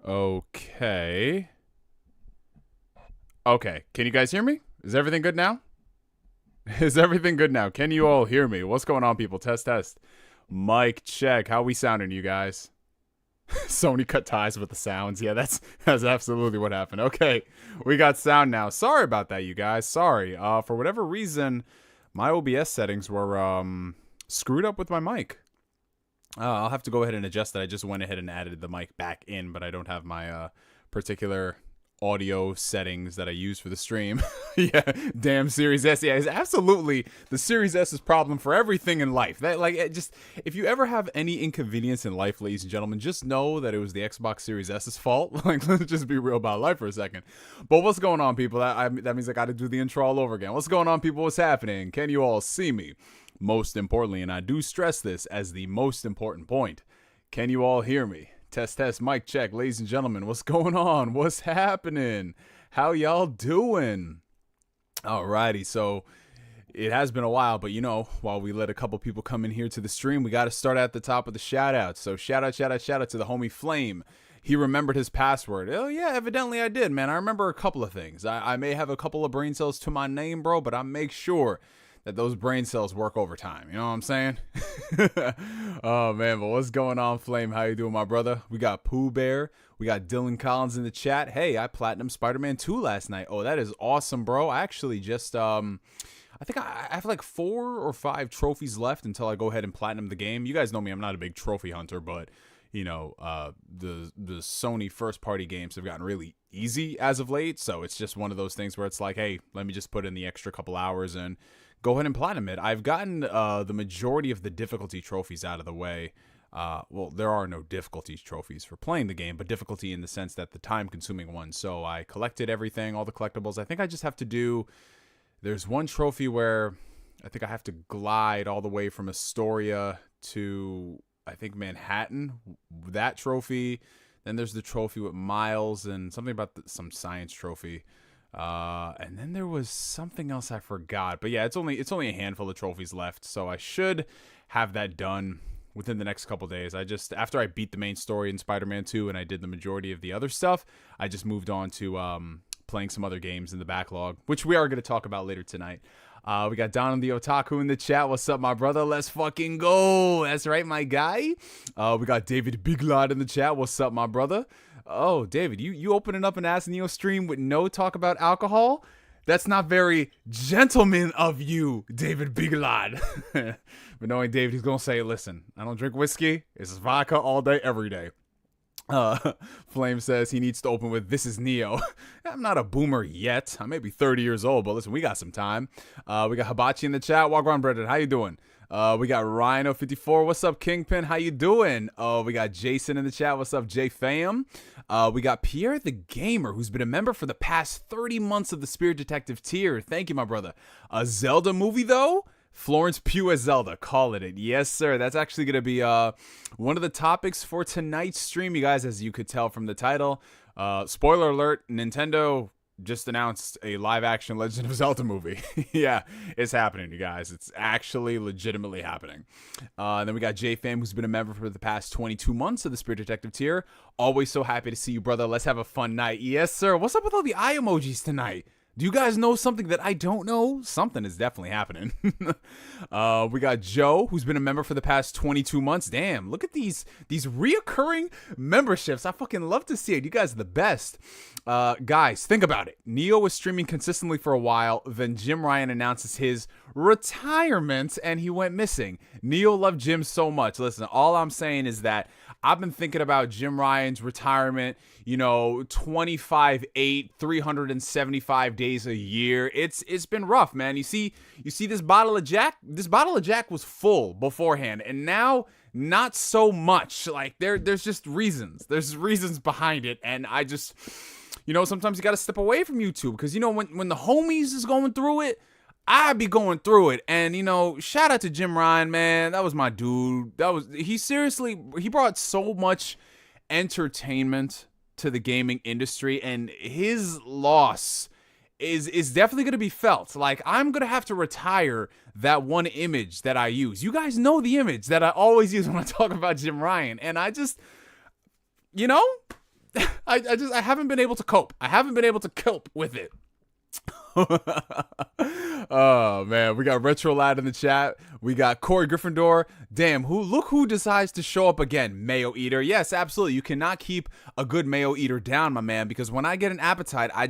Okay. Okay. Can you guys hear me? Is everything good now? Is everything good now? Can you all hear me? What's going on, people? Test, test. Mic check. How we sounding, you guys? Sony cut ties with the sounds. Yeah, that's absolutely what happened. Okay, we got sound now. Sorry about that, you guys. Sorry. For whatever reason, my OBS settings were screwed up with my mic. I'll have to go ahead and adjust that. I just went ahead and added the mic back in, but I don't have my particular audio settings that I use for the stream. Yeah, damn Series S. Yeah, it's absolutely the Series S's problem for everything in life. That if you ever have any inconvenience in life, ladies and gentlemen, just know that it was the Xbox Series S's fault. Like, let's just be real about life for a second. But what's going on, people? That means I got to do the intro all over again. What's going on, people? What's happening? Can you all see me? Most importantly, and I do stress this as the most important point, can you all hear me? Test, test, mic check. Ladies and gentlemen, what's going on? What's happening? How y'all doing? Alrighty, so it has been a while, but you know, while we let a couple people come in here to the stream, we got to start at the top of the shout-outs. So shout out to the homie Flame. He remembered his password. Oh, yeah, evidently I did, man. I remember a couple of things. I may have a couple of brain cells to my name, bro, but I make sure that those brain cells work overtime. You know what I'm saying? Oh, man, but what's going on, Flame? How you doing, my brother? We got Pooh Bear. We got Dylan Collins in the chat. Hey, I platinum Spider-Man 2 last night. Oh, that is awesome, bro. I actually just, I think I have like 4 or 5 trophies left until I go ahead and platinum the game. You guys know me. I'm not a big trophy hunter, but, you know, the Sony first-party games have gotten really easy as of late. So it's just one of those things where it's like, hey, let me just put in the extra couple hours and go ahead and platinum it. I've gotten the majority of the difficulty trophies out of the way. Well, there are no difficulty trophies for playing the game, but difficulty in the sense that the time-consuming ones. So I collected everything, all the collectibles. I think I just have to do... There's one trophy where I think I have to glide all the way from Astoria to, I think, Manhattan. That trophy. Then there's the trophy with Miles and something about some science trophy. And then there was something else I forgot, but yeah, it's only a handful of trophies left, so I should have that done within the next couple days. After I beat the main story in Spider-Man 2 and I did the majority of the other stuff, I just moved on to playing some other games in the backlog, which we are going to talk about later tonight. We got Don the Otaku in the chat. What's up, my brother? Let's fucking go. That's right, my guy. We got David Biglod in the chat. What's up, my brother? Oh, David, you opening up an Ask Neo stream with no talk about alcohol? That's not very gentleman of you, David Biglod. But knowing David, he's going to say, listen, I don't drink whiskey. It's vodka all day, every day. Flame says he needs to open with "This is Neo." I'm not a boomer yet. I may be 30 years old, but listen, we got some time. We got Hibachi in the chat. Walk around, Brendan. How you doing? We got Rhino54. What's up, Kingpin? How you doing? We got Jason in the chat. What's up, J-Fam? We got Pierre the Gamer, who's been a member for the past 30 months of the Spirit Detective tier. Thank you, my brother. A Zelda movie, though? Florence Pugh as Zelda, call it. Yes, sir. That's actually going to be one of the topics for tonight's stream, you guys, as you could tell from the title. Spoiler alert, Nintendo just announced a live-action Legend of Zelda movie. Yeah, it's happening, you guys. It's actually legitimately happening. And then we got J-Fam, who's been a member for the past 22 months of the Spirit Detective tier. Always so happy to see you, brother. Let's have a fun night. Yes, sir. What's up with all the eye emojis tonight? Do you guys know something that I don't know? Something is definitely happening. We got Joe, who's been a member for the past 22 months. Damn, look at these reoccurring memberships. I fucking love to see it. You guys are the best. Guys, think about it. Neo was streaming consistently for a while. Then Jim Ryan announces his retirement, and he went missing. Neo loved Jim so much. Listen, all I'm saying is that I've been thinking about Jim Ryan's retirement, you know, 25/8, 375 days a year. It's been rough, man. You see this bottle of Jack? This bottle of Jack was full beforehand, and now not so much. Like there's just reasons. There's reasons behind it, and I just, you know, sometimes you got to step away from YouTube because, you know, when the homies is going through it, I be going through it. And, you know, shout out to Jim Ryan, man. That was my dude. He brought so much entertainment to the gaming industry, and his loss is definitely going to be felt. Like, I'm going to have to retire that one image that I use. You guys know the image that I always use when I talk about Jim Ryan. And I just, you know, I haven't been able to cope. I haven't been able to cope with it. Oh man, we got Retro Lad in the chat. We got Kory Gryffindor. Damn, look who decides to show up again. Mayo Eater. Yes, absolutely. You cannot keep a good Mayo Eater down, my man, because when I get an appetite, I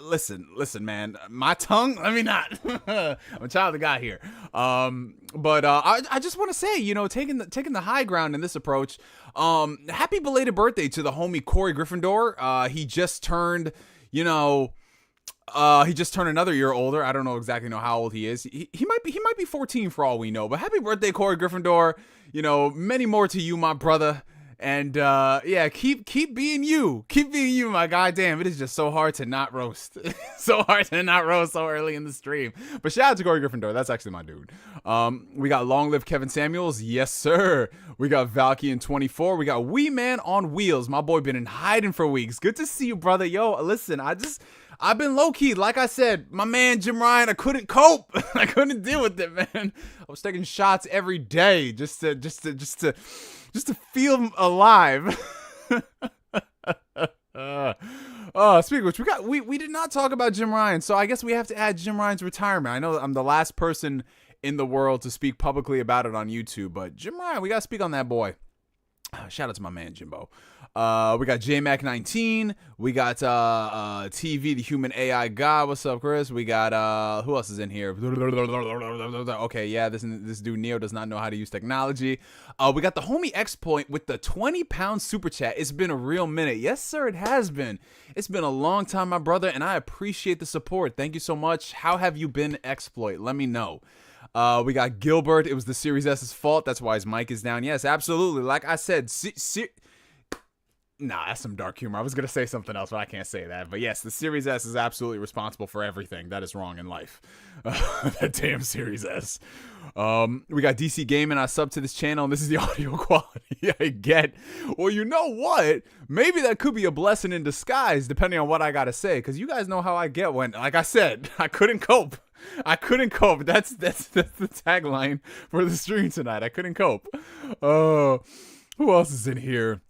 listen, man. My tongue, let me not. I'm a child of God here. But I just want to say, you know, taking the high ground in this approach. Happy belated birthday to the homie Kory Gryffindor. He just turned, you know, he just turned another year older. I don't know exactly how old he is. He might be 14 for all we know. But happy birthday, Kory Gryffindor. You know, many more to you, my brother. And yeah, keep being you. Keep being you, my guy. Damn, it is just so hard to not roast. So hard to not roast so early in the stream. But shout out to Kory Gryffindor. That's actually my dude. We got Long Live Kevin Samuels. Yes, sir. We got Valky in 24. We got Wee Man on Wheels. My boy been in hiding for weeks. Good to see you, brother. Yo, listen, I've been low-key. Like I said, my man Jim Ryan, I couldn't cope. I couldn't deal with it, man. I was taking shots every day just to feel alive. Speaking of which, we did not talk about Jim Ryan, so I guess we have to add Jim Ryan's retirement. I know I'm the last person in the world to speak publicly about it on YouTube, but Jim Ryan, we gotta speak on that boy. Shout out to my man Jimbo. We got JMac19. We got TV, the human AI god. What's up, Chris? We got who else is in here? Okay, yeah, this dude Neo does not know how to use technology. We got the homie X Point with the 20-pound super chat. It's been a real minute. Yes, sir, it has been. It's been a long time, my brother, and I appreciate the support. Thank you so much. How have you been, Exploit? Let me know. We got Gilbert. It was the Series S's fault. That's why his mic is down. Yes, absolutely. Like I said, nah, that's some dark humor. I was going to say something else, but I can't say that. But yes, the Series S is absolutely responsible for everything that is wrong in life. That damn Series S. We got DC Gaming. I sub to this channel, and this is the audio quality I get. Well, you know what? Maybe that could be a blessing in disguise, depending on what I got to say. Because you guys know how I get when, like I said, I couldn't cope. That's the tagline for the stream tonight. I couldn't cope. Who else is in here?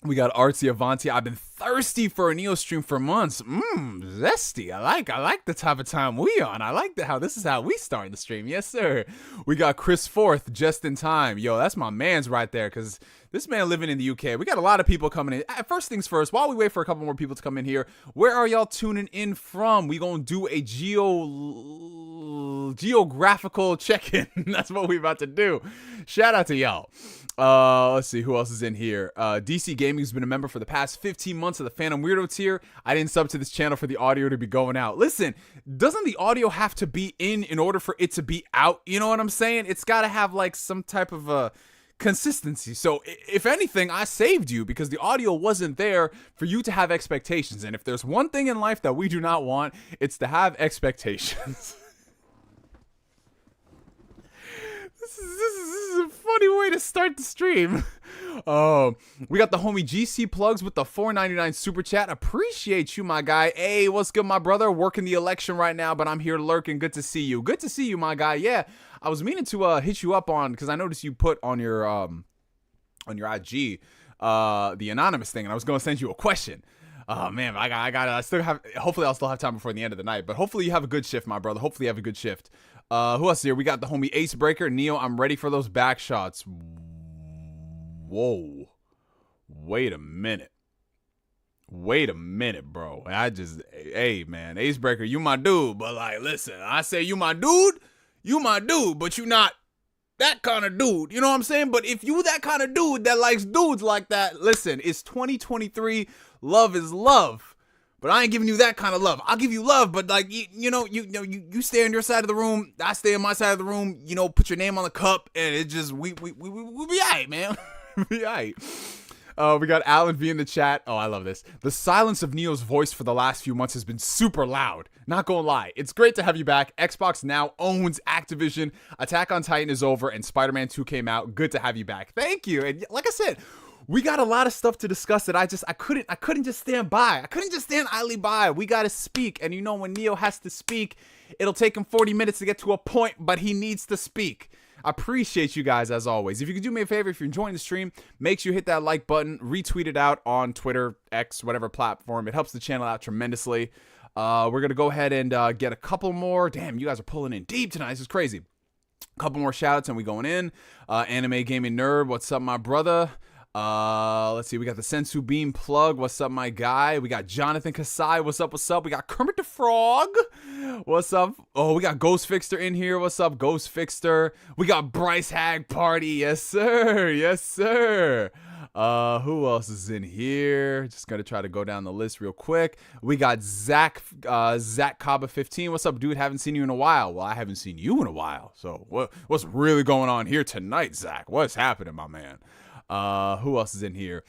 We got Artsy Avanti. I've been thirsty for a Neo stream for months. Zesty. I like the type of time we on. I like this is how we start the stream. Yes, sir. We got Chris Forth just in time. Yo, that's my man's right there, because this man living in the UK. We got a lot of people coming in. First things first, while we wait for a couple more people to come in here, where are y'all tuning in from? We gonna do a geographical check-in. That's what we about to do. Shout out to y'all. Let's see who else is in here. DC Gaming's been a member for the past 15 months of the Phantom Weirdo tier. I didn't sub to this channel for the audio to be going out. Listen, doesn't the audio have to be in order for it to be out? You know what I'm saying? It's got to have like some type of consistency. So if anything, I saved you because the audio wasn't there for you to have expectations. And if there's one thing in life that we do not want, it's to have expectations. This is a funny way to start the stream. We got the homie GC Plugs with the $4.99 super chat. Appreciate you, my guy. Hey, what's good, my brother? Working the election right now, but I'm here lurking. Good to see you. Good to see you, my guy. Yeah, I was meaning to hit you up on, because I noticed you put on your IG the anonymous thing, and I was going to send you a question. Oh man, I still have. Hopefully, I'll still have time before the end of the night. But hopefully, you have a good shift, my brother. Hopefully, you have a good shift. Who else is here? We got the homie Ace Breaker. Neo, I'm ready for those back shots. Whoa. Wait a minute, bro. Hey, man. Ace Breaker, you my dude. But, like, listen, I say you my dude, but you not that kind of dude. You know what I'm saying? But if you that kind of dude that likes dudes like that, listen, it's 2023. Love is love. But I ain't giving you that kind of love. I'll give you love, but like you stay on your side of the room, I stay on my side of the room. You know, put your name on the cup, and it just we be alright, man. We be alright. We got Alan V in the chat. Oh, I love this. The silence of Neo's voice for the last few months has been super loud. Not gonna lie, it's great to have you back. Xbox now owns Activision. Attack on Titan is over, and Spider-Man 2 came out. Good to have you back. Thank you. And like I said, we got a lot of stuff to discuss that I couldn't just stand by. I couldn't just stand idly by. We got to speak. And you know, when Neo has to speak, it'll take him 40 minutes to get to a point, but he needs to speak. I appreciate you guys as always. If you could do me a favor, if you're enjoying the stream, make sure you hit that like button, retweet it out on Twitter, X, whatever platform. It helps the channel out tremendously. We're going to go ahead and get a couple more. Damn, you guys are pulling in deep tonight. This is crazy. A couple more shout outs and we going in. Anime Gaming Nerd, what's up, my brother? Let's see, we got the Sensu Beam plug, what's up, my guy? We got Jonathan Kasai, what's up, what's up? We got Kermit the Frog, what's up? Oh, we got Ghost Fixter in here, what's up, Ghost Fixter? We got Bryce Hag Party, yes sir, yes sir. Who else is in here? Just gonna try to go down the list real quick. We got Zach Kaba 15. What's up, dude? Haven't seen you in a while. Well, I haven't seen you in a while. So what's really going on here tonight, Zach? What's happening, my man? Who else is in here?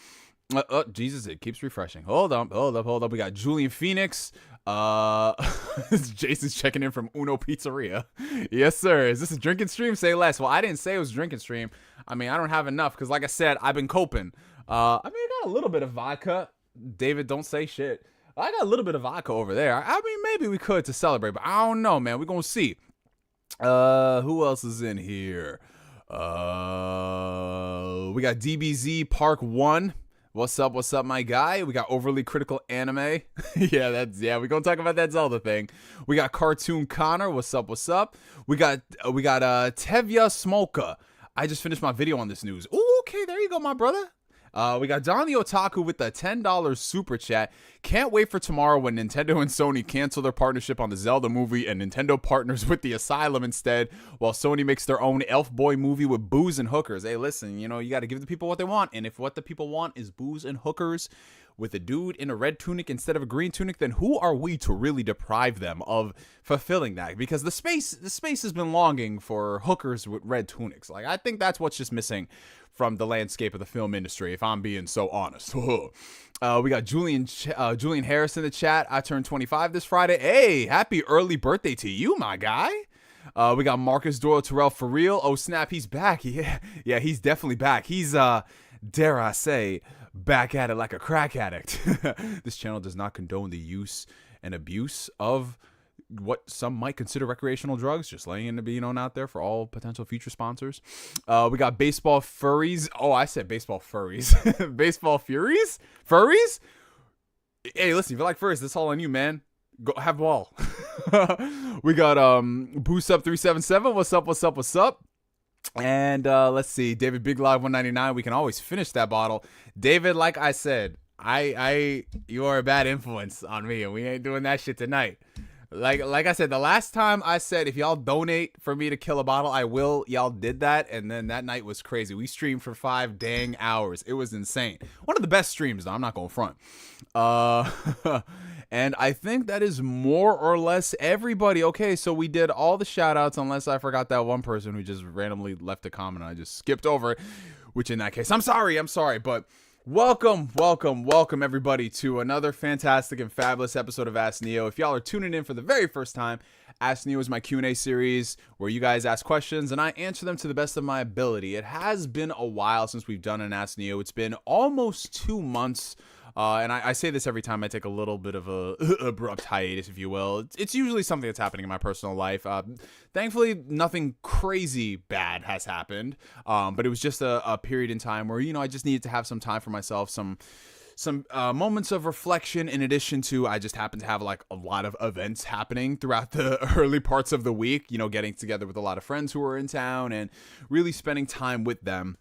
Jesus, it keeps refreshing. Hold up. We got Julian Phoenix. Jason's checking in from Uno Pizzeria. Yes, sir. Is this a drinking stream? Say less. Well, I didn't say it was a drinking stream. I mean, I don't have enough because, like I said, I've been coping. I got a little bit of vodka. David, don't say shit. I got a little bit of vodka over there. I mean, maybe we could to celebrate, but I don't know, man. We're gonna see. Who else is in here? We got DBZ Park 1. What's up, my guy? We got Overly Critical Anime. yeah, we're gonna talk about that Zelda thing. We got Cartoon Connor. What's up? We got Tevya Smolka. I just finished my video on this news. Ooh, okay, there you go, my brother. We got Don the Otaku with the $10 super chat. Can't wait for tomorrow when Nintendo and Sony cancel their partnership on the Zelda movie and Nintendo partners with the Asylum instead, while Sony makes their own Elf Boy movie with booze and hookers. Hey, listen, you know, you got to give the people what they want, and if what the people want is booze and hookers with a dude in a red tunic instead of a green tunic, then who are we to really deprive them of fulfilling that? Because the space has been longing for hookers with red tunics. Like, I think that's what's just missing from the landscape of the film industry, if I'm being so honest. We got Julian Harris in the chat. I turned 25 this Friday. Hey, happy early birthday to you, my guy. We got Marcus Doyle Terrell for real. Oh snap, he's back. Yeah, he's definitely back. He's dare I say, back at it like a crack addict. This channel does not condone the use and abuse of what some might consider recreational drugs. Just laying it to be known out there for all potential future sponsors. We got Baseball Furries. Oh, I said Baseball Furries. Baseball Furies? Furries? Hey, listen, if you like furries, that's all on you, man. Go have ball. We got Boost Up 377. What's up? And let's see, David Big Live 199. We can always finish that bottle. David, like I said, you are a bad influence on me, and we ain't doing that shit tonight. Like I said, the last time I said if y'all donate for me to kill a bottle, I will. Y'all did that, and then that night was crazy. We streamed for 5 dang hours. It was insane. One of the best streams, though. I'm not gonna front. And I think that is more or less everybody. Okay, so we did all the shout-outs, unless I forgot that one person who just randomly left a comment and I just skipped over it, which in that case, I'm sorry, but welcome everybody to another fantastic and fabulous episode of Ask Neo. If y'all are tuning in for the very first time, Ask Neo is my Q&A series where you guys ask questions and I answer them to the best of my ability. It has been a while since we've done an Ask Neo. It's been almost 2 months. And I say this every time I take a little bit of a abrupt hiatus, if you will. It's usually something that's happening in my personal life. Thankfully, nothing crazy bad has happened. But it was just a period in time where, you know, I just needed to have some time for myself, some moments of reflection, in addition to I just happened to have like a lot of events happening throughout the early parts of the week, you know, getting together with a lot of friends who were in town and really spending time with them.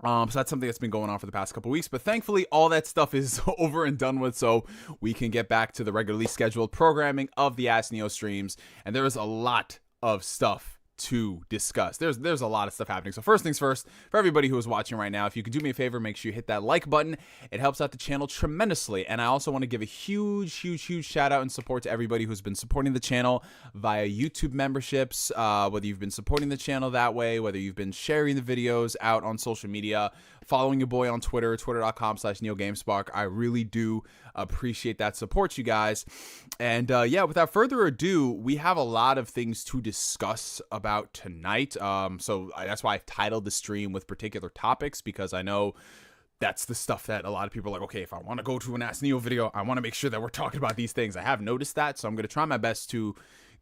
So that's something that's been going on for the past couple weeks, but thankfully all that stuff is over and done with, so we can get back to the regularly scheduled programming of the Ask Neo streams, and there is a lot of stuff to discuss. There's a lot of stuff happening. So first things first, for everybody who is watching right now, if you could do me a favor, make sure you hit that like button. It helps out the channel tremendously. And I also want to give a huge shout out and support to everybody who's been supporting the channel via YouTube memberships, whether you've been supporting the channel that way, whether you've been sharing the videos out on social media, following your boy on Twitter, twitter.com/NeoGameSpark. I really do appreciate that support, you guys. And yeah, without further ado, we have a lot of things to discuss about tonight. So that's why I've titled the stream with particular topics, because I know that's the stuff that a lot of people are like, okay, if I want to go to an Ask Neo video, I want to make sure that we're talking about these things. I have noticed that, so I'm going to try my best to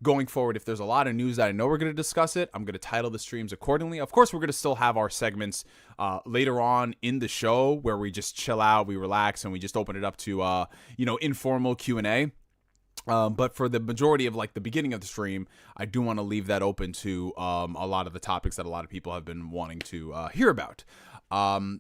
going forward, if there's a lot of news that I know we're going to discuss it, I'm going to title the streams accordingly. Of course, we're going to still have our segments later on in the show where we just chill out, we relax, and we just open it up to, informal Q&A. But for the majority of like the beginning of the stream, I do want to leave that open to a lot of the topics that a lot of people have been wanting to hear about.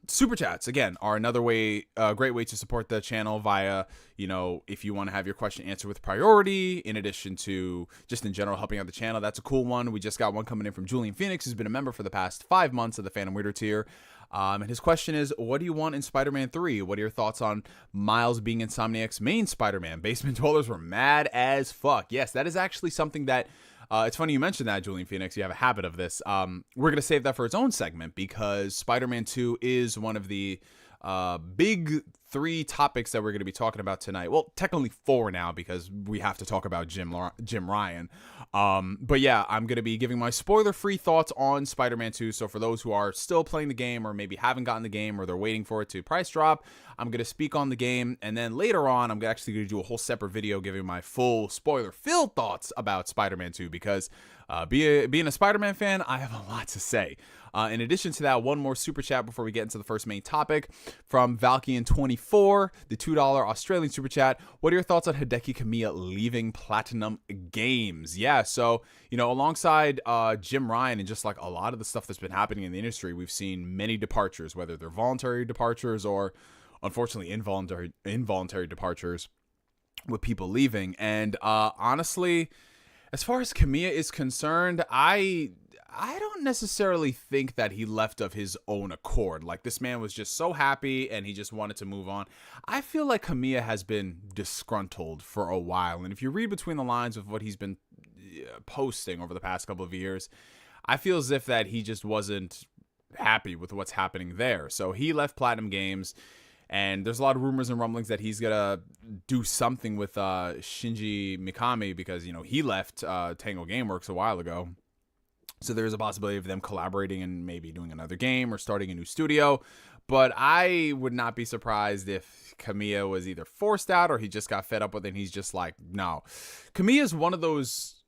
Super chats, again, are another great way to support the channel via, if you want to have your question answered with priority, in addition to just in general helping out the channel. That's a cool one. We just got one coming in from Julian Phoenix, who's been a member for the past 5 months of the Phantom Weirder tier. And his question is, what do you want in Spider-Man 3? What are your thoughts on Miles being Insomniac's main Spider-Man? Basement dwellers were mad as fuck. Yes, that is actually something that, it's funny you mentioned that, Julian Phoenix. You have a habit of this. We're going to save that for its own segment because Spider-Man 2 is one of the big 3 topics that we're going to be talking about tonight. Well, technically 4 now because we have to talk about Jim Ryan. But yeah, I'm going to be giving my spoiler-free thoughts on Spider-Man 2. So for those who are still playing the game or maybe haven't gotten the game or they're waiting for it to price drop, I'm going to speak on the game. And then later on, I'm actually going to do a whole separate video giving my full spoiler-filled thoughts about Spider-Man 2 because being a Spider-Man fan, I have a lot to say. In addition to that, one more super chat before we get into the first main topic from Valkian24, the $2 Australian super chat. What are your thoughts on Hideki Kamiya leaving Platinum Games? Yeah, so, alongside Jim Ryan and just like a lot of the stuff that's been happening in the industry, we've seen many departures, whether they're voluntary departures or unfortunately involuntary departures with people leaving. And honestly, as far as Kamiya is concerned, I don't necessarily think that he left of his own accord. Like, this man was just so happy and he just wanted to move on. I feel like Kamiya has been disgruntled for a while. And if you read between the lines of what he's been posting over the past couple of years, I feel as if that he just wasn't happy with what's happening there. So he left Platinum Games. And there's a lot of rumors and rumblings that he's going to do something with Shinji Mikami because, he left Tango Gameworks a while ago. So there's a possibility of them collaborating and maybe doing another game or starting a new studio. But I would not be surprised if Kamiya was either forced out or he just got fed up with it and he's just like, no. Kamiya is one of those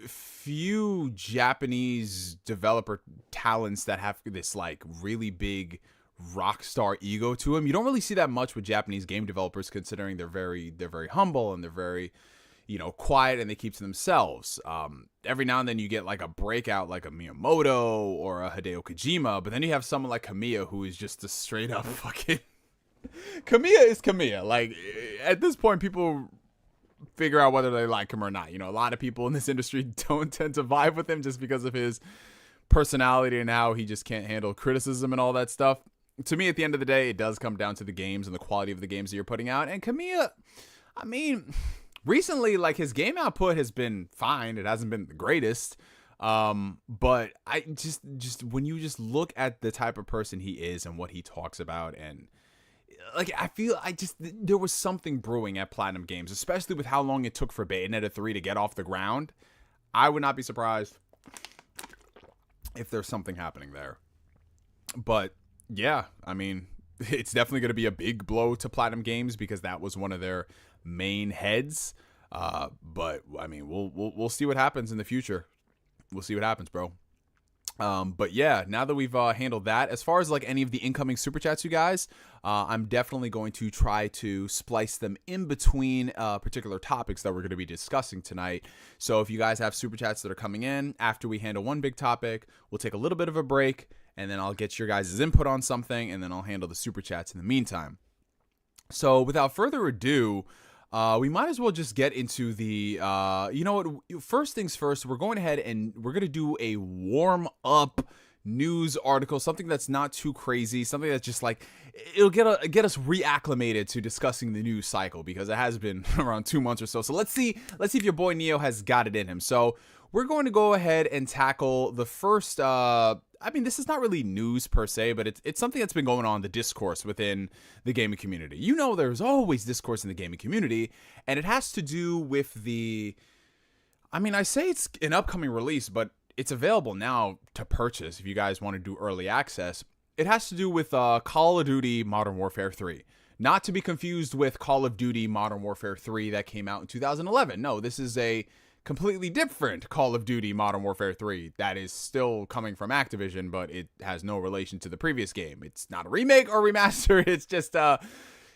few Japanese developer talents that have this like really big rock star ego to him. You don't really see that much with Japanese game developers considering they're very humble and they're very quiet and they keep to themselves. Every now and then you get like a breakout like a Miyamoto or a Hideo Kojima, but then you have someone like Kamiya who is just a straight up fucking Kamiya is Kamiya. Like, at this point people figure out whether they like him or not. A lot of people in this industry don't tend to vibe with him just because of his personality and how he just can't handle criticism and all that stuff. To me, at the end of the day, it does come down to the games and the quality of the games that you're putting out. And Kamiya, I mean, recently, like, his game output has been fine. It hasn't been the greatest. But I just when you just look at the type of person he is and what he talks about, and like, I feel there was something brewing at Platinum Games, especially with how long it took for Bayonetta 3 to get off the ground. I would not be surprised if there's something happening there. But yeah, I mean, it's definitely going to be a big blow to Platinum Games because that was one of their main heads. But I mean, we'll see what happens in the future. We'll see what happens, bro. But yeah, now that we've handled that, as far as like any of the incoming super chats, you guys, I'm definitely going to try to splice them in between particular topics that we're going to be discussing tonight. So if you guys have super chats that are coming in after we handle one big topic, we'll take a little bit of a break and then I'll get your guys' input on something and then I'll handle the super chats in the meantime. So without further ado, we might as well just get into the, you know what, first things first, we're going ahead and we're going to do a warm up news article, something that's not too crazy, something that's just like, it'll get us reacclimated to discussing the news cycle because it has been around 2 months or so. So let's see if your boy Neo has got it in him. So we're going to go ahead and tackle the first, I mean, this is not really news per se, but it's something that's been going on, the discourse within the gaming community. You know, there's always discourse in the gaming community, and it has to do with the, I mean, I say it's an upcoming release, but it's available now to purchase if you guys want to do early access. It has to do with Call of Duty Modern Warfare 3. Not to be confused with Call of Duty Modern Warfare 3 that came out in 2011. No, this is a completely different Call of Duty Modern Warfare 3 that is still coming from Activision, but it has no relation to the previous game. It's not a remake or remaster. It's just, yeah,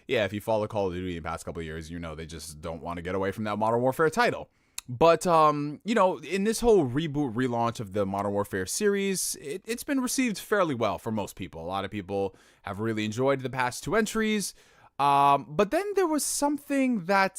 if you follow Call of Duty in the past couple of years, you know they just don't want to get away from that Modern Warfare title. But, you know, in this whole reboot, relaunch of the Modern Warfare series, it's been received fairly well for most people. A lot of people have really enjoyed the past 2 entries. But then there was something that,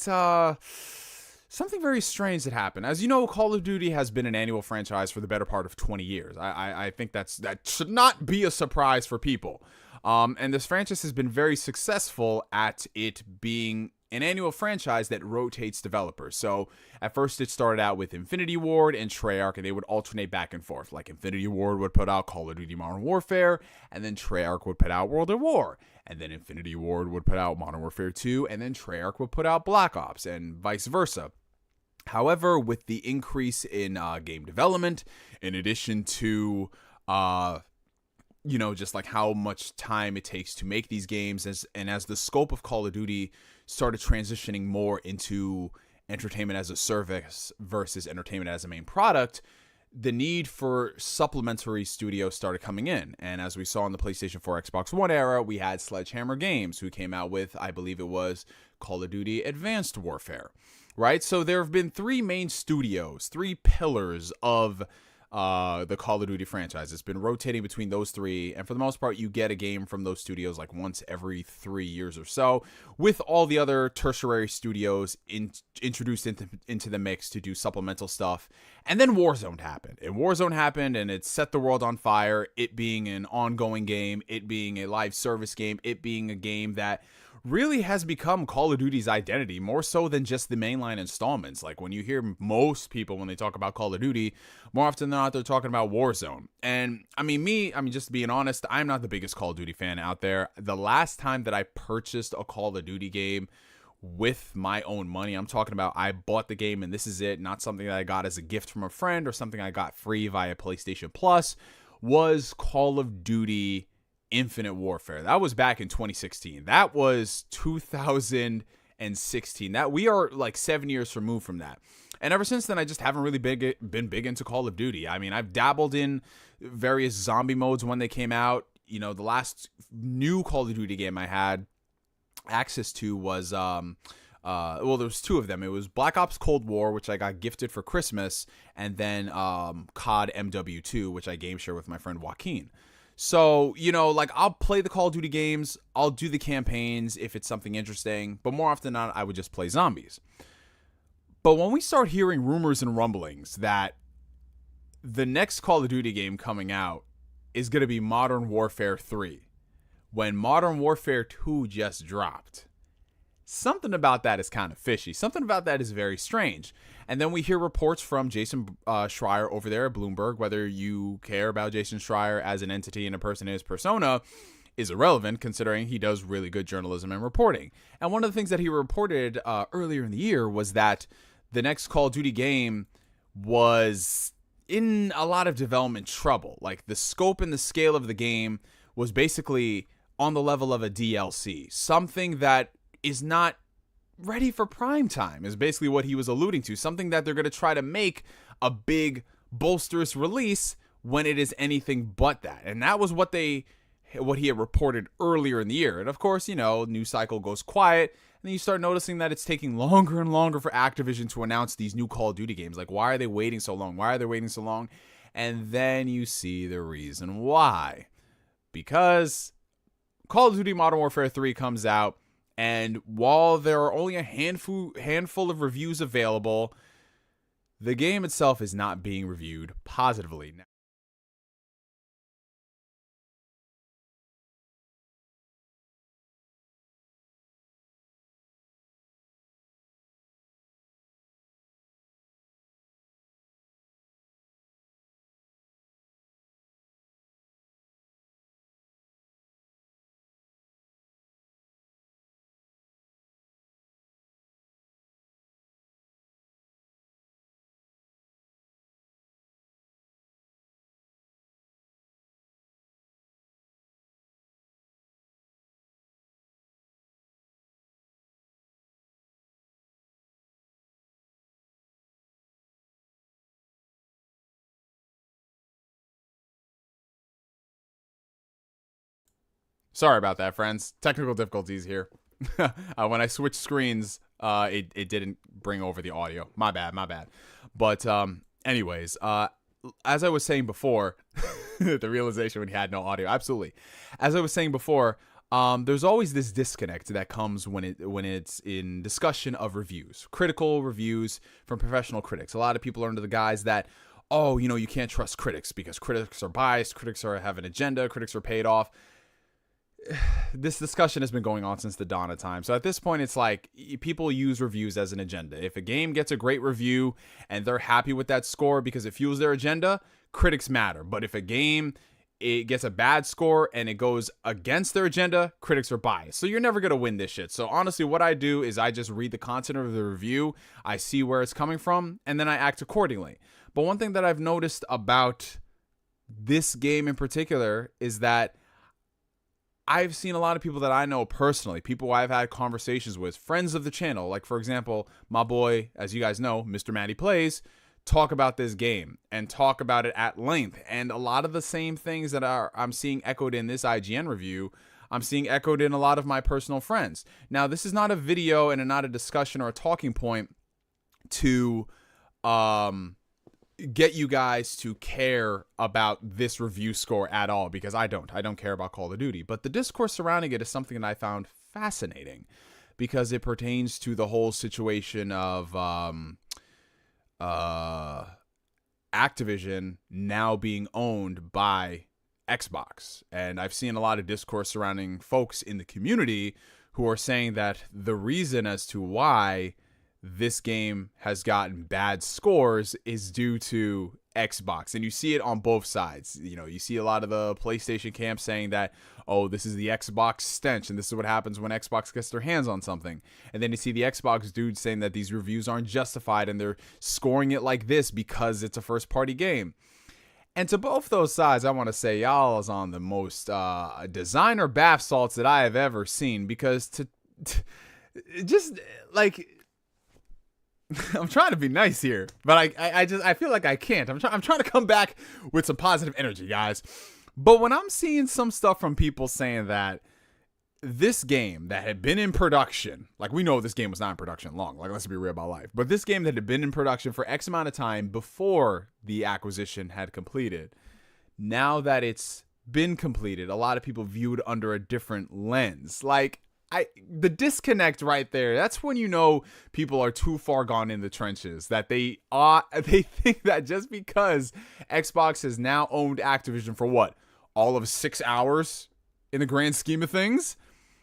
something very strange that happened. As you know, Call of Duty has been an annual franchise for the better part of 20 years. I think that should not be a surprise for people. And this franchise has been very successful at it being an annual franchise that rotates developers. So at first it started out with Infinity Ward and Treyarch, and they would alternate back and forth. Like Infinity Ward would put out Call of Duty Modern Warfare, and then Treyarch would put out World at War. And then Infinity Ward would put out Modern Warfare 2, and then Treyarch would put out Black Ops, and vice versa. However, with the increase in game development, in addition to you know, just like how much time it takes to make these games, and as the scope of Call of Duty started transitioning more into entertainment as a service versus entertainment as a main product, the need for supplementary studios started coming in. And as we saw in the PlayStation 4, Xbox One era, we had Sledgehammer Games, who came out with, I believe it was Call of Duty Advanced Warfare, right? So there have been 3 main studios, 3 pillars of the Call of Duty franchise. It's been rotating between those 3, and for the most part, you get a game from those studios like once every 3 years or so, with all the other tertiary studios introduced into the mix to do supplemental stuff. And then Warzone happened, and it set the world on fire, it being an ongoing game, it being a live service game, it being a game that really has become Call of Duty's identity, more so than just the mainline installments. Like when you hear most people, when they talk about Call of Duty, more often than not, they're talking about Warzone. And I mean, just being honest, I'm not the biggest Call of Duty fan out there. The last time that I purchased a Call of Duty game with my own money, I'm talking about I bought the game and this is it, not something that I got as a gift from a friend or something I got free via PlayStation Plus, was Call of Duty Infinite Warfare. That was back in 2016. That was 2016. That we are like 7 years removed from that. And ever since then, I just haven't really been big into Call of Duty. I mean, I've dabbled in various zombie modes when they came out. You know, the last new Call of Duty game I had access to was, well, there was 2 of them. It was Black Ops Cold War, which I got gifted for Christmas, and then CoD MW3, which I game share with my friend Joaquin. So, you know, like I'll play the Call of Duty games, I'll do the campaigns if it's something interesting, but more often than not, I would just play zombies. But when we start hearing rumors and rumblings that the next Call of Duty game coming out is going to be Modern Warfare 3, when Modern Warfare 2 just dropped, something about that is kind of fishy. Something about that is very strange. And then we hear reports from Jason Schreier over there at Bloomberg. Whether you care about Jason Schreier as an entity and a person in his persona is irrelevant, considering he does really good journalism and reporting. And one of the things that he reported earlier in the year was that the next Call of Duty game was in a lot of development trouble. Like the scope and the scale of the game was basically on the level of a DLC. Something that is not ready for prime time is basically what he was alluding to. Something that they're going to try to make a big bolsterous release when it is anything but that. And that was what he had reported earlier in the year. And of course, you know, news cycle goes quiet, and then you start noticing that it's taking longer and longer for Activision to announce these new Call of Duty games. Like, why are they waiting so long? And then you see the reason why. Because Call of Duty Modern Warfare 3 comes out, and while there are only a handful of reviews available, the game itself is not being reviewed positively. Sorry about that, friends. Technical difficulties here. When I switched screens, it didn't bring over the audio. My bad. But anyways, as I was saying before, the realization when you had no audio. Absolutely. As I was saying before, there's always this disconnect that comes when it's in discussion of reviews, critical reviews from professional critics. A lot of people are under the guise that, oh, you can't trust critics because critics are biased, critics have an agenda, critics are paid off. This discussion has been going on since the dawn of time. So at this point, it's like people use reviews as an agenda. If a game gets a great review and they're happy with that score because it fuels their agenda, critics matter. But if a game it gets a bad score and it goes against their agenda, critics are biased. So you're never going to win this shit. So honestly, what I do is I just read the content of the review, I see where it's coming from, and then I act accordingly. But one thing that I've noticed about this game in particular is that I've seen a lot of people that I know personally, people I've had conversations with, friends of the channel, like for example, Mah Boy, as you guys know, Mr. Matty Plays, talk about this game and talk about it at length. And a lot of the same things that I'm seeing echoed in this IGN review, I'm seeing echoed in a lot of my personal friends. Now, this is not a video and not a discussion or a talking point to get you guys to care about this review score at all, because I don't care about Call of Duty. But the discourse surrounding it is something that I found fascinating because it pertains to the whole situation of Activision now being owned by Xbox. And I've seen a lot of discourse surrounding folks in the community who are saying that the reason as to why this game has gotten bad scores is due to Xbox. And you see it on both sides. You see a lot of the PlayStation camp saying that, oh, this is the Xbox stench and this is what happens when Xbox gets their hands on something. And then you see the Xbox dudes saying that these reviews aren't justified and they're scoring it like this because it's a first party game. And to both those sides, I want to say y'all is on the most designer bath salts that I have ever seen, because just like, I'm trying to be nice here, but I feel like I can't. I'm trying to come back with some positive energy, guys. But when I'm seeing some stuff from people saying that this game that had been in production, like we know this game was not in production long, like let's be real about life, but this game that had been in production for X amount of time before the acquisition had completed, now that it's been completed, a lot of people view it under a different lens. Like, the disconnect right there, that's when you know people are too far gone in the trenches, that they think that just because Xbox has now owned Activision for what, all of 6 hours in the grand scheme of things,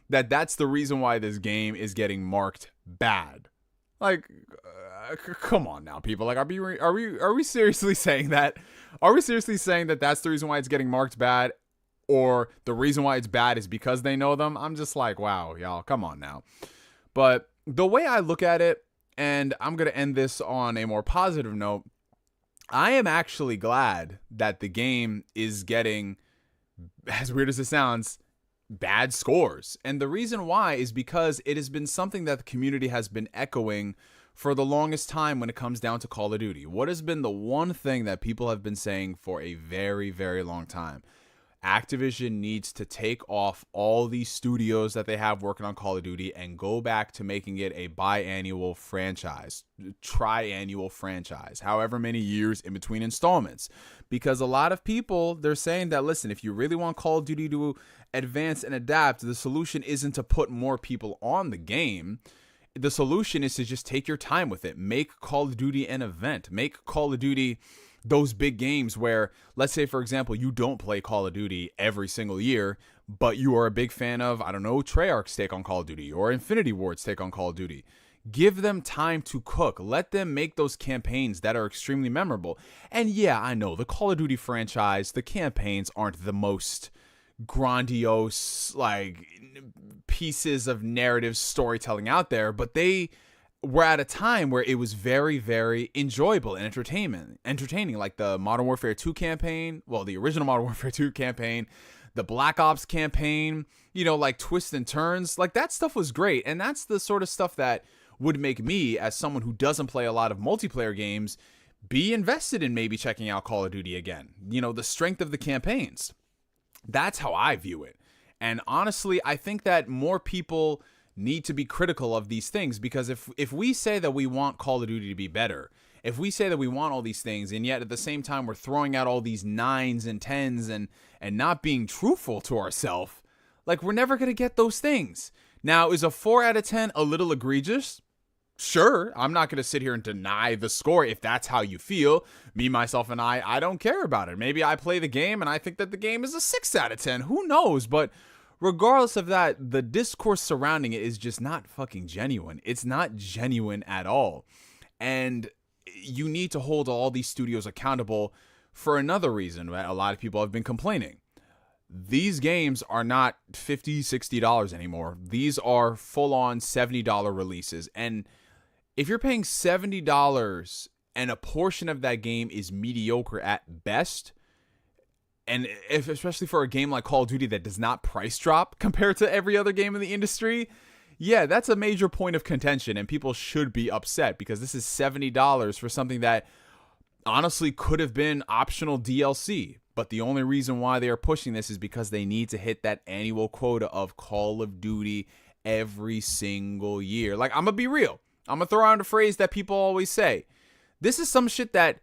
that's the reason why this game is getting marked bad. Like, come on now, people. Like, are we seriously saying that? Are we seriously saying that that's the reason why it's getting marked bad? Or the reason why it's bad is because they know them? I'm just like, wow, y'all, come on now. But the way I look at it, and I'm going to end this on a more positive note, I am actually glad that the game is getting, as weird as it sounds, bad scores. And the reason why is because it has been something that the community has been echoing for the longest time when it comes down to Call of Duty. What has been the one thing that people have been saying for a very, very long time? Activision needs to take off all these studios that they have working on Call of Duty and go back to making it a biannual franchise, triannual franchise, however many years in between installments. Because a lot of people, they're saying that, listen, if you really want Call of Duty to advance and adapt, the solution isn't to put more people on the game. The solution is to just take your time with it. Make Call of Duty an event. Make Call of Duty those big games where, let's say, for example, you don't play Call of Duty every single year, but you are a big fan of, I don't know, Treyarch's take on Call of Duty or Infinity Ward's take on Call of Duty. Give them time to cook. Let them make those campaigns that are extremely memorable. And yeah, I know the Call of Duty franchise, the campaigns aren't the most grandiose, like, pieces of narrative storytelling out there, but they were at a time where it was very, very enjoyable and entertaining, like the Modern Warfare 2 campaign, well, the original Modern Warfare 2 campaign, the Black Ops campaign, like twists and turns, like that stuff was great. And that's the sort of stuff that would make me, as someone who doesn't play a lot of multiplayer games, be invested in maybe checking out Call of Duty again. The strength of the campaigns. That's how I view it. And honestly, I think that more people need to be critical of these things, because if we say that we want Call of Duty to be better, if we say that we want all these things, and yet at the same time we're throwing out all these 9s and 10s and not being truthful to ourselves, like, we're never going to get those things. Now, is a 4 out of 10 a little egregious? Sure, I'm not going to sit here and deny the score if that's how you feel. Me, myself, and I don't care about it. Maybe I play the game and I think that the game is a 6 out of 10. Who knows? But regardless of that, the discourse surrounding it is just not fucking genuine. It's not genuine at all. And you need to hold all these studios accountable for another reason that a lot of people have been complaining. These games are not $50, $60 anymore. These are full-on $70 releases. And if you're paying $70 and a portion of that game is mediocre at best, and especially for a game like Call of Duty that does not price drop compared to every other game in the industry, yeah, that's a major point of contention, and people should be upset, because this is $70 for something that honestly could have been optional DLC. But the only reason why they are pushing this is because they need to hit that annual quota of Call of Duty every single year. Like, I'm going to be real. I'm going to throw around a phrase that people always say. This is some shit that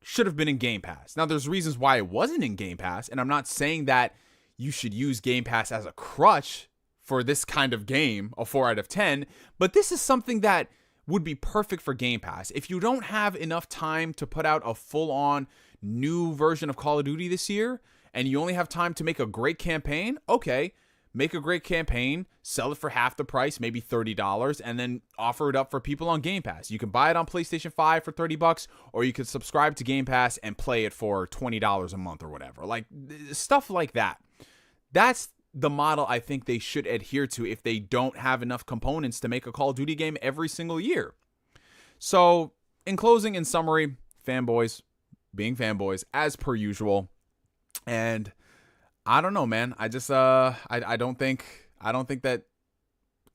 should have been in Game Pass. Now, there's reasons why it wasn't in Game Pass, and I'm not saying that you should use Game Pass as a crutch for this kind of game, a 4 out of 10, but this is something that would be perfect for Game Pass. If you don't have enough time to put out a full-on new version of Call of Duty this year, and you only have time to make a great campaign, okay, make a great campaign, sell it for half the price, maybe $30, and then offer it up for people on Game Pass. You can buy it on PlayStation 5 for $30, or you can subscribe to Game Pass and play it for $20 a month or whatever. Like, stuff like that. That's the model I think they should adhere to if they don't have enough components to make a Call of Duty game every single year. So, in closing, in summary, fanboys being fanboys as per usual. And I don't know, man. I just I don't think that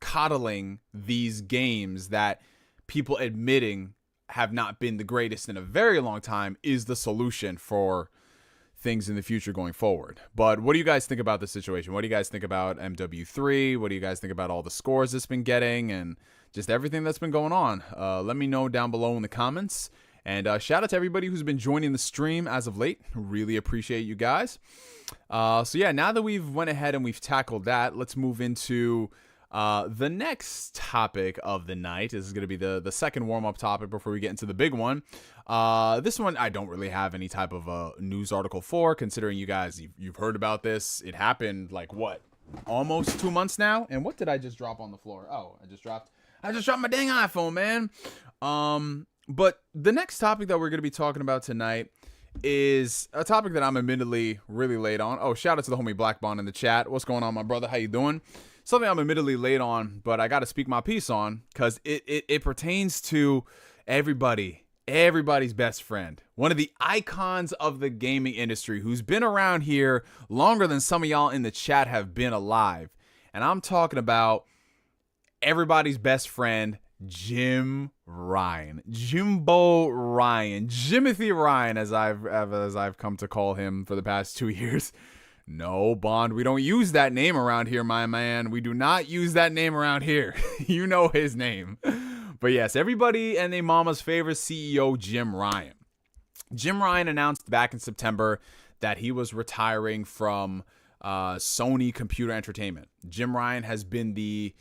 coddling these games that people admitting have not been the greatest in a very long time is the solution for things in the future going forward. But what do you guys think about the situation? What do you guys think about MW3? What do you guys think about all the scores it's been getting and just everything that's been going on? Let me know down below in the comments. And shout out to everybody who's been joining the stream as of late. Really appreciate you guys. So yeah, now that we've went ahead and we've tackled that, let's move into the next topic of the night. This is going to be the second warm-up topic before we get into the big one. This one I don't really have any type of news article for, considering you guys, you've heard about this. It happened like what? Almost 2 months now? And what did I just drop on the floor? Oh, I just dropped my dang iPhone, man. But the next topic that we're going to be talking about tonight is a topic that I'm admittedly really late on. Oh, shout out to the homie Black Bond in the chat. What's going on, my brother? How you doing? Something I'm admittedly late on, but I got to speak my piece on because it pertains to everybody's best friend. One of the icons of the gaming industry who's been around here longer than some of y'all in the chat have been alive. And I'm talking about everybody's best friend, Jimbo Ryan, Jimothy Ryan, as I've come to call him for the past 2 years. No, Bond, we don't use that name around here, my man. We do not use that name around here. You know his name. But yes, everybody and their mama's favorite CEO, Jim Ryan. Jim Ryan announced back in September that he was retiring from Sony Computer Entertainment. Jim Ryan has been the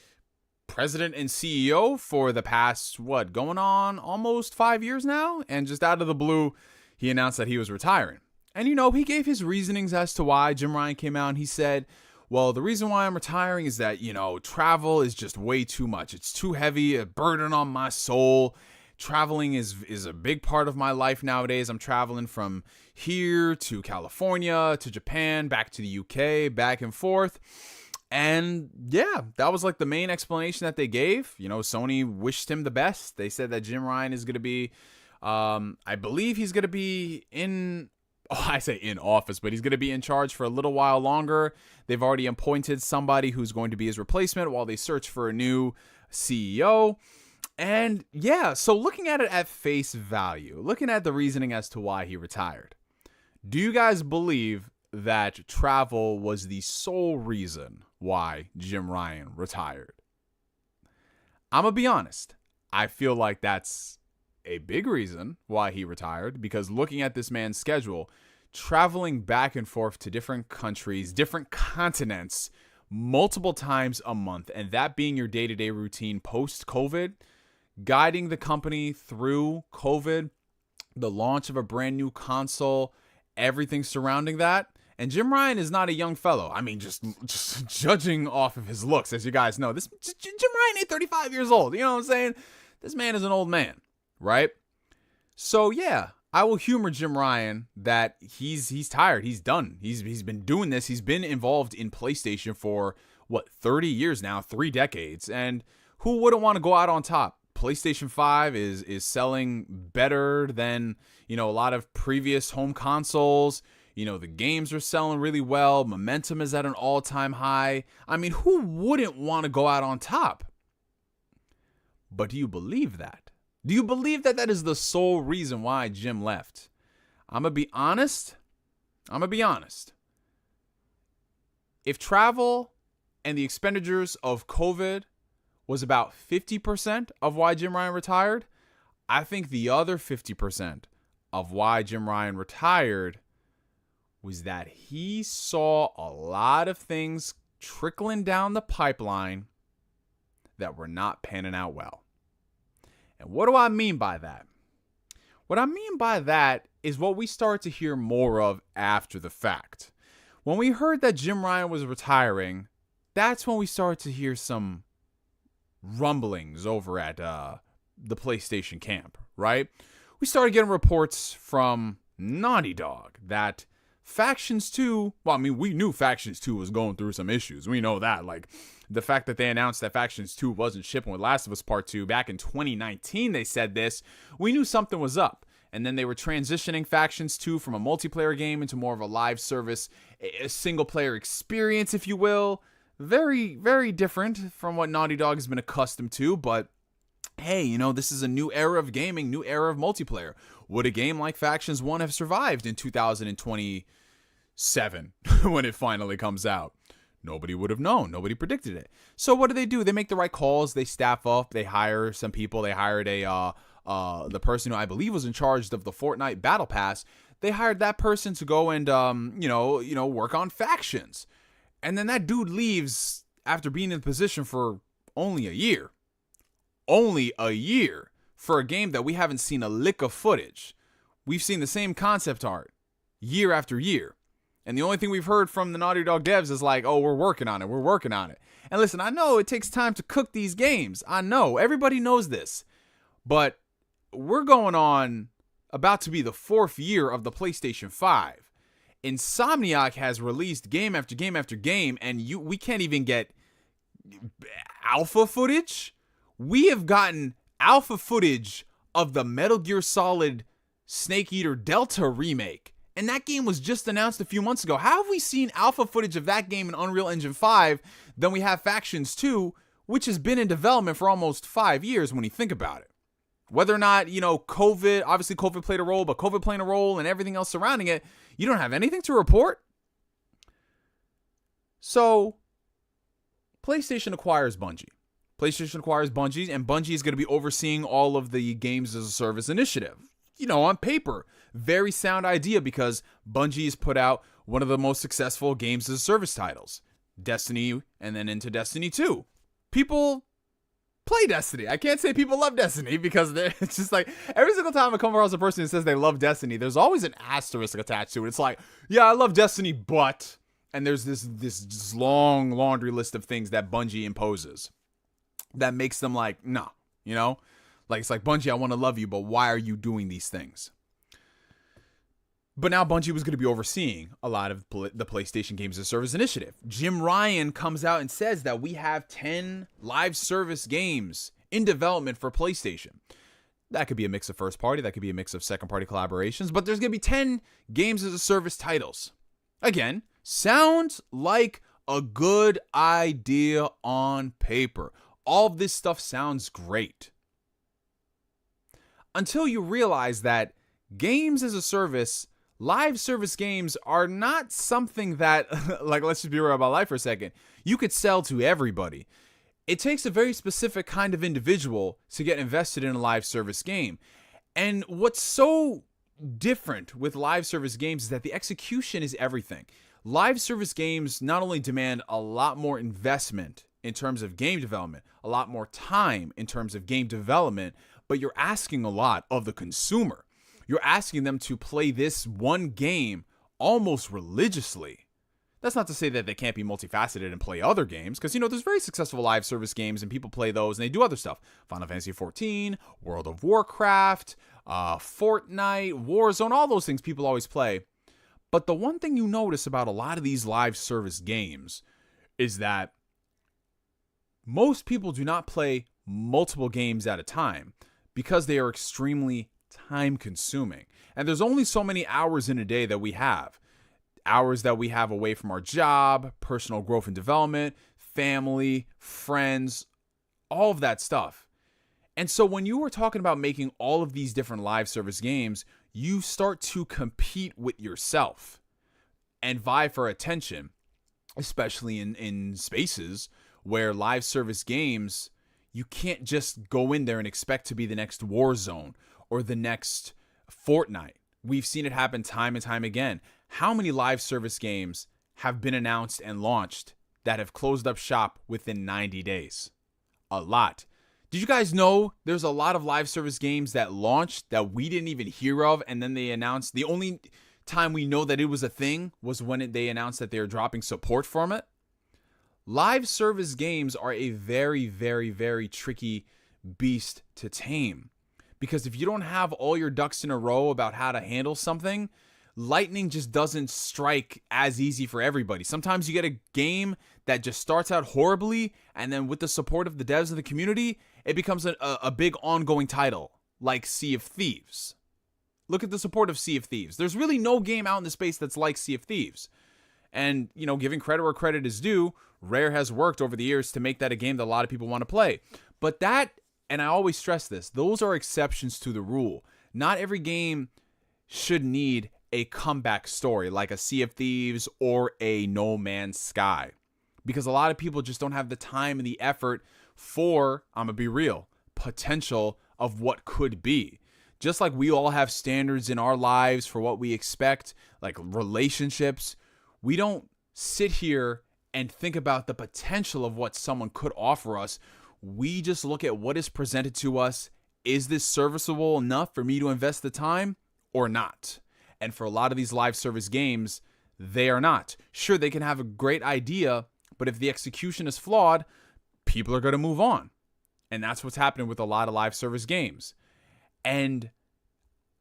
president and CEO for the past, going on almost 5 years now? And just out of the blue, he announced that he was retiring. And, he gave his reasonings as to why. Jim Ryan came out and he said, well, the reason why I'm retiring is that, travel is just way too much. It's too heavy, a burden on my soul. Traveling is a big part of my life nowadays. I'm traveling from here to California, to Japan, back to the UK, back and forth. And yeah, that was like the main explanation that they gave. Sony wished him the best. They said that Jim Ryan is going to be, I believe he's going to be in office, but he's going to be in charge for a little while longer. They've already appointed somebody who's going to be his replacement while they search for a new CEO. And yeah, so looking at it at face value, looking at the reasoning as to why he retired, do you guys believe that travel was the sole reason why Jim Ryan retired. I'm going to be honest. I feel like that's a big reason why he retired, because looking at this man's schedule, traveling back and forth to different countries, different continents, multiple times a month, and that being your day-to-day routine post-COVID, guiding the company through COVID, the launch of a brand new console, everything surrounding that. And Jim Ryan is not a young fellow. I mean, just judging off of his looks, as you guys know, this Jim Ryan ain't 35 years old. You know what I'm saying? This man is an old man, right? So yeah, I will humor Jim Ryan that he's tired. He's done. He's been doing this. He's been involved in PlayStation for 30 years now, 3 decades. And who wouldn't want to go out on top? PlayStation 5 is selling better than, a lot of previous home consoles. The games are selling really well. Momentum is at an all-time high. I mean, who wouldn't want to go out on top? But do you believe that? Do you believe that that is the sole reason why Jim left? I'm going to be honest. If travel and the expenditures of COVID was about 50% of why Jim Ryan retired, I think the other 50% of why Jim Ryan retired was that he saw a lot of things trickling down the pipeline that were not panning out well. And what do I mean by that? What I mean by that is what we start to hear more of after the fact. When we heard that Jim Ryan was retiring, that's when we started to hear some rumblings over at the PlayStation camp, right? We started getting reports from Naughty Dog that Factions 2, we knew Factions 2 was going through some issues. We know that. Like, the fact that they announced that Factions 2 wasn't shipping with Last of Us Part 2 back in 2019, they said this. We knew something was up. And then they were transitioning Factions 2 from a multiplayer game into more of a live service, a single-player experience, if you will. Very, very different from what Naughty Dog has been accustomed to, but hey, this is a new era of gaming, new era of multiplayer. Would a game like Factions 1 have survived in 2027 when it finally comes out? Nobody would have known. Nobody predicted it. So what do? They make the right calls. They staff up. They hire some people. They hired the person who I believe was in charge of the Fortnite Battle Pass. They hired that person to go and work on Factions. And then that dude leaves after being in the position for only a year. Only a year for a game that we haven't seen a lick of footage. We've seen the same concept art year after year. And the only thing we've heard from the Naughty Dog devs is like, oh, we're working on it. And listen, I know it takes time to cook these games. I know. Everybody knows this. But we're going on about to be the 4th year of the PlayStation 5. Insomniac has released game after game after game, and we can't even get alpha footage. We have gotten alpha footage of the Metal Gear Solid Snake Eater Delta remake, and that game was just announced a few months ago. How have we seen alpha footage of that game in Unreal Engine 5 than we have Factions 2, which has been in development for almost 5 years when you think about it? Whether or not, COVID, obviously COVID played a role, but COVID playing a role and everything else surrounding it, you don't have anything to report? So, PlayStation acquires Bungie. And Bungie is going to be overseeing all of the Games as a Service initiative. On paper, very sound idea, because Bungie has put out one of the most successful Games as a Service titles. Destiny, and then into Destiny 2. People play Destiny. I can't say people love Destiny, because it's just like every single time I come across a person who says they love Destiny, there's always an asterisk attached to it. It's like, yeah, I love Destiny, but, and there's this long laundry list of things that Bungie imposes that makes them like, nah, like it's like, Bungie, I want to love you, but why are you doing these things? But now Bungie was going to be overseeing a lot of the PlayStation Games as a Service initiative. Jim Ryan comes out and says that we have 10 live service games in development for PlayStation. That could be a mix of first party. That could be a mix of second party collaborations. But there's going to be 10 Games as a Service titles. Again, sounds like a good idea on paper. All of this stuff sounds great. Until you realize that Games as a Service, live service games are not something that, like, let's just be real about life for a second, you could sell to everybody. It takes a very specific kind of individual to get invested in a live service game. And what's so different with live service games is that the execution is everything. Live service games not only demand a lot more investment in terms of game development, a lot more time in terms of game development, but you're asking a lot of the consumer. You're asking them to play this one game almost religiously. That's not to say that they can't be multifaceted and play other games, because, there's very successful live service games and people play those and they do other stuff. Final Fantasy XIV, World of Warcraft, Fortnite, Warzone, all those things people always play. But the one thing you notice about a lot of these live service games is that most people do not play multiple games at a time because they are extremely time consuming. And there's only so many hours in a day that we have. Hours that we have away from our job, personal growth and development, family, friends, all of that stuff. And so when you were talking about making all of these different live service games, you start to compete with yourself and vie for attention, especially in spaces where live service games, you can't just go in there and expect to be the next Warzone or the next Fortnite. We've seen it happen time and time again. How many live service games have been announced and launched that have closed up shop within 90 days? A lot. Did you guys know there's a lot of live service games that launched that we didn't even hear of, and then they announced? The only time we know that it was a thing was when they announced that they were dropping support from it. Live service games are a very, very, very tricky beast to tame, because if you don't have all your ducks in a row about how to handle something, lightning just doesn't strike as easy for everybody. Sometimes you get a game that just starts out horribly, and then with the support of the devs and the community, it becomes a big ongoing title, like Sea of Thieves. Look at the support of Sea of Thieves. There's really no game out in the space that's like Sea of Thieves. And, giving credit where credit is due, Rare has worked over the years to make that a game that a lot of people want to play. But that, and I always stress this, those are exceptions to the rule. Not every game should need a comeback story like a Sea of Thieves or a No Man's Sky, because a lot of people just don't have the time and the effort for, I'm gonna be real, potential of what could be. Just like we all have standards in our lives for what we expect, like relationships, we don't sit here and think about the potential of what someone could offer us. We just look at what is presented to us. Is this serviceable enough for me to invest the time or not? And for a lot of these live service games, they are not. Sure, they can have a great idea, but if the execution is flawed, people are going to move on. And that's what's happening with a lot of live service games. And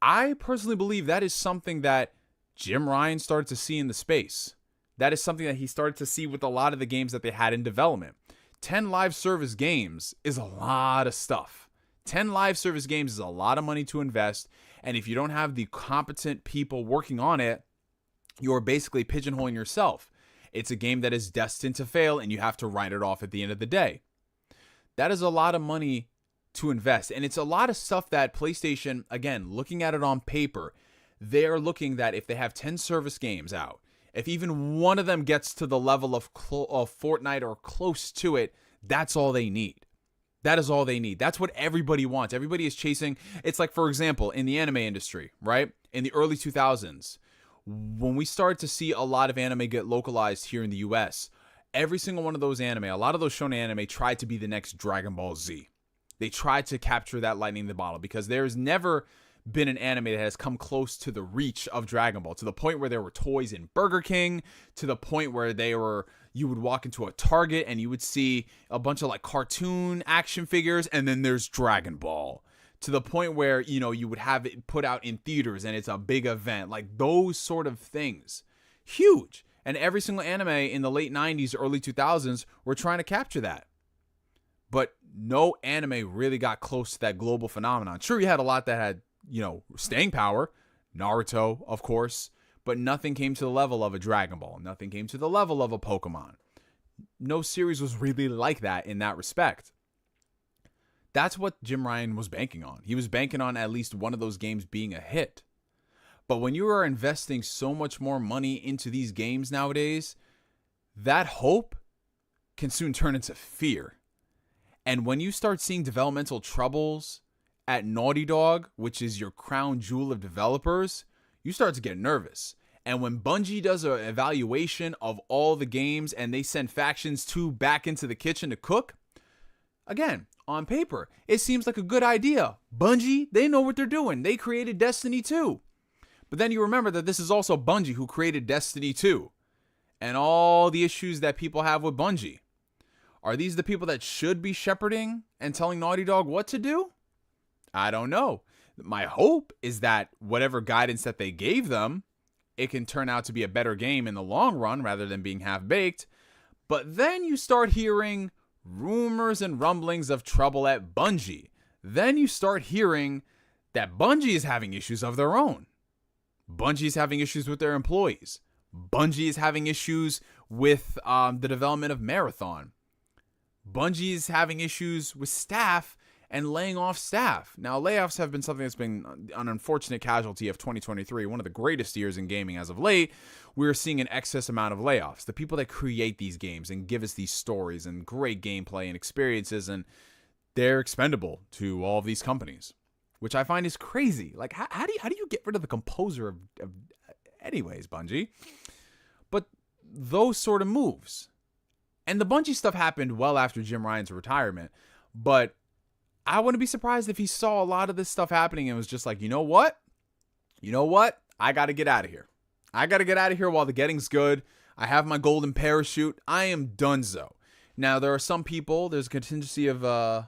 I personally believe that is something that Jim Ryan started to see in the space. That is something that he started to see with a lot of the games that they had in development. 10 live service games is a lot of stuff. 10 live service games is a lot of money to invest. And if you don't have the competent people working on it, you're basically pigeonholing yourself. It's a game that is destined to fail, and you have to write it off at the end of the day. That is a lot of money to invest. And it's a lot of stuff that PlayStation, again, looking at it on paper, they're looking that if they have 10 service games out, if even one of them gets to the level of Fortnite or close to it, that's all they need. That is all they need. That's what everybody wants. Everybody is chasing. It's like, for example, in the anime industry, right? In the early 2000s, when we started to see a lot of anime get localized here in the US, every single one of those anime, a lot of those shonen anime tried to be the next Dragon Ball Z. They tried to capture that lightning in the bottle, because there's never been an anime that has come close to the reach of Dragon Ball, to the point where there were toys in Burger King, to the point where you would walk into a Target and you would see a bunch of like cartoon action figures, and then there's Dragon Ball, to the point where, you would have it put out in theaters and it's a big event, like those sort of things. Huge. And every single anime in the late 90s, early 2000s were trying to capture that. But no anime really got close to that global phenomenon. Sure, you had a lot that had, staying power. Naruto, of course. But nothing came to the level of a Dragon Ball. Nothing came to the level of a Pokemon. No series was really like that in that respect. That's what Jim Ryan was banking on. He was banking on at least one of those games being a hit. But when you are investing so much more money into these games nowadays, that hope can soon turn into fear. And when you start seeing developmental troubles at Naughty Dog, which is your crown jewel of developers, you start to get nervous. And when Bungie does an evaluation of all the games and they send Factions 2 back into the kitchen to cook, again, on paper, it seems like a good idea. Bungie, they know what they're doing. They created Destiny 2. But then you remember that this is also Bungie who created Destiny 2. And all the issues that people have with Bungie. Are these the people that should be shepherding and telling Naughty Dog what to do? I don't know. My hope is that whatever guidance that they gave them, it can turn out to be a better game in the long run rather than being half-baked. But then you start hearing rumors and rumblings of trouble at Bungie. Then you start hearing that Bungie is having issues of their own. Bungie is having issues with their employees. Bungie is having issues with the development of Marathon. Bungie is having issues with staff and laying off staff. Now, layoffs have been something that's been an unfortunate casualty of 2023, one of the greatest years in gaming as of late. We're seeing an excess amount of layoffs. The people that create these games and give us these stories and great gameplay and experiences, and they're expendable to all of these companies, which I find is crazy. Like, how do you get rid of the composer of anyways, Bungie? But those sort of moves. And the Bungie stuff happened well after Jim Ryan's retirement, but I wouldn't be surprised if he saw a lot of this stuff happening and was just like, you know what? I got to get out of here. I got to get out of here while the getting's good. I have my golden parachute. I am donezo. Now, there are some people, there's a contingency of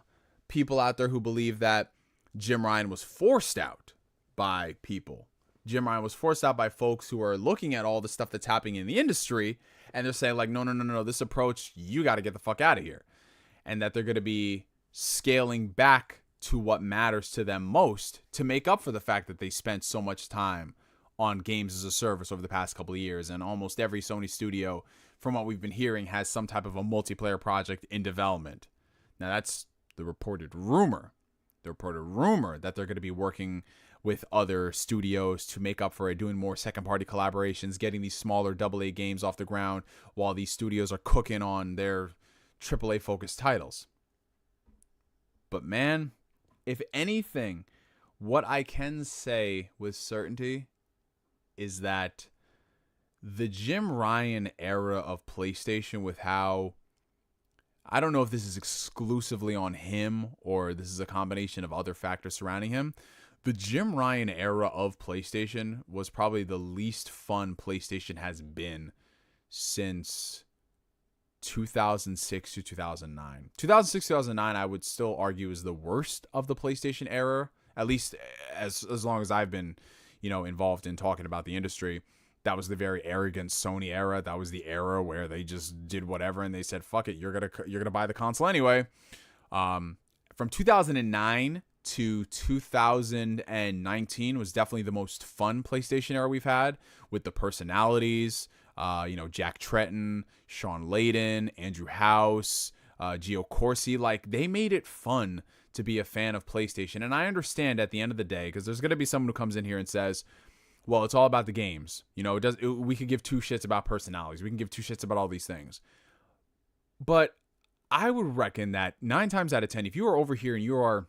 people out there who believe that Jim Ryan was forced out by people. Jim Ryan was forced out by folks who are looking at all the stuff that's happening in the industry, and they're saying like, no, this approach, you got to get the fuck out of here. And that they're going to be scaling back to what matters to them most to make up for the fact that they spent so much time on games as a service over the past couple of years. And almost every Sony studio, from what we've been hearing, has some type of a multiplayer project in development. Now, that's the reported rumor. The reported rumor that they're going to be working with other studios to make up for it, doing more second-party collaborations, getting these smaller AA games off the ground while these studios are cooking on their AAA-focused titles. But man, if anything, what I can say with certainty is that the Jim Ryan era of PlayStation, with how, I don't know if this is exclusively on him or this is a combination of other factors surrounding him, the Jim Ryan era of PlayStation was probably the least fun PlayStation has been since 2006 to 2009. 2006, 2009, I would still argue is the worst of the PlayStation era, at least as long as I've been, involved in talking about the industry. That was the very arrogant Sony era. That was the era where they just did whatever and they said, fuck it, you're gonna buy the console anyway. From 2009 to 2019 was definitely the most fun PlayStation era we've had, with the personalities, Jack Tretton, Shawn Layden, Andrew House, Gio Corsi. Like, they made it fun to be a fan of PlayStation. And I understand at the end of the day, because there's going to be someone who comes in here and says, well, it's all about the games. We could give two shits about personalities. We can give two shits about all these things. But I would reckon that 9 times out of 10, if you are over here and you are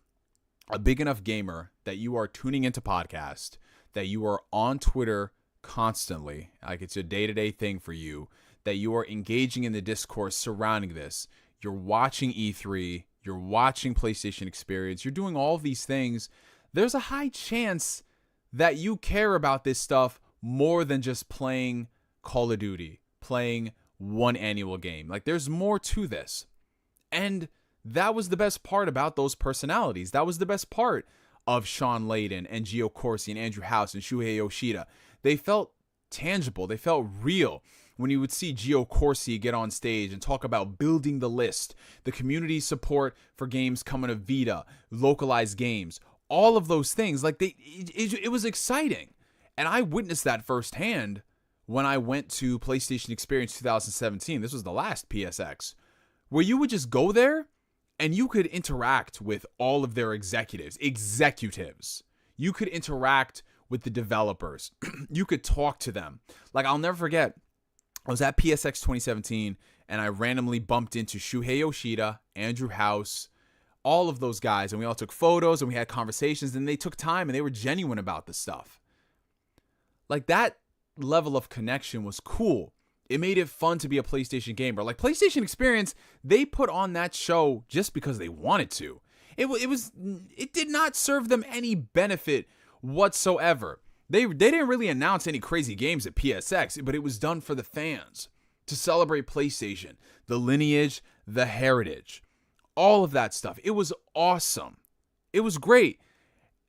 a big enough gamer that you are tuning into podcast, that you are on Twitter constantly, like it's a day-to-day thing for you, that you are engaging in the discourse surrounding this, you're watching E3, you're watching PlayStation Experience, you're doing all of these things, there's a high chance that you care about this stuff more than just playing Call of Duty, playing one annual game. Like, there's more to this. And that was the best part about those personalities. That was the best part of Shawn Layden and Gio Corsi and Andrew House and Shuhei Yoshida. They felt tangible. They felt real. When you would see Gio Corsi get on stage and talk about building the list, the community support for games coming to Vita, localized games, all of those things, like it was exciting. And I witnessed that firsthand when I went to PlayStation Experience 2017. This was the last PSX, where you would just go there and you could interact with all of their executives. You could interact with the developers. You could talk to them. Like, I'll never forget, I was at PSX 2017 and I randomly bumped into Shuhei Yoshida, Andrew House, all of those guys, and we all took photos and we had conversations, and they took time and they were genuine about the stuff. Like, that level of connection was cool. It made it fun to be a PlayStation gamer. Like, PlayStation Experience, they put on that show just because they wanted to. It did not serve them any benefit whatsoever. They didn't really announce any crazy games at PSX, but it was done for the fans to celebrate PlayStation, the lineage, the heritage, all of that stuff. It was awesome. It was great.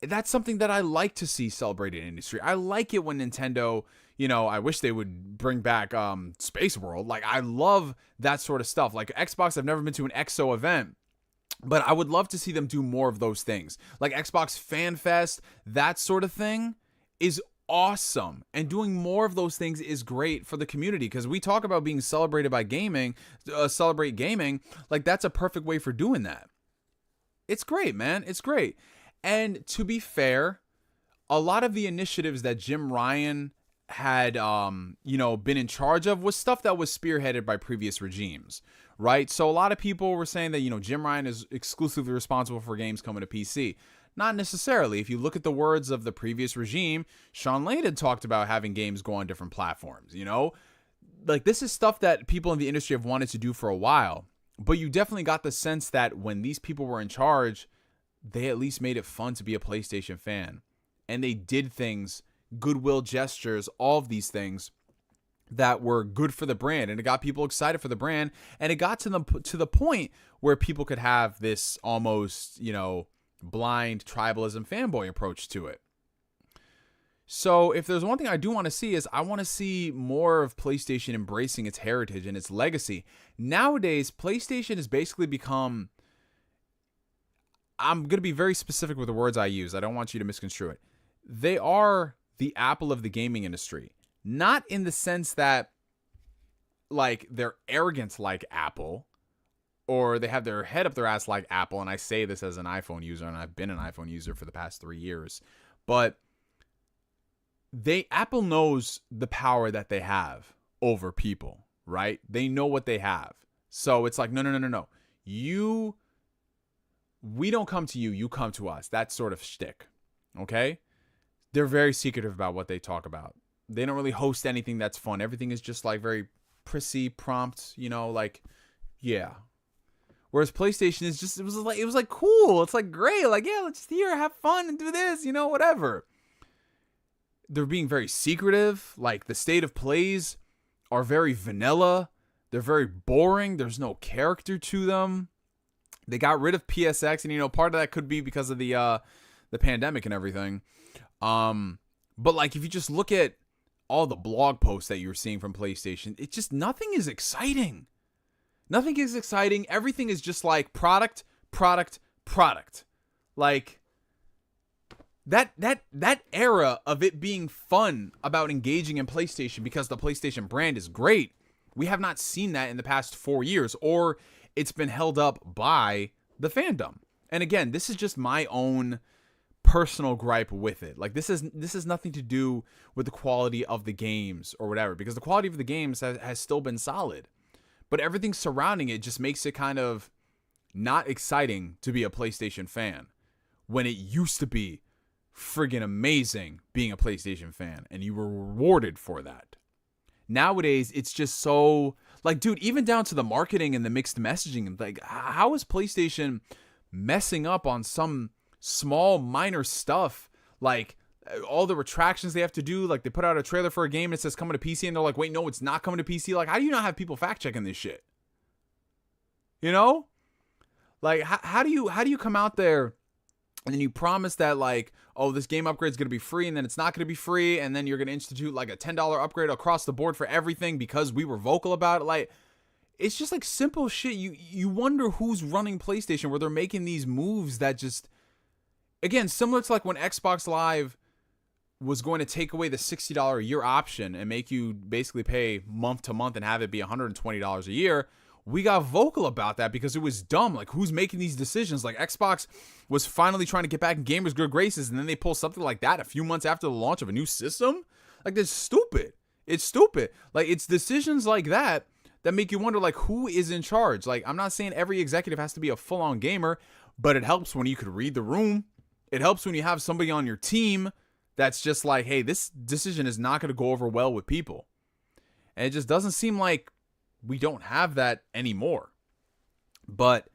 That's something that I like to see celebrated in industry. I like it when Nintendo, I wish they would bring back Space World. Like, I love that sort of stuff. Like, Xbox, I've never been to an EXO event, but I would love to see them do more of those things. Like Xbox Fan Fest, that sort of thing is awesome. And doing more of those things is great for the community, because we talk about being celebrated by gaming, celebrate gaming. Like, that's a perfect way for doing that. It's great, man. It's great. And to be fair, a lot of the initiatives that Jim Ryan had, been in charge of was stuff that was spearheaded by previous regimes, right? So a lot of people were saying that, Jim Ryan is exclusively responsible for games coming to PC. Not necessarily. If you look at the words of the previous regime, Sean Layden talked about having games go on different platforms, Like, this is stuff that people in the industry have wanted to do for a while, but you definitely got the sense that when these people were in charge, they at least made it fun to be a PlayStation fan. And they did things, goodwill gestures, all of these things that were good for the brand, and it got people excited for the brand, and it got to the point where people could have this almost, blind tribalism fanboy approach to it. So if there's one thing I do want to see, is I want to see more of PlayStation embracing its heritage and its legacy. Nowadays, PlayStation has basically become, I'm going to be very specific with the words I use. I don't want you to misconstrue it. They are the Apple of the gaming industry. Not in the sense that, like, they're arrogant like Apple, or they have their head up their ass like Apple, and I say this as an iPhone user, and I've been an iPhone user for the past 3 years. But Apple knows the power that they have over people, right? They know what they have. So it's like, no. We don't come to you, you come to us. That sort of shtick, okay? They're very secretive about what they talk about. They don't really host anything that's fun. Everything is just like very prissy, prompt, yeah. Whereas PlayStation is just, it was like cool. It's like great. Like, yeah, let's here, have fun and do this, whatever. They're being very secretive. Like, the state of plays are very vanilla. They're very boring. There's no character to them. They got rid of PSX, and part of that could be because of the pandemic and everything. But like, if you just look at all the blog posts that you're seeing from PlayStation, it's just, nothing is exciting. Nothing is exciting. Everything is just like product. Like, that era of it being fun about engaging in PlayStation because the PlayStation brand is great, we have not seen that in the past 4 years, or it's been held up by the fandom. And again, this is just my own personal gripe with it. Like, this is nothing to do with the quality of the games or whatever, because the quality of the games has still been solid, but everything surrounding it just makes it kind of not exciting to be a PlayStation fan, when it used to be friggin' amazing being a PlayStation fan, and you were rewarded for that. Nowadays, it's just so, like, dude, even down to the marketing and the mixed messaging. Like, how is PlayStation messing up on some small, minor stuff? Like, all the retractions they have to do. Like, they put out a trailer for a game that says coming to PC, and they're like, wait, no, it's not coming to PC. Like, how do you not have people fact checking this shit? Like, how do you come out there and then you promise that, like, oh, this game upgrade is going to be free, and then it's not going to be free, and then you're going to institute like a $10 upgrade across the board for everything because we were vocal about it. Like, it's just like simple shit. You wonder who's running PlayStation, where they're making these moves that just, again, similar to like when Xbox Live was going to take away the $60 a year option and make you basically pay month to month and have it be $120 a year. we got vocal about that because it was dumb. Like, who's making these decisions? Like, Xbox was finally trying to get back in gamers' good graces, and then they pull something like that a few months after the launch of a new system? Like, that's stupid. It's stupid. Like, it's decisions like that that make you wonder, like, who is in charge? Like, I'm not saying every executive has to be a full-on gamer, but it helps when you could read the room. It helps when you have somebody on your team that's just like, hey, this decision is not going to go over well with people. And it just doesn't seem like we don't have that anymore. But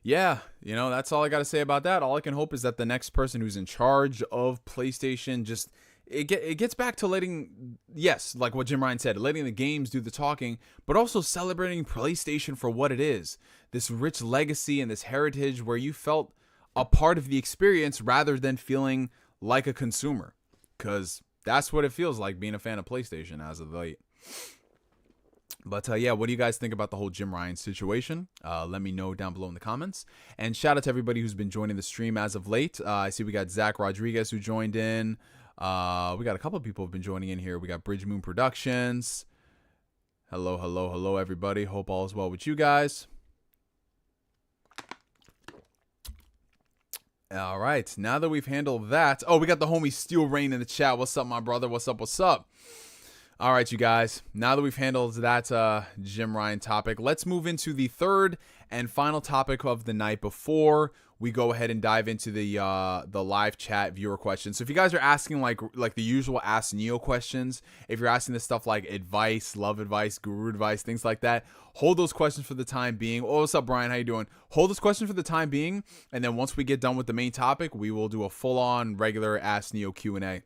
yeah, you know, that's all I got to say about that. All I can hope is that the next person who's in charge of PlayStation just, it gets back to letting, yes, like what Jim Ryan said, letting the games do the talking, but also celebrating PlayStation for what it is. This rich legacy and this heritage where you felt a part of the experience rather than feeling like a consumer. Because that's what it feels like being a fan of PlayStation as of late. But yeah, what do you guys think about the whole Jim Ryan situation? Let me know down below in the comments. And shout out to everybody who's been joining the stream as of late. I see we got Zack Rodriguez who joined in. We got a couple of people who've been joining in here. We got Bridge Moon Productions. Hello, hello, hello, everybody. Hope all is well with you guys. All right, now that we've handled that. Oh, we got the homie Steel Rain in the chat. What's up, my brother? What's up? What's up? All right, you guys. Now that we've handled that Jim Ryan topic, let's move into the third and final topic of the night before we go ahead and dive into the live chat viewer questions. So if you guys are asking like the usual Ask Neo questions, if you're asking this stuff like advice, love advice, guru advice, things like that, hold those questions for the time being. Oh, what's up, Brian? How you doing? Hold those questions for the time being, and then once we get done with the main topic, we will do a full-on regular Ask Neo Q&A.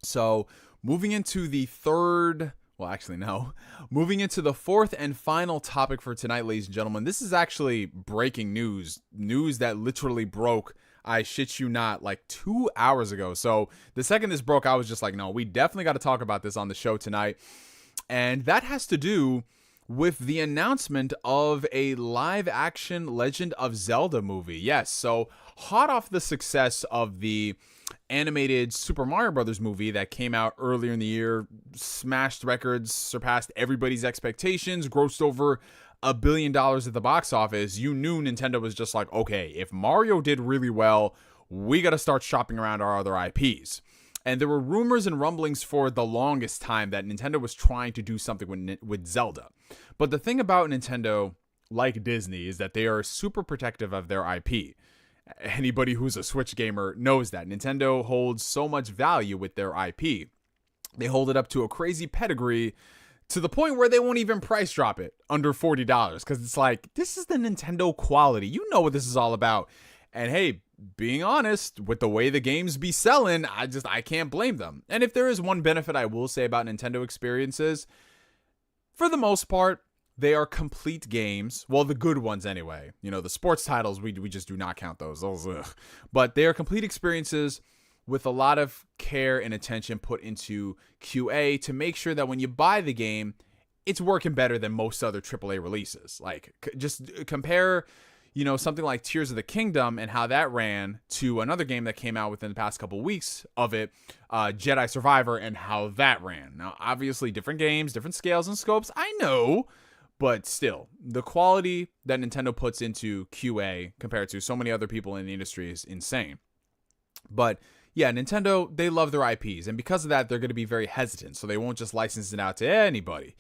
So moving into the third, well, actually, no. Moving into the fourth and final topic for tonight, ladies and gentlemen. This is actually breaking news. News that literally broke, I shit you not, like 2 hours ago. So the second this broke, I was just like, no, we definitely got to talk about this on the show tonight. And that has to do with the announcement of a live-action Legend of Zelda movie. Yes, so hot off the success of the animated Super Mario Brothers movie that came out earlier in the year, smashed records, surpassed everybody's expectations, grossed over $1 billion at the box office. You knew Nintendo was just like, okay, if Mario did really well, we got to start shopping around our other IPs. And there were rumors and rumblings for the longest time that Nintendo was trying to do something with Zelda. But the thing about Nintendo, like Disney, is that they are super protective of their IP. Anybody who's a Switch gamer knows that. Nintendo holds so much value with their IP. They hold it up to a crazy pedigree to the point where they won't even price drop it under $40 because it's like, this is the Nintendo quality. You know what this is all about. And hey, being honest, with the way the games be selling, I can't blame them. And if there is one benefit I will say about Nintendo experiences, for the most part, they are complete games. Well, the good ones anyway. You know, the sports titles, we just do not count those. Ugh. But they are complete experiences with a lot of care and attention put into QA to make sure that when you buy the game, it's working better than most other AAA releases. Like, just compare, you know, something like Tears of the Kingdom and how that ran to another game that came out within the past couple weeks of it, Jedi Survivor, and how that ran. Now, obviously, different games, different scales and scopes, I know, but still, the quality that Nintendo puts into QA compared to so many other people in the industry is insane. But yeah, Nintendo, they love their IPs, and because of that, they're going to be very hesitant, so they won't just license it out to anybody.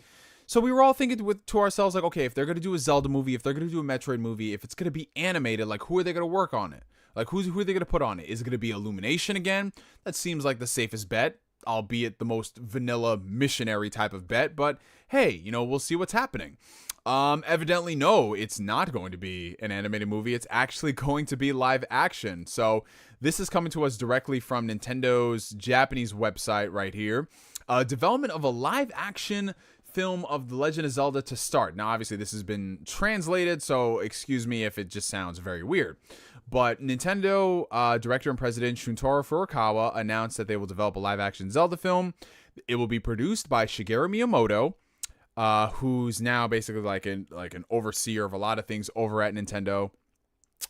So we were all thinking to ourselves, like, okay, if they're going to do a Zelda movie, if they're going to do a Metroid movie, if it's going to be animated, like, who are they going to work on it? Like, who are they going to put on it? Is it going to be Illumination again? That seems like the safest bet, albeit the most vanilla missionary type of bet, but hey, you know, we'll see what's happening. Evidently, no, it's not going to be an animated movie. It's actually going to be live action. So this is coming to us directly from Nintendo's Japanese website right here. Development of a live action film of The Legend of Zelda to start. Now, obviously, this has been translated, so excuse me if it just sounds very weird. But Nintendo director and president Shuntaro Furukawa announced that they will develop a live-action Zelda film. It will be produced by Shigeru Miyamoto, who's now basically like an overseer of a lot of things over at Nintendo.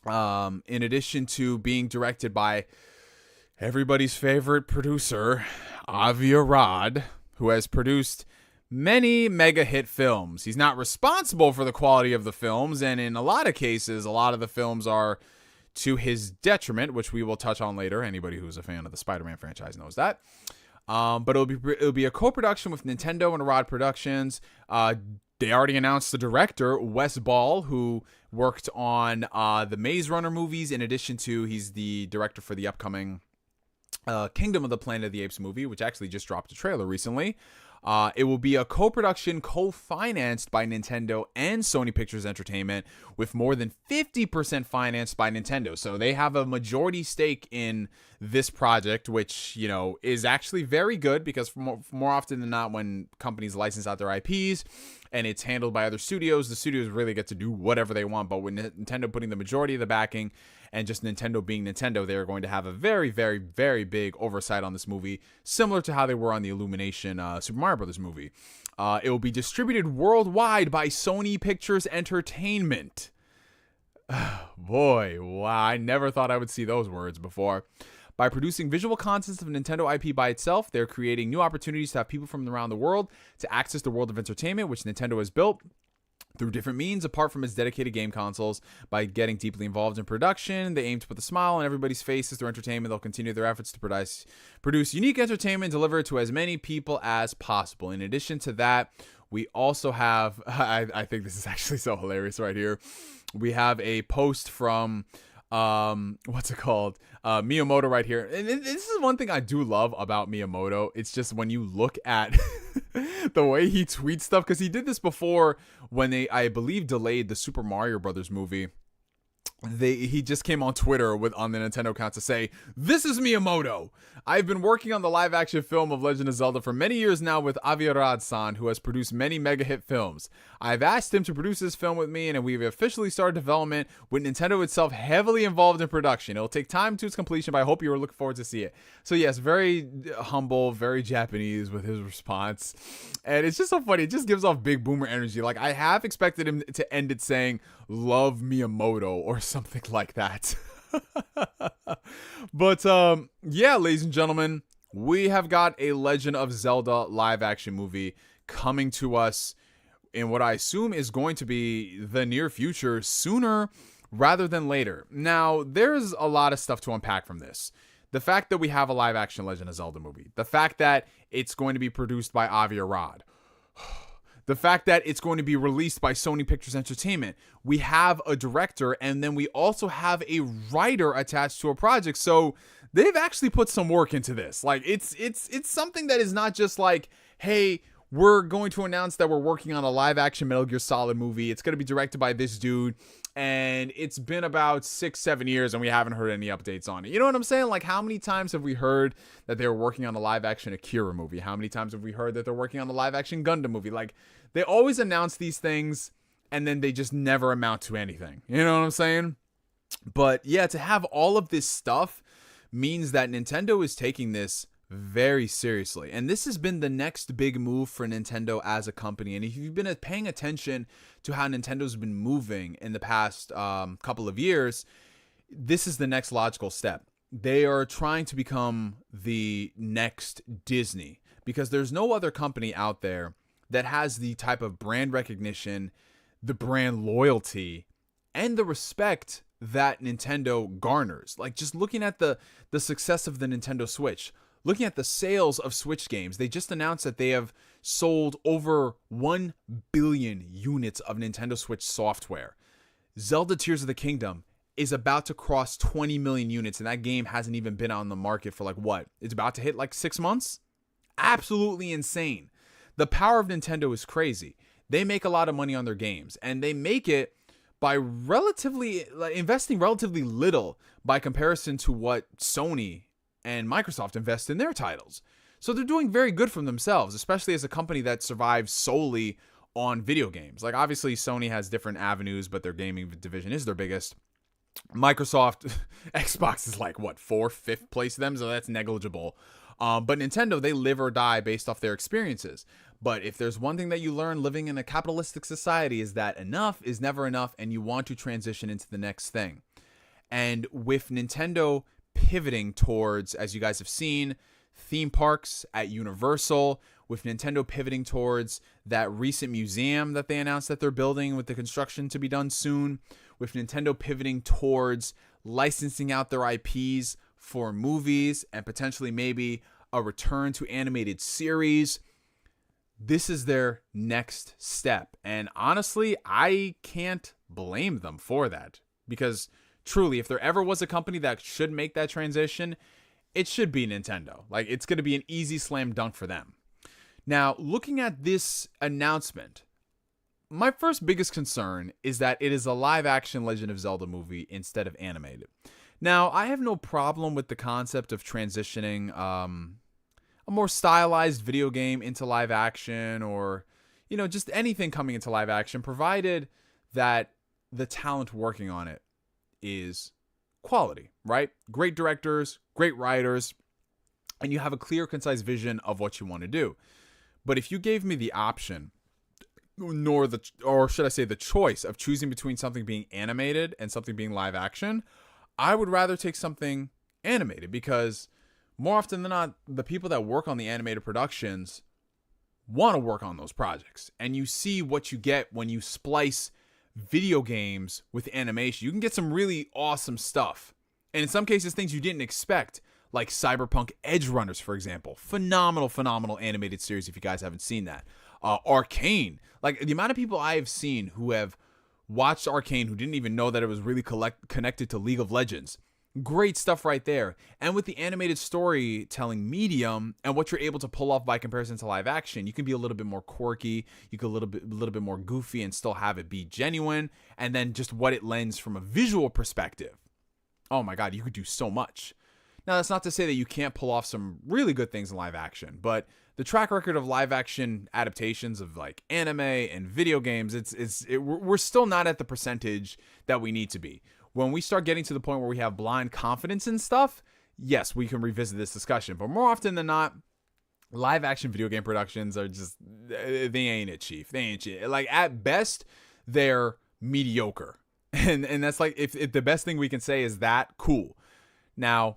In addition to being directed by everybody's favorite producer, Avi Arad, who has produced many mega hit films. He's not responsible for the quality of the films, and in a lot of cases, a lot of the films are to his detriment, which we will touch on later. Anybody who's a fan of the Spider-Man franchise knows that. But it'll be a co-production with Nintendo and Rod Productions. They already announced the director, Wes Ball, who worked on the Maze Runner movies. In addition to, he's the director for the upcoming Kingdom of the Planet of the Apes movie, which actually just dropped a trailer recently. It will be a co-production co-financed by Nintendo and Sony Pictures Entertainment, with more than 50% financed by Nintendo. So they have a majority stake in this project, which, you know, is actually very good, because more often than not, when companies license out their IPs and it's handled by other studios, the studios really get to do whatever they want. But with Nintendo putting the majority of the backing and just Nintendo being Nintendo, they're going to have a very, very, very big oversight on this movie, similar to how they were on the Illumination Super Mario Brothers movie. It will be distributed worldwide by Sony Pictures Entertainment. Boy, wow, I never thought I would see those words before. By producing visual content of Nintendo IP by itself, they're creating new opportunities to have people from around the world to access the world of entertainment, which Nintendo has built through different means, apart from its dedicated game consoles. By getting deeply involved in production, they aim to put the smile on everybody's faces through entertainment. They'll continue their efforts to produce unique entertainment, delivered to as many people as possible. In addition to that, we also have, I think this is actually so hilarious right here. We have a post from, what's it called? Miyamoto right here. And this is one thing I do love about Miyamoto. It's just when you look at the way he tweets stuff, because he did this before when they, I believe, delayed the Super Mario Brothers movie. He just came on Twitter on the Nintendo account to say, "This is Miyamoto. I've been working on the live action film of Legend of Zelda for many years now with Avi Arad-san, who has produced many mega hit films. I've asked him to produce this film with me, and we've officially started development with Nintendo itself heavily involved in production. It'll take time to its completion, but I hope you are looking forward to see it." So yes, very humble, very Japanese with his response. And it's just so funny. It just gives off big boomer energy. Like, I have expected him to end it saying, "Love Miyamoto," or something like that. But yeah, ladies and gentlemen, we have got a Legend of Zelda live action movie coming to us in what I assume is going to be the near future, sooner rather than later. Now, there's a lot of stuff to unpack from this. The fact that we have a live action Legend of Zelda movie, the fact that it's going to be produced by Avi Arad, the fact that it's going to be released by Sony Pictures Entertainment. We have a director, and then we also have a writer attached to a project. So they've actually put some work into this. Like, it's something that is not just like, hey, we're going to announce that we're working on a live action Metal Gear Solid movie. It's going to be directed by this dude. And it's been about 6-7 years and we haven't heard any updates on it. You know what I'm saying? Like, how many times have we heard that they were working on a live action Akira movie? How many times have we heard that they're working on a live action Gundam movie? Like, they always announce these things and then they just never amount to anything. You know what I'm saying? But yeah, to have all of this stuff means that Nintendo is taking this very seriously. And this has been the next big move for Nintendo as a company. And if you've been paying attention to how Nintendo's been moving in the past couple of years, this is the next logical step. They are trying to become the next Disney, because there's no other company out there that has the type of brand recognition, the brand loyalty, and the respect that Nintendo garners. Like, just looking at the success of the Nintendo Switch, looking at the sales of Switch games, they just announced that they have sold over 1 billion units of Nintendo Switch software. Zelda Tears of the Kingdom is about to cross 20 million units, and that game hasn't even been on the market for, like, what? It's about to hit like 6 months? Absolutely insane. The power of Nintendo is crazy. They make a lot of money on their games, and they make it by investing relatively little by comparison to what Sony and Microsoft invest in their titles. So they're doing very good for themselves, especially as a company that survives solely on video games. Like, obviously Sony has different avenues, but their gaming division is their biggest. Microsoft, Xbox is like, what, 4th, 5th place to them, so that's negligible. But Nintendo, they live or die based off their experiences. But if there's one thing that you learn living in a capitalistic society, is that enough is never enough, and you want to transition into the next thing. And with Nintendo pivoting towards, as you guys have seen, theme parks at Universal, with Nintendo pivoting towards that recent museum that they announced that they're building with the construction to be done soon, with Nintendo pivoting towards licensing out their IPs for movies and potentially maybe a return to animated series. This is their next step. And honestly, I can't blame them for that, because truly, if there ever was a company that should make that transition, it should be Nintendo. Like, it's going to be an easy slam dunk for them. Now, looking at this announcement, my first biggest concern is that it is a live-action Legend of Zelda movie instead of animated. Now, I have no problem with the concept of transitioning a more stylized video game into live action, or, you know, just anything coming into live action, provided that the talent working on it is quality, right? Great directors, great writers, and you have a clear, concise vision of what you want to do. But if you gave me the option, or should I say the choice of choosing between something being animated and something being live action, I would rather take something animated, because more often than not, the people that work on the animated productions want to work on those projects. And you see what you get when you splice video games with animation. You can get some really awesome stuff. And in some cases, things you didn't expect, like Cyberpunk Edge Runners, for example. Phenomenal animated series if you guys haven't seen that. Arcane. Like, the amount of people I have seen who have watched Arcane who didn't even know that it was really connected to League of Legends. Great stuff right there. And with the animated storytelling medium and what you're able to pull off by comparison to live action, you can be a little bit more quirky, you can a little bit more goofy and still have it be genuine. And then just what it lends from a visual perspective. Oh my God, you could do so much. Now, that's not to say that you can't pull off some really good things in live action, but the track record of live action adaptations of like anime and video games, we're still not at the percentage that we need to be. When we start getting to the point where we have blind confidence in stuff, yes, we can revisit this discussion. But more often than not, live action video game productions are just, they ain't it, chief. They ain't it. Like, at best, they're mediocre. And that's like, if the best thing we can say is that, cool. Now,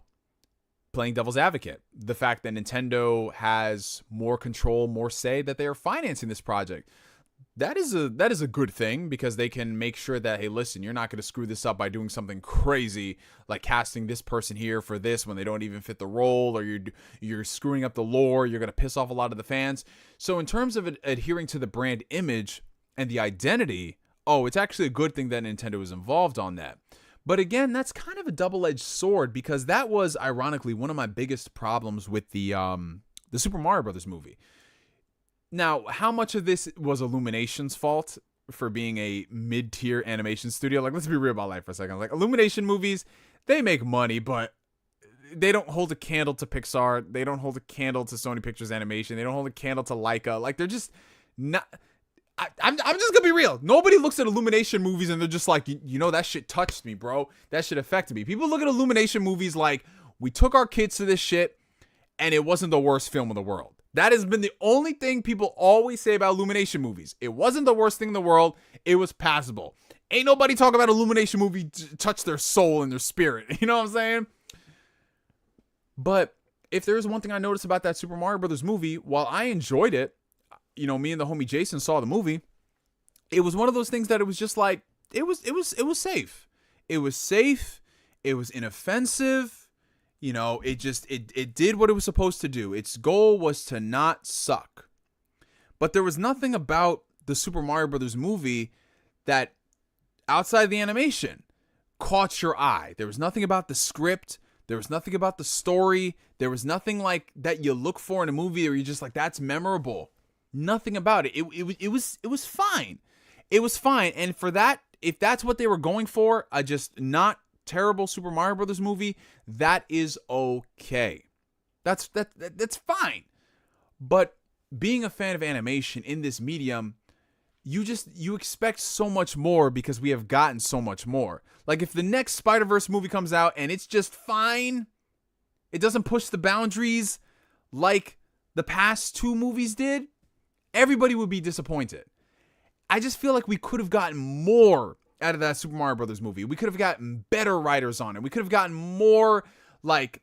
playing devil's advocate, the fact that Nintendo has more control, more say, that they are financing this project, that is a good thing, because they can make sure that, hey, listen, you're not going to screw this up by doing something crazy like casting this person here for this when they don't even fit the role, or you're screwing up the lore, you're going to piss off a lot of the fans. So in terms of adhering to the brand image and the identity, it's actually a good thing that Nintendo is involved on that. But again, that's kind of a double-edged sword, because that was ironically one of my biggest problems with the Super Mario Brothers movie. Now, how much of this was Illumination's fault for being a mid-tier animation studio? Like, let's be real about life for a second. Like, Illumination movies, they make money, but they don't hold a candle to Pixar. They don't hold a candle to Sony Pictures Animation. They don't hold a candle to Laika. Like, they're just not... I'm just gonna be real. Nobody looks at Illumination movies and they're just like, you know, that shit touched me, bro. That shit affected me. People look at Illumination movies like, we took our kids to this shit and it wasn't the worst film in the world. That has been the only thing people always say about Illumination movies. It wasn't the worst thing in the world. It was passable. Ain't nobody talk about Illumination movie touch their soul and their spirit. You know what I'm saying? But if there's one thing I noticed about that Super Mario Brothers movie, while I enjoyed it, you know, me and the homie Jason saw the movie, it was one of those things that it was just like, it was safe. It was safe. It was inoffensive. You know, it did what it was supposed to do. Its goal was to not suck. But there was nothing about the Super Mario Brothers movie that, outside the animation, caught your eye. There was nothing about the script. There was nothing about the story. There was nothing like that you look for in a movie where you're just like, that's memorable. Nothing about it. It was fine. It was fine. And for that, if that's what they were going for, a just not terrible Super Mario Brothers movie, that is okay. That's fine. But being a fan of animation in this medium, you expect so much more, because we have gotten so much more. Like, if the next Spider-Verse movie comes out and it's just fine, it doesn't push the boundaries like the past two movies did, everybody would be disappointed. I just feel like we could have gotten more out of that Super Mario Brothers movie. We could have gotten better writers on it. We could have gotten more, like,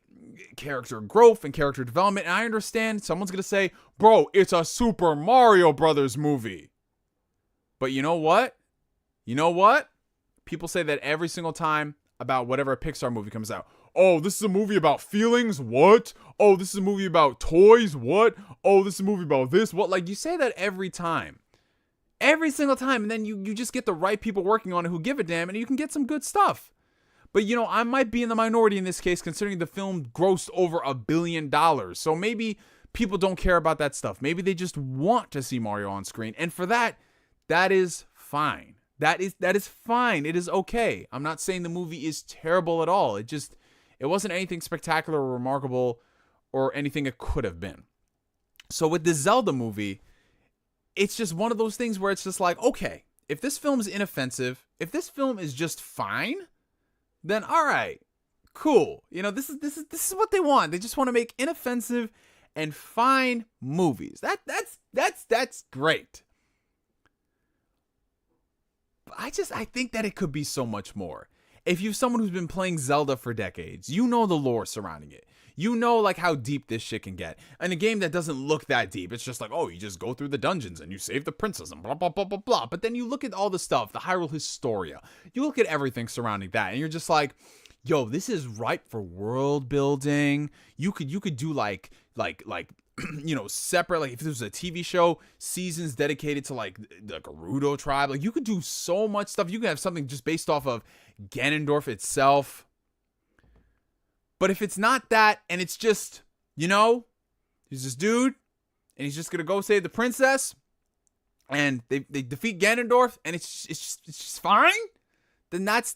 character growth and character development. And I understand someone's going to say, bro, it's a Super Mario Brothers movie. But you know what? You know what? People say that every single time about whatever Pixar movie comes out. Oh, this is a movie about feelings? What? Oh, this is a movie about toys? What? Oh, this is a movie about this? What? Like, you say that every time. Every single time. And then you just get the right people working on it who give a damn, and you can get some good stuff. But, you know, I might be in the minority in this case, considering the film grossed over $1 billion. So maybe people don't care about that stuff. Maybe they just want to see Mario on screen. And for that, that is fine. That is fine. It is okay. I'm not saying the movie is terrible at all. It wasn't anything spectacular or remarkable or anything it could have been. So with the Zelda movie, it's just one of those things where it's just like, okay, if this film is inoffensive, if this film is just fine, then all right, cool. You know, this is what they want. They just want to make inoffensive and fine movies. That's great. But I think that it could be so much more. If you're someone who's been playing Zelda for decades, you know the lore surrounding it. You know, like, how deep this shit can get. And a game that doesn't look that deep, it's just like, oh, you just go through the dungeons and you save the princess and blah, blah, blah, blah, blah. But then you look at all the stuff, the Hyrule Historia. You look at everything surrounding that, and you're just like, yo, this is ripe for world building. You could do like you know, separate, like if there was a TV show, seasons dedicated to like the Gerudo tribe. Like, you could do so much stuff. You could have something just based off of Ganondorf itself. But if it's not that, and it's just, you know, he's this dude, and he's just gonna go save the princess, and they defeat Ganondorf, and it's just fine, then that's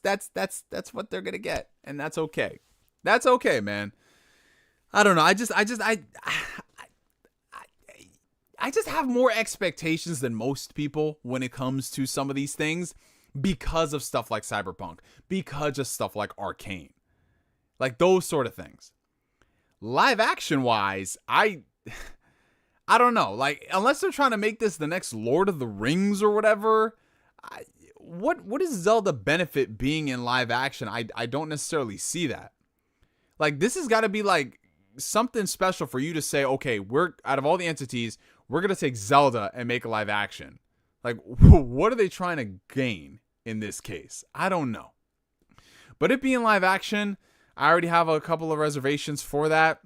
what they're gonna get, and that's okay. That's okay, man. I don't know. I just have more expectations than most people when it comes to some of these things because of stuff like Cyberpunk, because of stuff like Arcane. Like, those sort of things. Live action wise, I don't know. Like, unless they're trying to make this the next Lord of the Rings or whatever, what does Zelda benefit being in live action? I don't necessarily see that. Like, this has got to be like something special for you to say, okay, we're out of all the entities, we're going to take Zelda and make a live action. Like, what are they trying to gain in this case? I don't know. But it being live action, I already have a couple of reservations for that.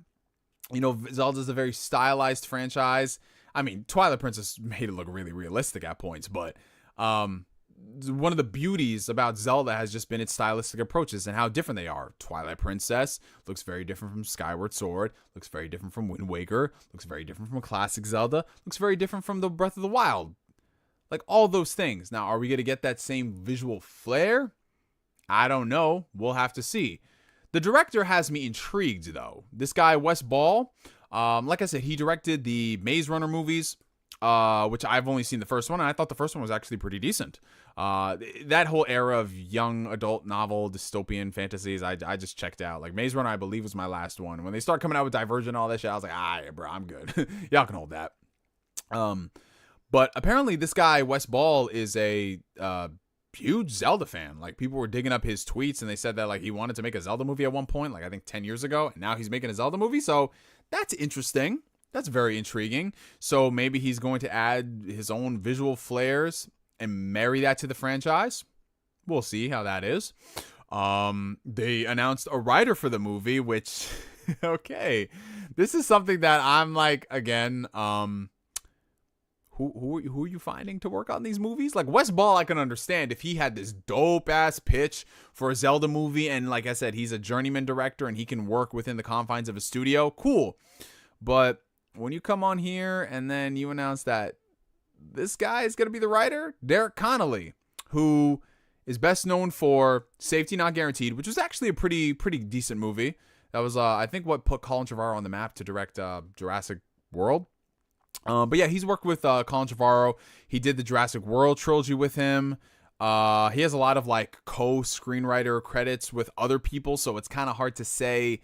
You know, Zelda's a very stylized franchise. I mean, Twilight Princess made it look really realistic at points, but one of the beauties about Zelda has just been its stylistic approaches and how different they are. Twilight Princess looks very different from Skyward Sword, looks very different from Wind Waker, looks very different from classic Zelda, looks very different from the Breath of the Wild. Like, all those things. Now, are we going to get that same visual flair? I don't know. We'll have to see. The director has me intrigued, though. This guy, Wes Ball, like I said, he directed the Maze Runner movies, which I've only seen the first one, and I thought the first one was actually pretty decent. That whole era of young adult novel dystopian fantasies, I just checked out. Like, Maze Runner, I believe, was my last one. When they start coming out with Divergent and all that shit, I was like, yeah, bro, I'm good. Y'all can hold that. But apparently this guy, Wes Ball, is a huge Zelda fan. Like, people were digging up his tweets, and they said that, like, he wanted to make a Zelda movie at one point, like, I think 10 years ago, and now he's making a Zelda movie. So that's interesting. That's very intriguing. So maybe he's going to add his own visual flares and marry that to the franchise. We'll see how that is. They announced a writer for the movie, which okay, this is something that I'm like, again, Who are you finding to work on these movies? Like, Wes Ball, I can understand if he had this dope-ass pitch for a Zelda movie, and like I said, he's a journeyman director, and he can work within the confines of a studio. Cool. But when you come on here, and then you announce that this guy is going to be the writer, Derek Connolly, who is best known for Safety Not Guaranteed, which was actually a pretty decent movie. That was, I think, what put Colin Trevorrow on the map to direct Jurassic World. But yeah, he's worked with Colin Trevorrow. He did the Jurassic World trilogy with him. He has a lot of like co-screenwriter credits with other people, so it's kind of hard to say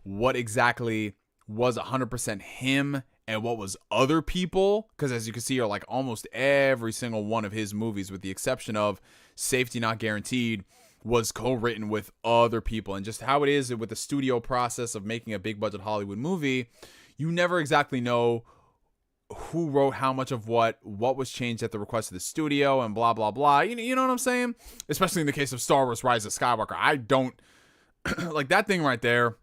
what exactly was 100% him and what was other people, because as you can see, are like almost every single one of his movies, with the exception of Safety Not Guaranteed, was co-written with other people, and just how it is with the studio process of making a big budget Hollywood movie, you never exactly know who wrote how much of what was changed at the request of the studio, and blah, blah, blah. You know what I'm saying? Especially in the case of Star Wars Rise of Skywalker. I don't like that thing right there.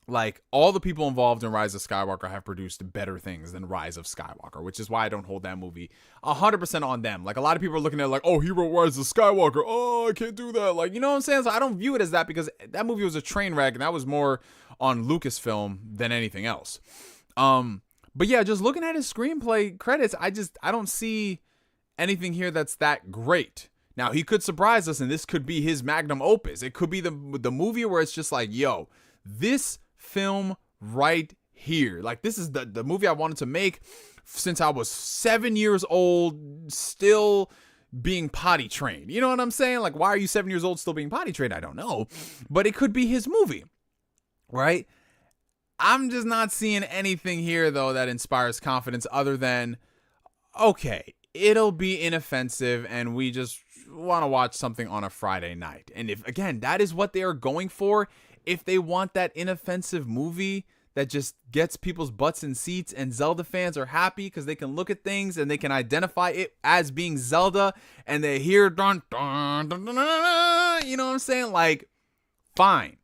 Like, all the people involved in Rise of Skywalker have produced better things than Rise of Skywalker, which is why I don't hold that movie 100% on them. Like, a lot of people are looking at it like, oh, he wrote Rise of Skywalker. Oh, I can't do that. Like, you know what I'm saying? So I don't view it as that, because that movie was a train wreck, and that was more on Lucasfilm than anything else. But yeah, just looking at his screenplay credits, I don't see anything here that's that great. Now, he could surprise us, and this could be his magnum opus. It could be the movie where it's just like, yo, this film right here, like, this is the movie I wanted to make since I was 7 years old, still being potty trained. You know what I'm saying? Like, why are you 7 years old still being potty trained? I don't know, but it could be his movie, right? I'm just not seeing anything here, though, that inspires confidence other than, okay, it'll be inoffensive and we just want to watch something on a Friday night. And if, again, that is what they are going for, if they want that inoffensive movie that just gets people's butts in seats and Zelda fans are happy because they can look at things and they can identify it as being Zelda, and they hear dun, dun, dun, dun, dun, dun, you know what I'm saying? Like, fine.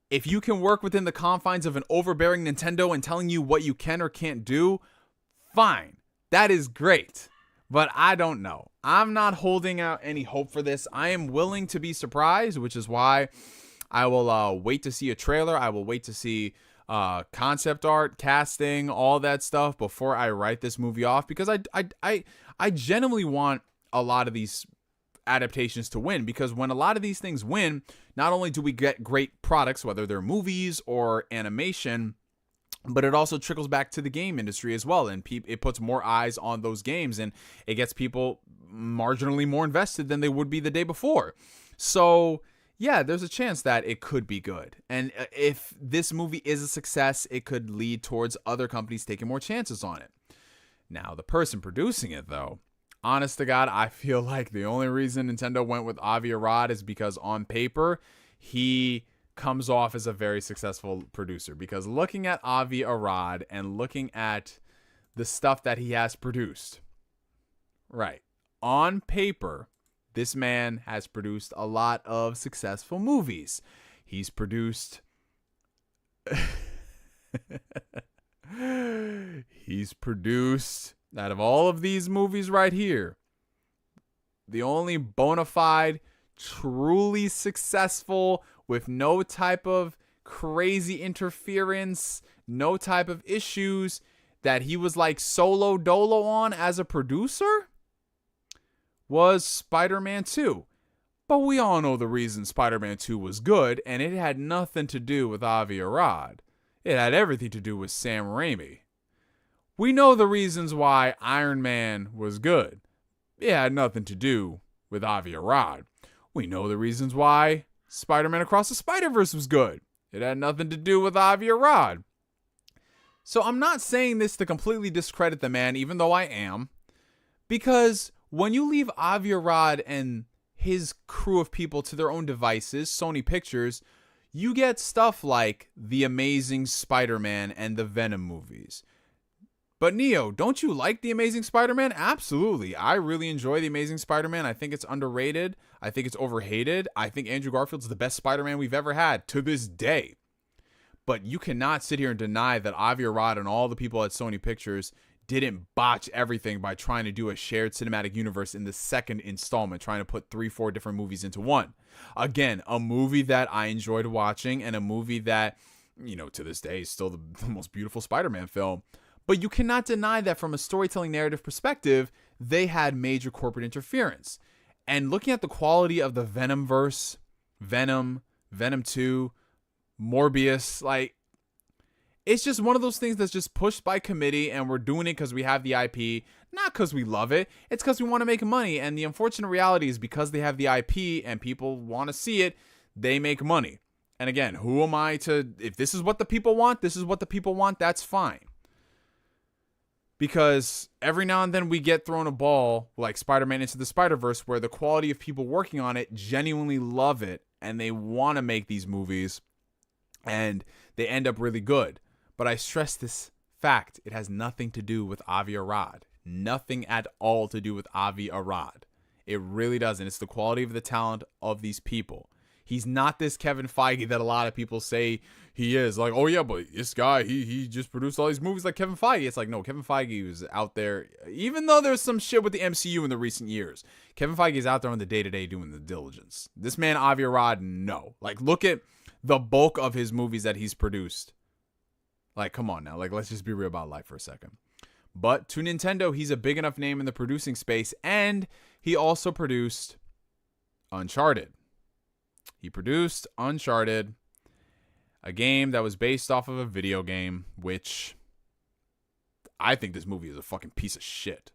If you can work within the confines of an overbearing Nintendo and telling you what you can or can't do, fine. That is great. But I don't know. I'm not holding out any hope for this. I am willing to be surprised, which is why I will wait to see a trailer. I will wait to see concept art, casting, all that stuff before I write this movie off, because I genuinely want a lot of these adaptations to win, because when a lot of these things win, not only do we get great products, whether they're movies or animation, but it also trickles back to the game industry as well, and it puts more eyes on those games, and it gets people marginally more invested than they would be the day before. So yeah, there's a chance that it could be good. And if this movie is a success, it could lead towards other companies taking more chances on it. Now, the person producing it, though, honest to God, I feel like the only reason Nintendo went with Avi Arad is because on paper, he comes off as a very successful producer. Because looking at Avi Arad and looking at the stuff that he has produced, right, on paper, this man has produced a lot of successful movies. He's produced... He's produced, out of all of these movies right here, the only bona fide, truly successful, with no type of crazy interference, no type of issues, that he was like solo dolo on as a producer, was Spider-Man 2. But we all know the reason Spider-Man 2 was good, and it had nothing to do with Avi Arad. It had everything to do with Sam Raimi. We know the reasons why Iron Man was good. It had nothing to do with Avi Arad. We know the reasons why Spider-Man Across the Spider-Verse was good. It had nothing to do with Avi Arad. So I'm not saying this to completely discredit the man, even though I am, because when you leave Avi Arad and his crew of people to their own devices, Sony Pictures, you get stuff like The Amazing Spider-Man and the Venom movies. But Neo, don't you like The Amazing Spider-Man? Absolutely. I really enjoy The Amazing Spider-Man. I think it's underrated. I think it's overhated. I think Andrew Garfield's the best Spider-Man we've ever had to this day. But you cannot sit here and deny that Avi Arad and all the people at Sony Pictures didn't botch everything by trying to do a shared cinematic universe in the second installment, trying to put 3-4 different movies into one. Again, a movie that I enjoyed watching, and a movie that, you know, to this day is still the most beautiful Spider-Man film. But you cannot deny that from a storytelling narrative perspective, they had major corporate interference. And looking at the quality of the Venomverse, Venom, Venom 2, Morbius, like, it's just one of those things that's just pushed by committee, and we're doing it because we have the IP, not because we love it. It's because we want to make money, and the unfortunate reality is because they have the IP and people want to see it, they make money. And again, who am I to... If this is what the people want, this is what the people want, that's fine. Because every now and then we get thrown a ball like Spider-Man Into the Spider-Verse where the quality of people working on it genuinely love it and they want to make these movies and they end up really good. But I stress this fact. It has nothing to do with Avi Arad. Nothing at all to do with Avi Arad. It really doesn't. It's the quality of the talent of these people. He's not this Kevin Feige that a lot of people say he is. Like, oh yeah, but this guy, he just produced all these movies like Kevin Feige. It's like, no, Kevin Feige was out there, even though there's some shit with the MCU in the recent years. Kevin Feige is out there on the day-to-day doing the diligence. This man, Avi Arad, no. Like, look at the bulk of his movies that he's produced. Like, come on now. Like, let's just be real about life for a second. But to Nintendo, he's a big enough name in the producing space, and he also produced Uncharted. He produced Uncharted, a game that was based off of a video game, which I think this movie is a fucking piece of shit.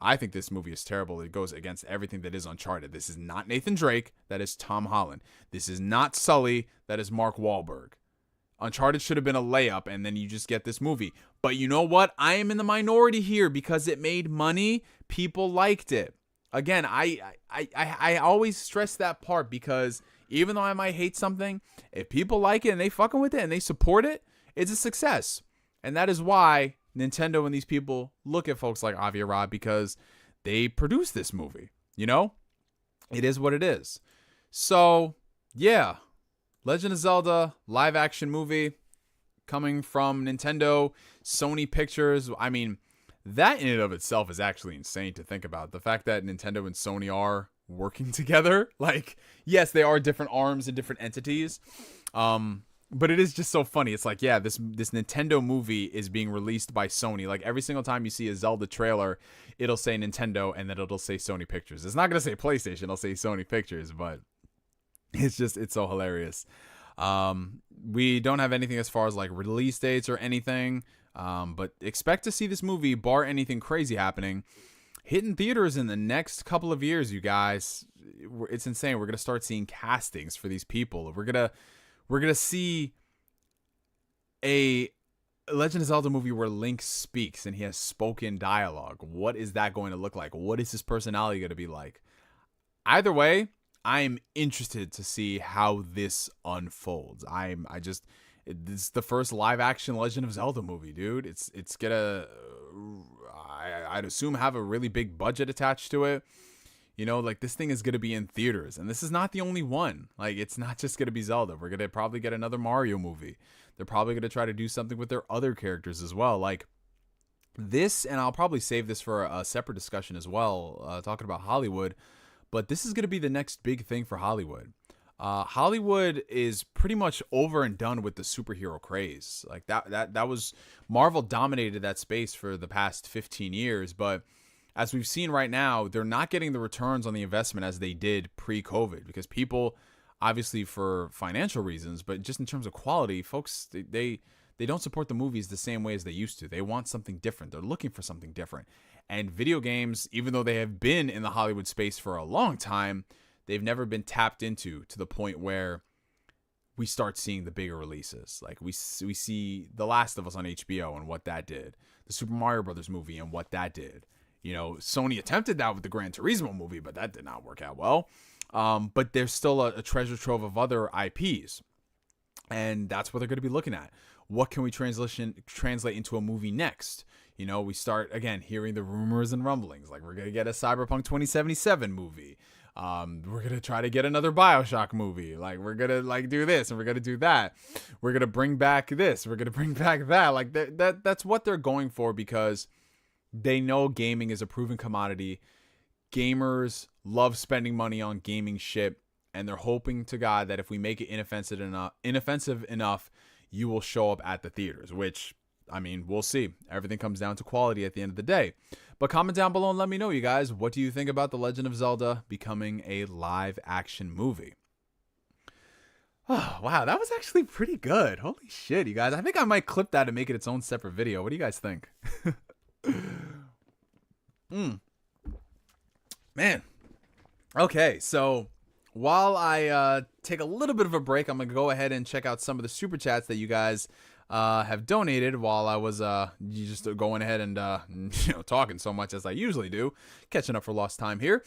I think this movie is terrible. It goes against everything that is Uncharted. This is not Nathan Drake. That is Tom Holland. This is not Sully. That is Mark Wahlberg. Uncharted should have been a layup, and then you just get this movie. But you know what? I am in the minority here because it made money. People liked it. Again, I always stress that part because even though I might hate something, if people like it and they fucking with it and they support it, it's a success. And that is why Nintendo and these people look at folks like Avi Arad because they produce this movie. You know? It is what it is. So, yeah. Legend of Zelda live action movie coming from Nintendo, Sony Pictures. I mean, that in and of itself is actually insane to think about. The fact that Nintendo and Sony are working together. Like, yes, they are different arms and different entities. But it is just so funny. It's like, yeah, this Nintendo movie is being released by Sony. Like, every single time you see a Zelda trailer, it'll say Nintendo and then it'll say Sony Pictures. It's not going to say PlayStation. It'll say Sony Pictures, but it's so hilarious. We don't have anything as far as like release dates or anything. But expect to see this movie, bar anything crazy happening, hitting theaters in the next couple of years, you guys. It's insane. We're going to start seeing castings for these people. We're going to see a Legend of Zelda movie where Link speaks and he has spoken dialogue. What is that going to look like? What is his personality going to be like? Either way, I'm interested to see how this unfolds. It's the first live action Legend of Zelda movie, dude. It's gonna, I'd assume, have a really big budget attached to it. You know, like, this thing is gonna be in theaters, and this is not the only one. Like, it's not just gonna be Zelda. We're gonna probably get another Mario movie. They're probably gonna try to do something with their other characters as well. Like this, and I'll probably save this for a separate discussion as well, talking about Hollywood. But this is gonna be the next big thing for Hollywood. Hollywood is pretty much over and done with the superhero craze. Like that was, Marvel dominated that space for the past 15 years, but as we've seen right now, they're not getting the returns on the investment as they did pre-COVID, because people, obviously for financial reasons, but just in terms of quality, folks, they don't support the movies the same way as they used to. They want something different. They're looking for something different. And video games, even though they have been in the Hollywood space for a long time, they've never been tapped into to the point where we start seeing the bigger releases. Like we see The Last of Us on HBO and what that did. The Super Mario Brothers movie and what that did. You know, Sony attempted that with the Gran Turismo movie, but that did not work out well. But there's still a treasure trove of other IPs. And that's what they're going to be looking at. What can we translate into a movie next? You know, we start, again, hearing the rumors and rumblings. Like, we're going to get a Cyberpunk 2077 movie. We're going to try to get another BioShock movie. Like, we're going to, like, do this and we're going to do that. We're going to bring back this. We're going to bring back that. Like, that's what they're going for, because they know gaming is a proven commodity. Gamers love spending money on gaming shit, and they're hoping to God that if we make it inoffensive enough, you will show up at the theaters, which, I mean, we'll see. Everything comes down to quality at the end of the day. But comment down below and let me know, you guys, what do you think about The Legend of Zelda becoming a live action movie? Oh, wow, that was actually pretty good. Holy shit, you guys. I think I might clip that and make it its own separate video. What do you guys think? Man. Okay, so while I take a little bit of a break, I'm going to go ahead and check out some of the super chats that you guys have donated while I was just going ahead and talking so much as I usually do, catching up for lost time here.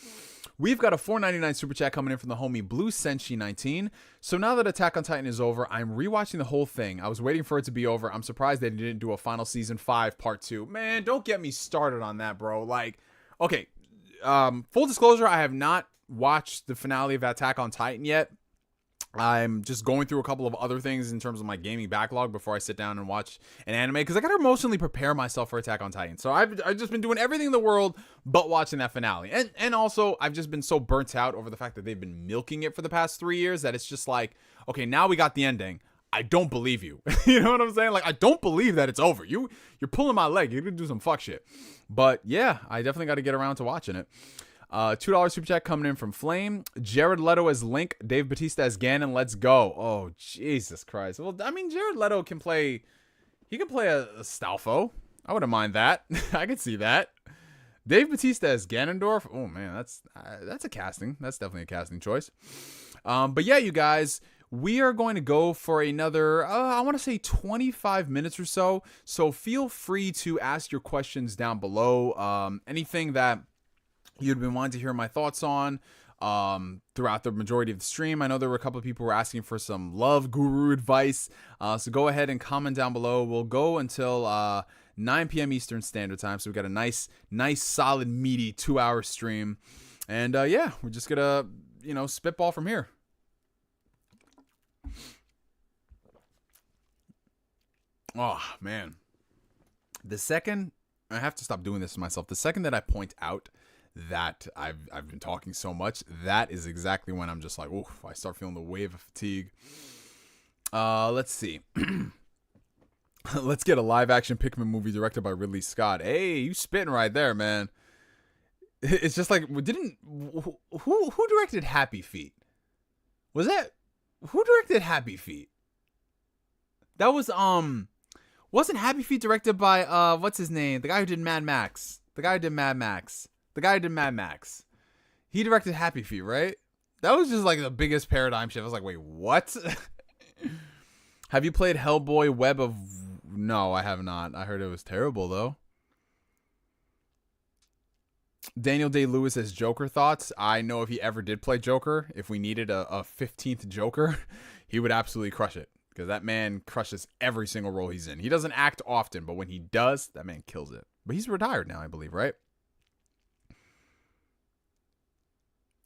We've got a $4.99 super chat coming in from the homie Blue Senshi 19. So now that Attack on Titan is over, I'm rewatching the whole thing. I was waiting for it to be over. I'm surprised they didn't do a final season 5 part 2. Man, don't get me started on that, bro. Like, okay, full disclosure, I have not watched the finale of Attack on Titan yet. I'm just going through a couple of other things in terms of my gaming backlog before I sit down and watch an anime, because I gotta emotionally prepare myself for Attack on Titan. So I've just been doing everything in the world but watching that finale, and also I've just been so burnt out over the fact that they've been milking it for the past 3 years that it's just like, okay, now we got the ending. I don't believe you. You know what I'm saying? Like, I don't believe that it's over. You're pulling my leg. You're gonna do some fuck shit. But yeah, I definitely got to get around to watching it. $2 super chat coming in from Flame. Jared Leto as Link, Dave Bautista as Ganon. Let's go. Oh, Jesus Christ. Well, I mean, Jared Leto can play. He can play a Stalfo. I wouldn't mind that. I could see that. Dave Bautista as Ganondorf. Oh man, that's a casting. That's definitely a casting choice. But yeah, you guys, we are going to go for another, I want to say 25 minutes or so. So feel free to ask your questions down below. Anything that you'd been wanting to hear my thoughts on throughout the majority of the stream. I know there were a couple of people who were asking for some love guru advice. So go ahead and comment down below. We'll go until 9 p.m. Eastern Standard Time. So we got a nice, solid, meaty 2-hour stream. And yeah, we're just going to, spitball from here. Oh, man. The second, I have to stop doing this to myself. The second that I point out that I've been talking so much, that is exactly when I'm just like, oof, I start feeling the wave of fatigue. Let's see. Let's get a live action Pikmin movie directed by Ridley Scott. Hey, you spitting right there, man. It's just like, who directed Happy Feet? Who directed Happy Feet? That was wasn't Happy Feet directed by what's his name? The guy who did Mad Max. He directed Happy Feet, right? That was just like the biggest paradigm shift. I was like, wait, what? Have you played Hellboy Web of... No, I have not. I heard it was terrible, though. Daniel Day-Lewis as Joker thoughts. I know if he ever did play Joker, if we needed a 15th Joker, he would absolutely crush it. Because that man crushes every single role he's in. He doesn't act often, but when he does, that man kills it. But he's retired now, I believe, right?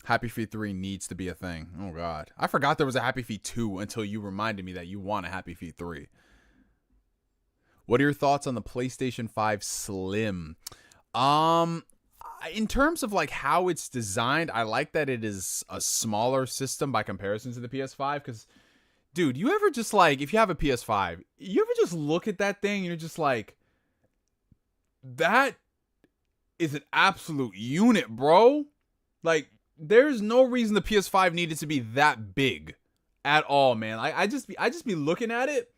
Happy Feet 3 needs to be a thing. Oh, God. I forgot there was a Happy Feet 2 until you reminded me that you want a Happy Feet 3. What are your thoughts on the PlayStation 5 Slim? In terms of like how it's designed, I like that it is a smaller system by comparison to the PS5. Because, dude, you ever just like, if you have a PS5, you ever just look at that thing and you're just like, that is an absolute unit, bro. Like, there's no reason the PS5 needed to be that big at all, man. I just be looking at it,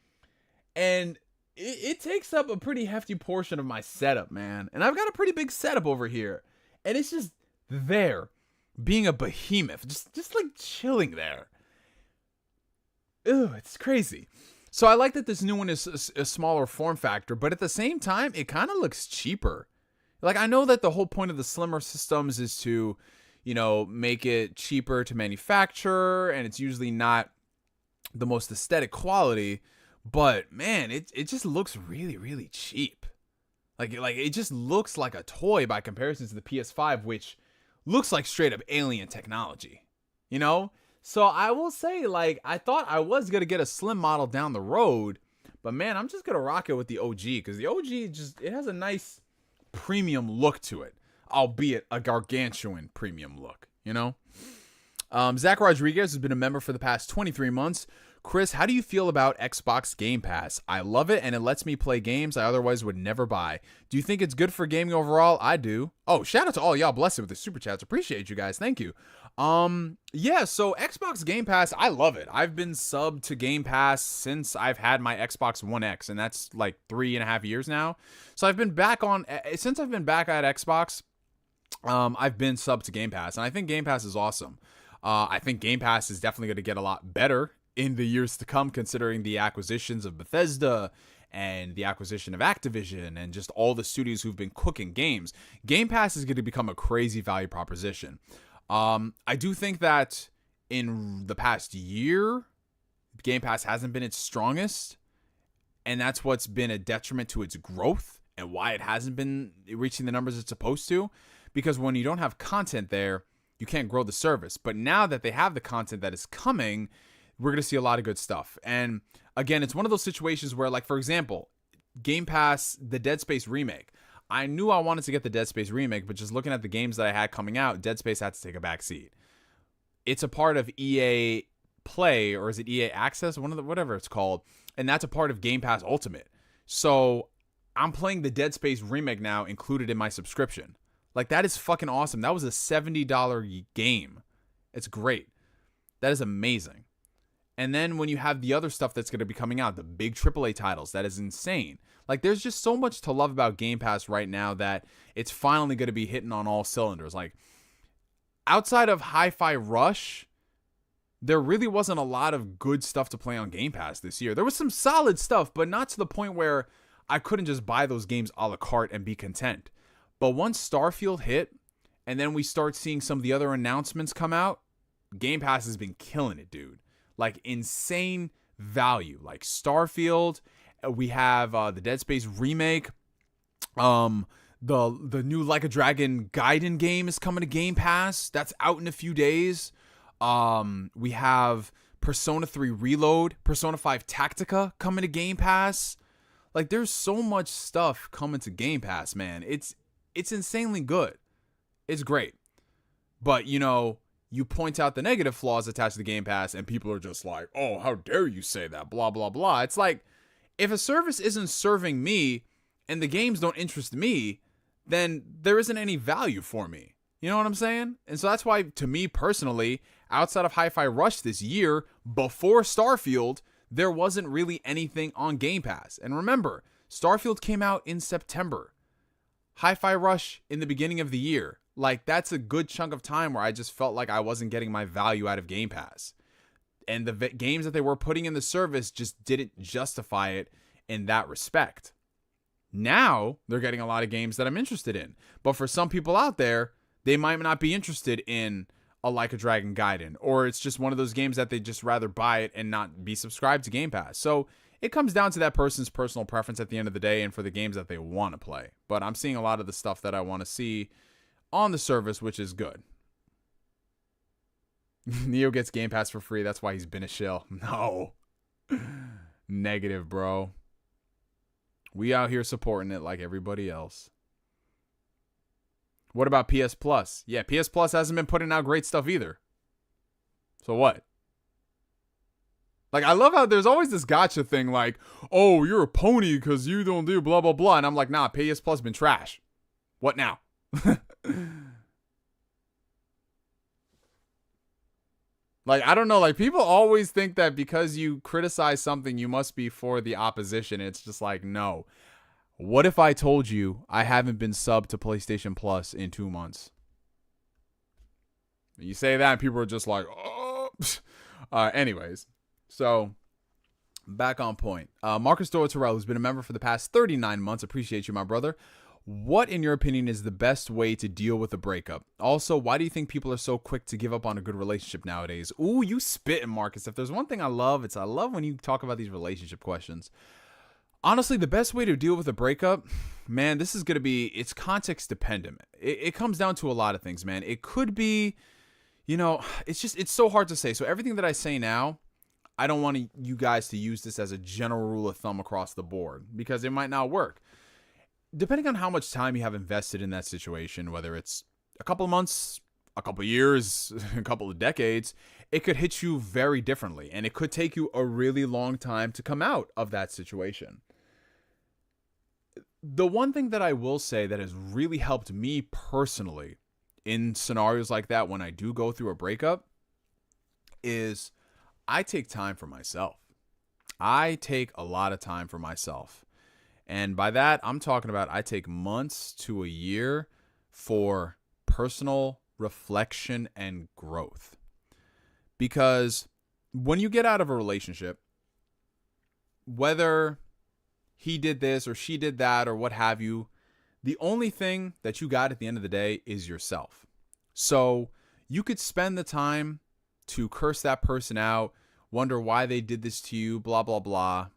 and it takes up a pretty hefty portion of my setup, man. And I've got a pretty big setup over here, and it's just there, being a behemoth, just like chilling there. Ew, it's crazy. So I like that this new one is a smaller form factor, but at the same time, it kind of looks cheaper. Like, I know that the whole point of the slimmer systems is to, make it cheaper to manufacture, and it's usually not the most aesthetic quality, but man, it just looks really, really cheap. Like it just looks like a toy by comparison to the PS5, which looks like straight up alien technology, So I will say, like, I thought I was going to get a slim model down the road, but man, I'm just going to rock it with the OG, because the OG it has a nice premium look to it, albeit a gargantuan premium look, Zack Rodriguez has been a member for the past 23 months. Chris, how do you feel about Xbox Game Pass? I love it, and it lets me play games I otherwise would never buy. Do you think it's good for gaming overall? I do. Oh, shout out to all y'all. Bless it with the super chats. Appreciate you guys. Thank you. Yeah, so Xbox Game Pass, I love it. I've been subbed to Game Pass since I've had my Xbox One X, and that's like 3.5 years now. So I've been back since I've been back at Xbox, I've been subbed to Game Pass, and I think Game Pass is awesome. I think Game Pass is definitely going to get a lot better in the years to come, considering the acquisitions of Bethesda and the acquisition of Activision and just all the studios who've been cooking games. Game Pass is going to become a crazy value proposition. I do think that in the past year, Game Pass hasn't been its strongest, and that's what's been a detriment to its growth and why it hasn't been reaching the numbers it's supposed to. Because when you don't have content there, you can't grow the service. But now that they have the content that is coming, we're going to see a lot of good stuff. And again, it's one of those situations where, like, for example, Game Pass, the Dead Space remake. I knew I wanted to get the Dead Space remake, but just looking at the games that I had coming out, Dead Space had to take a back seat. It's a part of EA Play, or is it EA Access? Whatever it's called. And that's a part of Game Pass Ultimate. So I'm playing the Dead Space remake now included in my subscription. Like, that is fucking awesome. That was a $70 game. It's great. That is amazing. And then when you have the other stuff that's going to be coming out, the big AAA titles, that is insane. Like, there's just so much to love about Game Pass right now that it's finally going to be hitting on all cylinders. Like, outside of Hi-Fi Rush, there really wasn't a lot of good stuff to play on Game Pass this year. There was some solid stuff, but not to the point where I couldn't just buy those games a la carte and be content. But once Starfield hit, and then we start seeing some of the other announcements come out, Game Pass has been killing it, dude. Like, insane value. Like, Starfield, we have the Dead Space remake. The new Like a Dragon Gaiden game is coming to Game Pass. That's out in a few days. We have Persona 3 Reload, Persona 5 Tactica coming to Game Pass. Like, there's so much stuff coming to Game Pass, man. It's insanely good. It's great. But, you know, you point out the negative flaws attached to the Game Pass, and people are just like, oh, how dare you say that, blah, blah, blah. It's like, if a service isn't serving me and the games don't interest me, then there isn't any value for me. You know what I'm saying? And so that's why, to me personally, outside of Hi-Fi Rush this year, before Starfield, there wasn't really anything on Game Pass. And remember, Starfield came out in September. Hi-Fi Rush in the beginning of the year. Like, that's a good chunk of time where I just felt like I wasn't getting my value out of Game Pass. And the games that they were putting in the service just didn't justify it in that respect. Now, they're getting a lot of games that I'm interested in. But for some people out there, they might not be interested in a Like a Dragon Gaiden. Or it's just one of those games that they just rather buy it and not be subscribed to Game Pass. So it comes down to that person's personal preference at the end of the day and for the games that they want to play. But I'm seeing a lot of the stuff that I want to see on the service, which is good. Neo gets Game Pass for free. That's why he's been a shill. No. Negative, bro. We out here supporting it like everybody else. What about PS Plus? Yeah, PS Plus hasn't been putting out great stuff either. So what? Like, I love how there's always this gotcha thing like, oh, you're a pony because you don't do blah, blah, blah. And I'm like, nah, PS Plus been trash. What now? Like, I don't know. Like, people always think that because you criticize something, you must be for the opposition. It's just like, no. What if I told you I haven't been subbed to PlayStation Plus in 2 months? You say that and people are just like, oh. Anyways, so back on point. Marcus Dorotterell, who's been a member for the past 39 months. Appreciate you, my brother. What, in your opinion, is the best way to deal with a breakup? Also, why do you think people are so quick to give up on a good relationship nowadays? Ooh, you spitting, Marcus. If there's one thing I love, I love when you talk about these relationship questions. Honestly, the best way to deal with a breakup, man, this is going to be, it's context dependent. It comes down to a lot of things, man. It could be, you know, it's so hard to say. So everything that I say now, I don't want you guys to use this as a general rule of thumb across the board because it might not work. Depending on how much time you have invested in that situation, whether it's a couple of months, a couple of years, a couple of decades, it could hit you very differently. And it could take you a really long time to come out of that situation. The one thing that I will say that has really helped me personally in scenarios like that when I do go through a breakup is I take time for myself. I take a lot of time for myself. And by that, I'm talking about I take months to a year for personal reflection and growth. Because when you get out of a relationship, whether he did this or she did that or what have you, the only thing that you got at the end of the day is yourself. So you could spend the time to curse that person out, wonder why they did this to you, blah, blah, blah.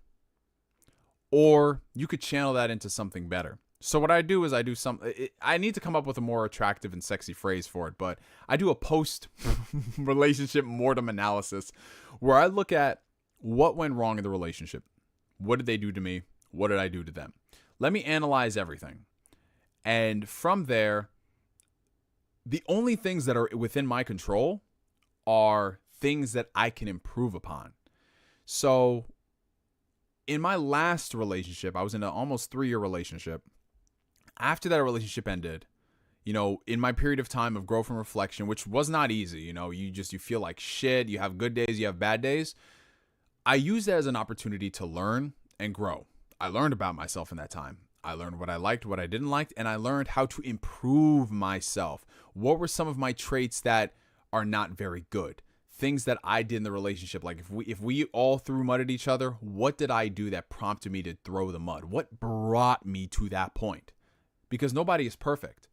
Or you could channel that into something better. So what I do is I need to come up with a more attractive and sexy phrase for it, but I do a post-relationship mortem analysis where I look at what went wrong in the relationship. What did they do to me? What did I do to them? Let me analyze everything. And from there, the only things that are within my control are things that I can improve upon. So in my last relationship, I was in an almost 3-year relationship. After that relationship ended, you know, in my period of time of growth and reflection, which was not easy, you know, you feel like shit, you have good days, you have bad days. I used that as an opportunity to learn and grow. I learned about myself in that time. I learned what I liked, what I didn't like, and I learned how to improve myself. What were some of my traits that are not very good? Things that I did in the relationship, like if we all threw mud at each other, what did I do that prompted me to throw the mud? What brought me to that point? Because nobody is perfect,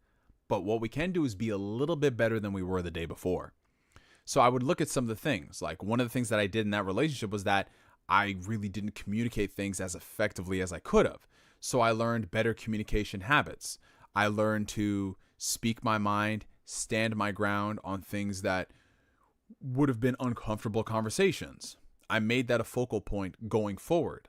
but what we can do is be a little bit better than we were the day before. So I would look at some of the things. Like one of the things that I did in that relationship was that I really didn't communicate things as effectively as I could have. So I learned better communication habits. I learned to speak my mind, stand my ground on things that would have been uncomfortable conversations. I made that a focal point going forward.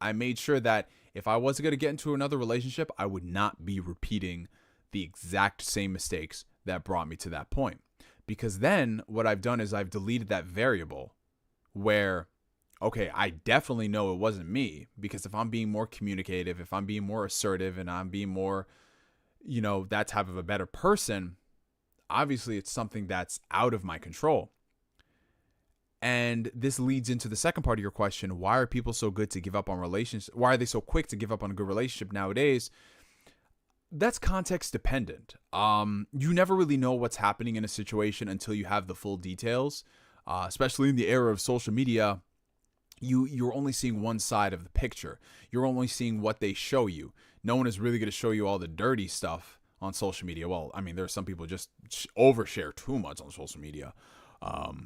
I made sure that if I was going to get into another relationship, I would not be repeating the exact same mistakes that brought me to that point. Because then what I've done is I've deleted that variable where, okay, I definitely know it wasn't me, because if I'm being more communicative, if I'm being more assertive, and I'm being more, you know, that type of a better person, obviously it's something that's out of my control. And this leads into the second part of your question. Why are people so good to give up on relationships? Why are they so quick to give up on a good relationship nowadays? That's context dependent. You never really know what's happening in a situation until you have the full details. Especially in the era of social media, you're only seeing one side of the picture. You're only seeing what they show you. No one is really going to show you all the dirty stuff on social media. Well, I mean, there are some people just overshare too much on social media.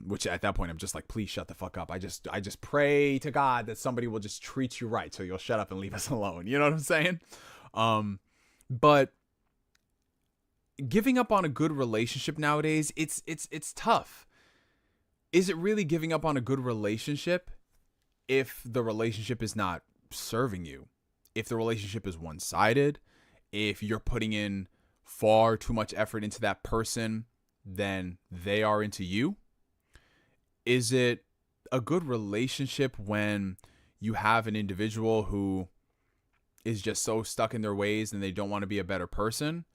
Which at that point I'm just like, please shut the fuck up. I just pray to God that somebody will just treat you right so you'll shut up and leave us alone. You know what I'm saying? But giving up on a good relationship nowadays, it's tough. Is it really giving up on a good relationship if the relationship is not serving you? If the relationship is one-sided, if you're putting in far too much effort into that person than they are into you? Is it a good relationship when you have an individual who is just so stuck in their ways and they don't want to be a better person?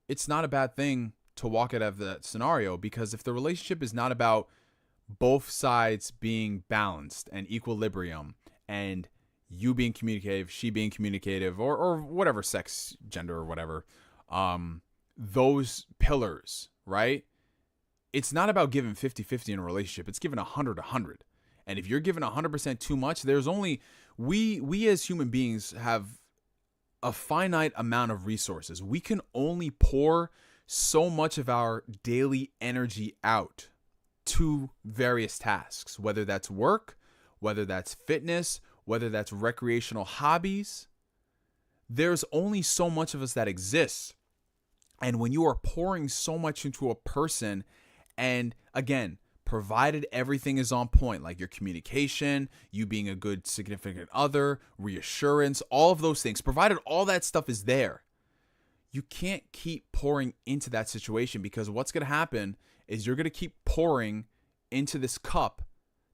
It's not a bad thing to walk out of that scenario, because if the relationship is not about both sides being balanced and equilibrium, and you being communicative, she being communicative, or whatever sex, gender, or whatever, those pillars, right? It's not about giving 50-50 in a relationship. It's giving 100-100. And if you're giving 100% too much, there's only, we as human beings have a finite amount of resources. We can only pour so much of our daily energy out to various tasks, whether that's work, whether that's fitness, whether that's recreational hobbies. There's only so much of us that exists. And when you are pouring so much into a person, and again, provided everything is on point, like your communication, you being a good significant other, reassurance, all of those things, provided all that stuff is there, you can't keep pouring into that situation, because what's going to happen is you're going to keep pouring into this cup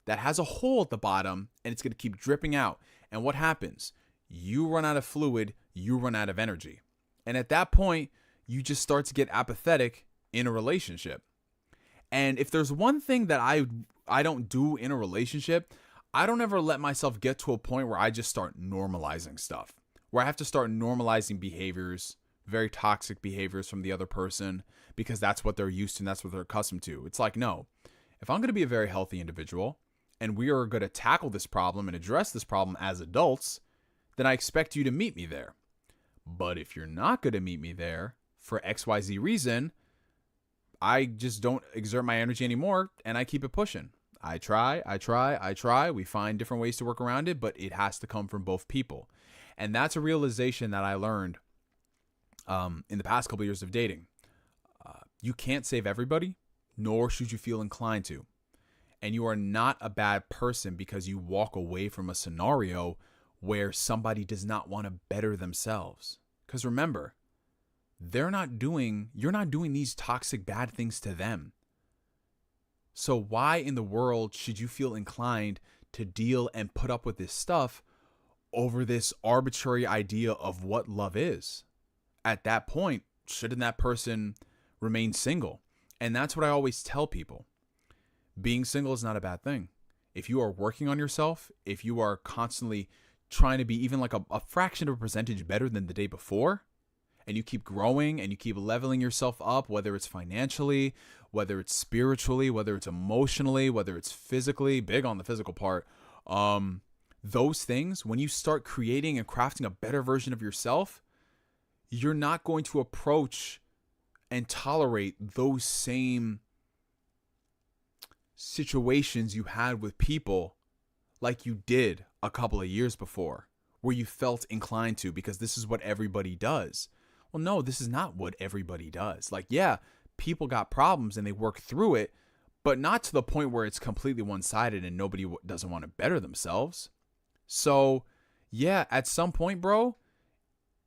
that has a hole at the bottom, and it's going to keep dripping out. And what happens? You run out of fluid, you run out of energy. And at that point, you just start to get apathetic in a relationship. And if there's one thing that I don't do in a relationship, I don't ever let myself get to a point where I just start normalizing stuff, where I have to start normalizing behaviors, very toxic behaviors from the other person, because that's what they're used to and that's what they're accustomed to. It's like, no, if I'm going to be a very healthy individual, and we are going to tackle this problem and address this problem as adults, then I expect you to meet me there. But if you're not going to meet me there for XYZ reason, I just don't exert my energy anymore, and I keep it pushing. I try. We find different ways to work around it, but it has to come from both people. And that's a realization that I learned in the past couple of years of dating. You can't save everybody, nor should you feel inclined to. And you are not a bad person because you walk away from a scenario where somebody does not want to better themselves. Because remember, you're not doing these toxic bad things to them. So why in the world should you feel inclined to deal and put up with this stuff over this arbitrary idea of what love is? At that point, shouldn't that person remain single? And that's what I always tell people. Being single is not a bad thing. If you are working on yourself, if you are constantly trying to be even like a fraction of a percentage better than the day before, and you keep growing and you keep leveling yourself up, whether it's financially, whether it's spiritually, whether it's emotionally, whether it's physically, big on the physical part, those things, when you start creating and crafting a better version of yourself, you're not going to approach and tolerate those same situations you had with people like you did a couple of years before, where you felt inclined to because this is what everybody does. Well, no, this is not what everybody does. Like, yeah, people got problems and they work through it, but not to the point where it's completely one-sided and nobody doesn't want to better themselves. So, yeah, at some point, bro,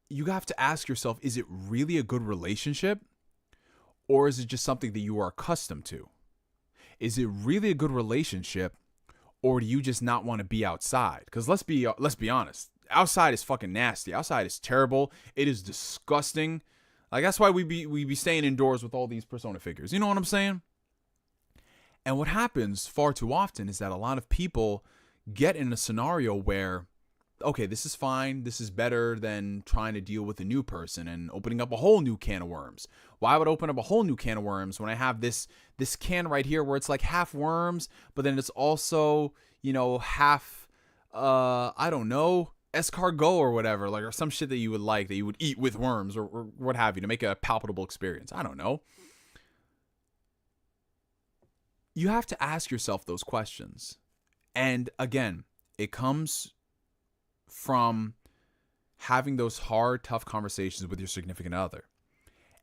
you have to ask yourself, is it really a good relationship? Or is it just something that you are accustomed to? Is it really a good relationship? Or do you just not want to be outside? Because let's be honest. Outside is fucking nasty. Outside is terrible. It is disgusting. Like, that's why we be staying indoors with all these persona figures. You know what I'm saying? And what happens far too often is that a lot of people get in a scenario where, okay, this is fine. This is better than trying to deal with a new person and opening up a whole new can of worms. Why would I open up a whole new can of worms when I have this can right here where it's like half worms, but then it's also, half, I don't know, escargot or whatever, like, or some shit that you would like, that you would eat with worms or what have you to make a palpable experience. I don't know. You have to ask yourself those questions. And again, it comes from having those hard, tough conversations with your significant other.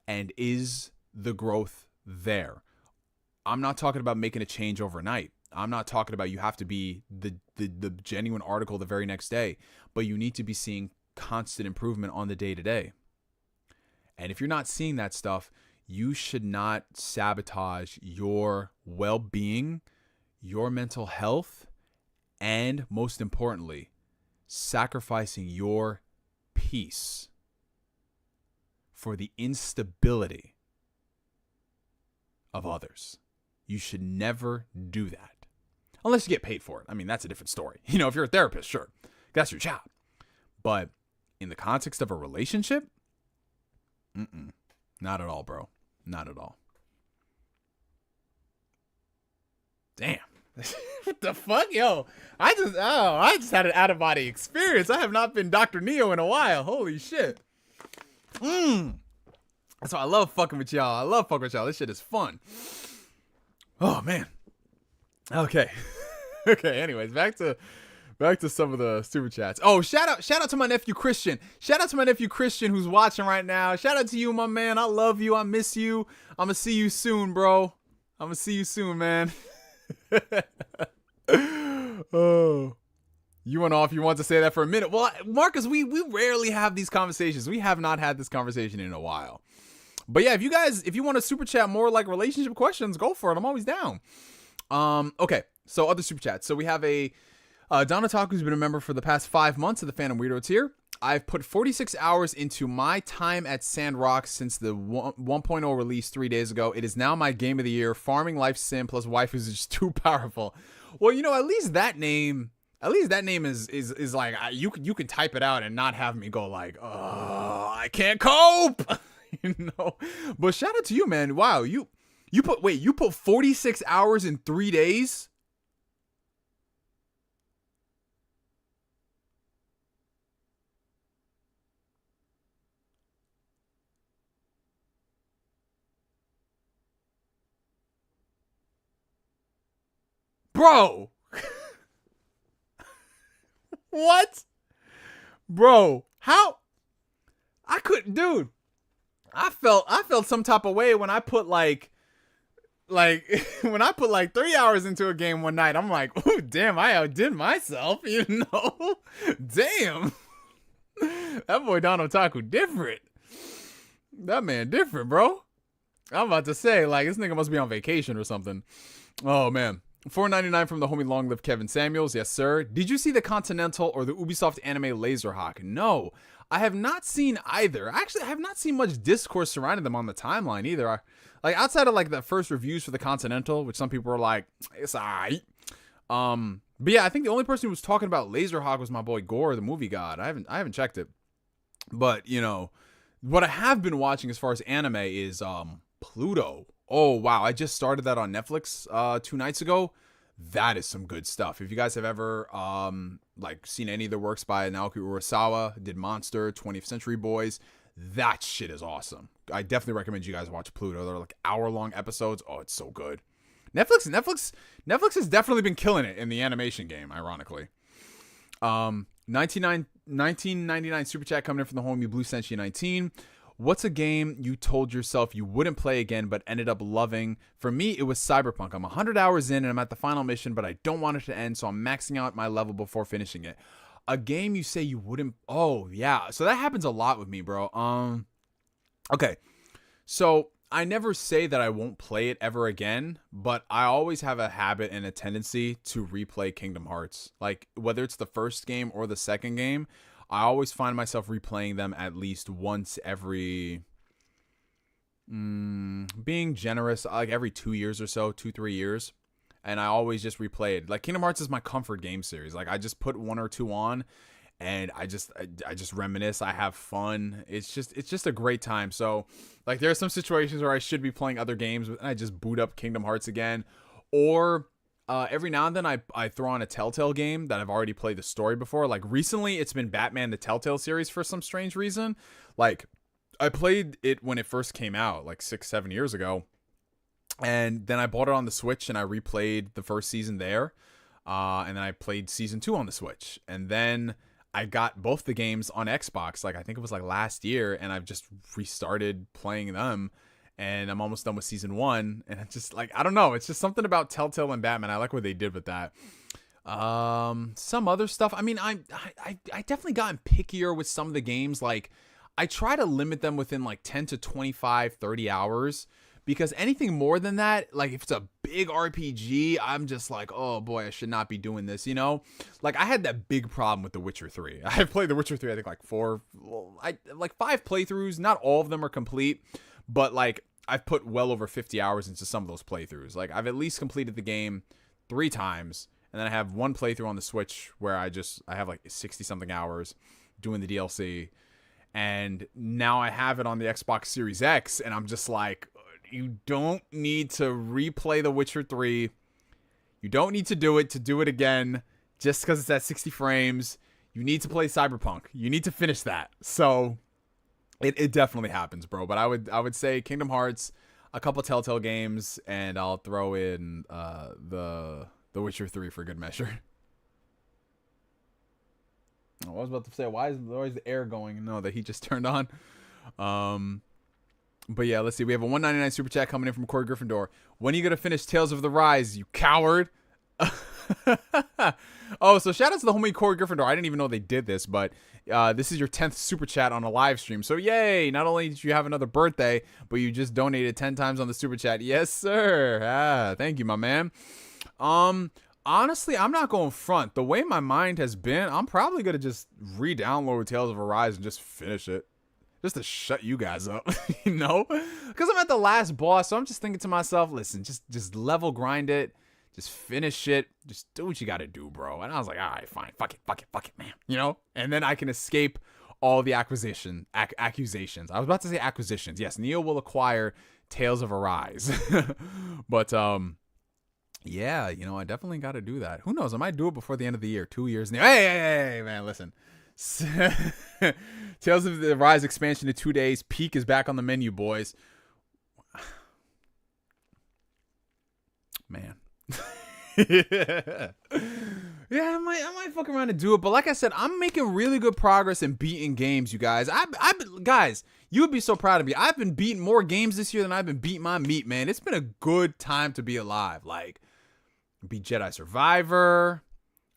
And is the growth there? I'm not talking about making a change overnight. I'm not talking about you have to be the genuine article the very next day, but you need to be seeing constant improvement on the day-to-day. And if you're not seeing that stuff, you should not sabotage your well-being, your mental health, and most importantly, sacrificing your peace for the instability of others. You should never do that. Unless you get paid for it. I mean, that's a different story. If you're a therapist, sure, that's your job. But in the context of a relationship, not at all, bro. Not at all. Damn. What the fuck? Yo, I just had an out-of-body experience. I have not been Dr. Neo in a while. Holy shit. That's why I love fucking with y'all. This shit is fun. Oh, man. Okay. Okay, anyways, back to some of the super chats. Oh, shout out to my nephew Christian. Shout out to my nephew Christian who's watching right now. Shout out to you, my man. I love you. I miss you. I'm gonna see you soon, bro. I'm gonna see you soon, man. Oh. You went off. You want to say that for a minute. Well, Marcus, we rarely have these conversations. We have not had this conversation in a while. But yeah, if you want to super chat more like relationship questions, go for it. I'm always down. Okay, so other super chats. So we have a Don Otaku who's been a member for the past 5 months of the Phantom Weirdo tier. I've put 46 hours into my time at Sandrock since the 1.0 release 3 days ago. It is now my game of the year. Farming Life Sim plus waifus is just too powerful. Well, at least that name is like, you can type it out and not have me go like, oh, I can't cope. But shout out to you, man. Wow, you put 46 hours in 3 days. Bro. What? Bro, how? I couldn't, dude. I felt some type of way when I put like when I put like 3 hours into a game one night. I'm like, oh damn, I outdid myself, you know? Damn. That boy Don Otaku different. That man different, bro. I'm about to say, like, this nigga must be on vacation or something. Oh man. $4.99 from the homie Long Live Kevin Samuels. Yes, sir. Did you see the Continental or the Ubisoft anime Laserhawk? No, I have not seen either. Actually, I have not seen much discourse surrounding them on the timeline either. Like, outside of like the first reviews for the Continental, which some people were like, it's alright. But yeah, I think the only person who was talking about Laserhawk was my boy Gore, the movie god. I haven't checked it. But, you know, what I have been watching as far as anime is Pluto. Oh, wow. I just started that on Netflix 2 nights ago. That is some good stuff. If you guys have ever like seen any of the works by Naoki Urasawa, did Monster, 20th Century Boys, that shit is awesome. I definitely recommend you guys watch Pluto. They're like hour-long episodes. Oh, it's so good. Netflix has definitely been killing it in the animation game, ironically. 1999 super chat coming in from the homie Blue Senshi 19. What's a game you told yourself you wouldn't play again but ended up loving? For me, it was Cyberpunk. I'm 100 hours in and I'm at the final mission, but I don't want it to end, so I'm maxing out my level before finishing it. A game you say you wouldn't... Oh, yeah. So that happens a lot with me, bro. Okay. So I never say that I won't play it ever again, but I always have a habit and a tendency to replay Kingdom Hearts. Like, whether it's the first game or the second game, I always find myself replaying them at least once every, being generous, like every 2 years or so, 2-3 years. And I always just replay it. Like, Kingdom Hearts is my comfort game series. Like, I just put 1 or 2 on and I just reminisce. I have fun. It's just a great time. So, like, there are some situations where I should be playing other games and I just boot up Kingdom Hearts again. Or every now and then I throw on a Telltale game that I've already played the story before. Like, recently it's been Batman the Telltale series for some strange reason. Like, I played it when it first came out, like 6-7 years ago. And then I bought it on the Switch and I replayed the first season there. And then I played season 2 on the Switch. And then I got both the games on Xbox, like I think it was like last year, and I've just restarted playing them. And I'm almost done with season 1, and it's just like, I don't know, it's just something about Telltale and Batman. I like what they did with that. Some other stuff, I mean, I definitely gotten pickier with some of the games. Like, I try to limit them within like 10 to 25, 30 hours, because anything more than that, like if it's a big RPG, I'm just like, oh boy, I should not be doing this, you know? Like, I had that big problem with The Witcher 3. I've played The Witcher 3, I think like 5 playthroughs. Not all of them are complete, but like I've put well over 50 hours into some of those playthroughs. Like, I've at least completed the game 3 times, and then I have 1 playthrough on the Switch where I have like 60 something hours doing the DLC, and now I have it on the Xbox Series X, and I'm just like, you don't need to replay The Witcher 3. You don't need to do it again just because it's at 60 frames. You need to play Cyberpunk. You need to finish that. So it definitely happens, bro. But I would say Kingdom Hearts, a couple Telltale games, and I'll throw in the Witcher 3 for good measure. I was about to say, why is the air going? No, the heat just turned on. But yeah, let's see. We have a $1.99 super chat coming in from Kory Gryffindor. When are you going to finish Tales of the Rise, you coward? Oh, so shout out to the homie Kory Gryffindor. I didn't even know they did this, but this is your 10th super chat on a live stream. So yay! Not only did you have another birthday, but you just donated 10 times on the super chat. Yes, sir. Thank you, my man. Honestly, I'm not going front. The way my mind has been, I'm probably going to just re-download Tales of Arise and just finish it. Just to shut you guys up, you know? Because I'm at the last boss, so I'm just thinking to myself, listen, just level grind it. Just finish it. Just do what you got to do, bro. And I was like, all right, fine. Fuck it, man. You know? And then I can escape all the accusations. I was about to say acquisitions. Yes, Neo will acquire Tales of Arise. But, yeah, you know, I definitely got to do that. Who knows? I might do it before the end of the year. 2 years now. Hey, man, listen. Tales of the Rise expansion in 2 days. Peak is back on the menu, boys. Man. Yeah. Yeah, I might fuck around and do it. But like I said, I'm making really good progress in beating games, you guys. Guys, you would be so proud of me. I've been beating more games this year than I've been beating my meat, man. It's been a good time to be alive. Like, I beat Jedi Survivor.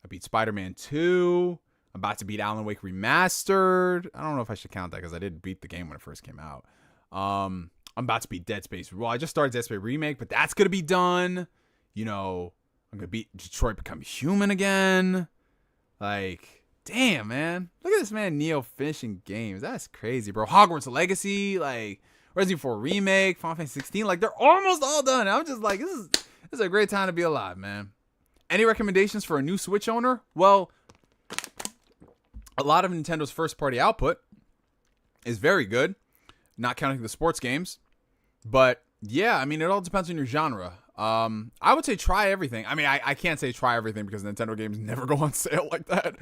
I beat Spider-Man 2. I'm about to beat Alan Wake Remastered. I don't know if I should count that because I did beat the game when it first came out. I'm about to beat Dead Space. Well, I just started Dead Space Remake, but that's going to be done. You know, I'm going to beat Detroit Become Human again. Like, damn, man. Look at this man, Neo, finishing games. That's crazy, bro. Hogwarts Legacy, like, Resident Evil 4 Remake, Final Fantasy 16. Like, they're almost all done. I'm just like, this is a great time to be alive, man. Any recommendations for a new Switch owner? Well, a lot of Nintendo's first-party output is very good, not counting the sports games. But, yeah, I mean, it all depends on your genre. I would say try everything. I mean, I can't say try everything because Nintendo games never go on sale like that.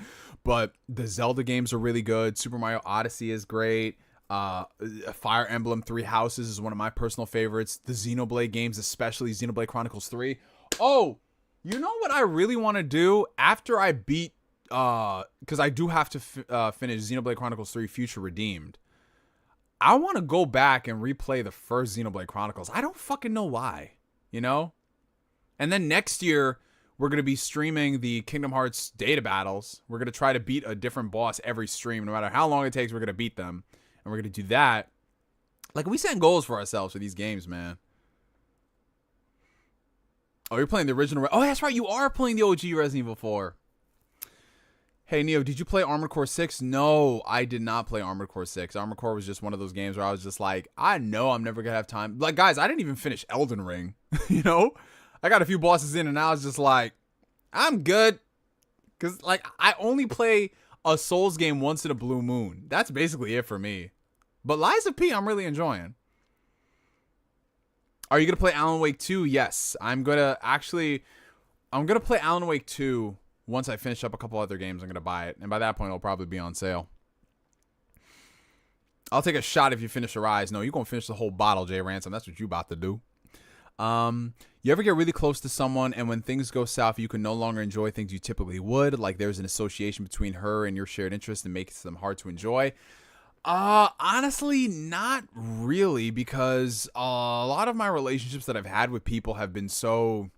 But the Zelda games are really good. Super Mario Odyssey is great. Fire Emblem Three Houses is one of my personal favorites. The Xenoblade games, especially Xenoblade Chronicles 3. Oh, you know what I really want to do after I beat... because I do have to finish Xenoblade Chronicles 3 Future Redeemed. I want to go back and replay the first Xenoblade Chronicles. I don't fucking know why, you know? And then next year, we're going to be streaming the Kingdom Hearts data battles. We're going to try to beat a different boss every stream. No matter how long it takes, we're going to beat them. And we're going to do that. Like, we set goals for ourselves for these games, man. Oh, you're playing the original. Oh, that's right. You are playing the OG Resident Evil 4. Hey, Neo, did you play Armored Core 6? No, I did not play Armored Core 6. Armored Core was just one of those games where I was just like, I know I'm never going to have time. Like, guys, I didn't even finish Elden Ring, you know? I got a few bosses in, and I was just like, I'm good. Because, like, I only play a Souls game once in a blue moon. That's basically it for me. But Lies of P, I'm really enjoying. Are you going to play Alan Wake 2? Yes. I'm going to play Alan Wake 2. Once I finish up a couple other games, I'm going to buy it. And by that point, it'll probably be on sale. I'll take a shot if you finish Arise. No, you're going to finish the whole bottle, Jay Ransom. That's what you about to do. You ever get really close to someone and when things go south, you can no longer enjoy things you typically would? Like there's an association between her and your shared interest that makes them hard to enjoy? Honestly, not really, because a lot of my relationships that I've had with people have been so...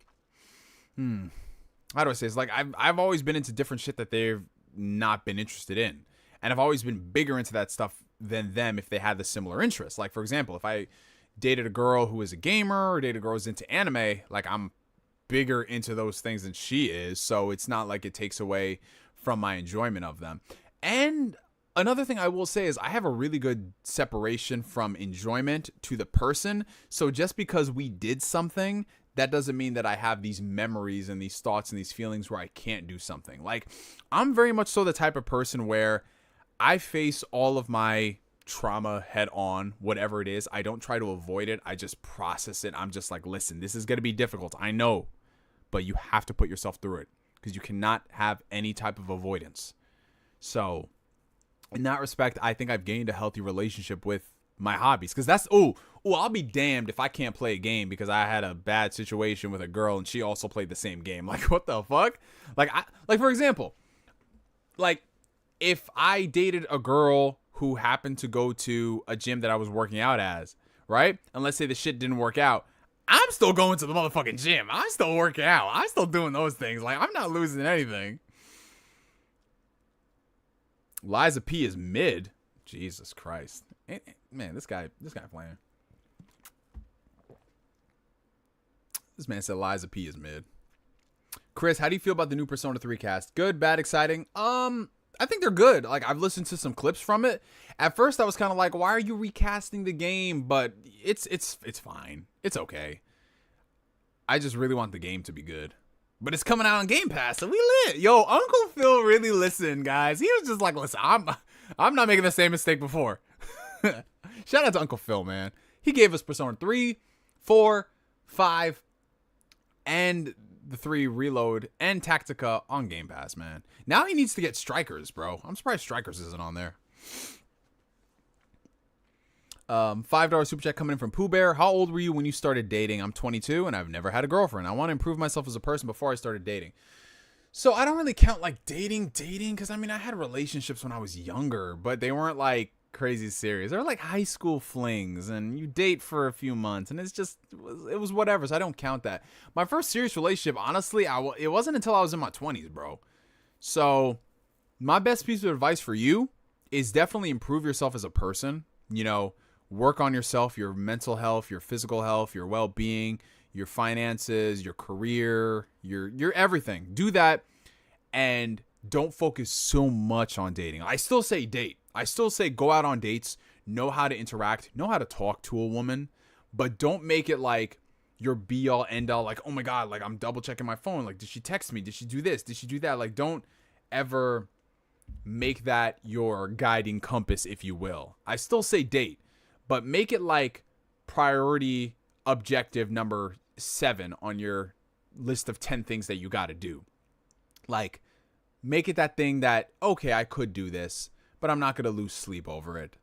How do I say? It's like I've always been into different shit that they've not been interested in. And I've always been bigger into that stuff than them if they had the similar interests. Like, for example, if I dated a girl who is a gamer or dated a girl who's into anime, like I'm bigger into those things than she is. So it's not like it takes away from my enjoyment of them. And another thing I will say is I have a really good separation from enjoyment to the person. So just because we did something, that doesn't mean that I have these memories and these thoughts and these feelings where I can't do something. Like, I'm very much so the type of person where I face all of my trauma head on, whatever it is. I don't try to avoid it. I just process it. I'm just like, listen, this is going to be difficult. I know, but you have to put yourself through it because you cannot have any type of avoidance. So in that respect, I think I've gained a healthy relationship with my hobbies, because that's I'll be damned if I can't play a game because I had a bad situation with a girl and she also played the same game. Like, what the fuck? Like for example, like if I dated a girl who happened to go to a gym that I was working out as, right? And let's say the shit didn't work out, I'm still going to the motherfucking gym. I'm still working out. I'm still doing those things. Like, I'm not losing anything. Liza P is mid. Jesus Christ. Man, this guy playing. This man said Liza P is mid. Chris, how do you feel about the new Persona 3 cast? Good, bad, exciting? I think they're good. Like, I've listened to some clips from it. At first, I was kind of like, why are you recasting the game? But it's fine. It's okay. I just really want the game to be good. But it's coming out on Game Pass, so we lit. Yo, Uncle Phil really listened, guys. He was just like, listen, I'm not making the same mistake before. Shout out to Uncle Phil, man. He gave us Persona 3, 4, 5, and the 3 Reload and Tactica on Game Pass, man. Now he needs to get Strikers, bro. I'm surprised Strikers isn't on there. $5 super chat coming in from Pooh Bear. How old were you when you started dating? I'm 22 and I've never had a girlfriend. I want to improve myself as a person before I started dating. So I don't really count like dating because I mean I had relationships when I was younger, but they weren't like crazy serious. They were like high school flings, and you date for a few months, and it was whatever. So I don't count that. My first serious relationship, honestly, it wasn't until I was in my 20s, bro. So my best piece of advice for you is definitely improve yourself as a person. You know, work on yourself, your mental health, your physical health, your well-being, your finances, your career, your everything. Do that, and don't focus so much on dating. I still say date. I still say go out on dates, know how to interact, know how to talk to a woman, but don't make it like your be all end all, like, oh my God, like I'm double checking my phone. Like, did she text me? Did she do this? Did she do that? Like, don't ever make that your guiding compass, if you will. I still say date, but make it like priority objective number 7 on your list of 10 things that you got to do. Like, make it that thing that, okay, I could do this, but I'm not going to lose sleep over it.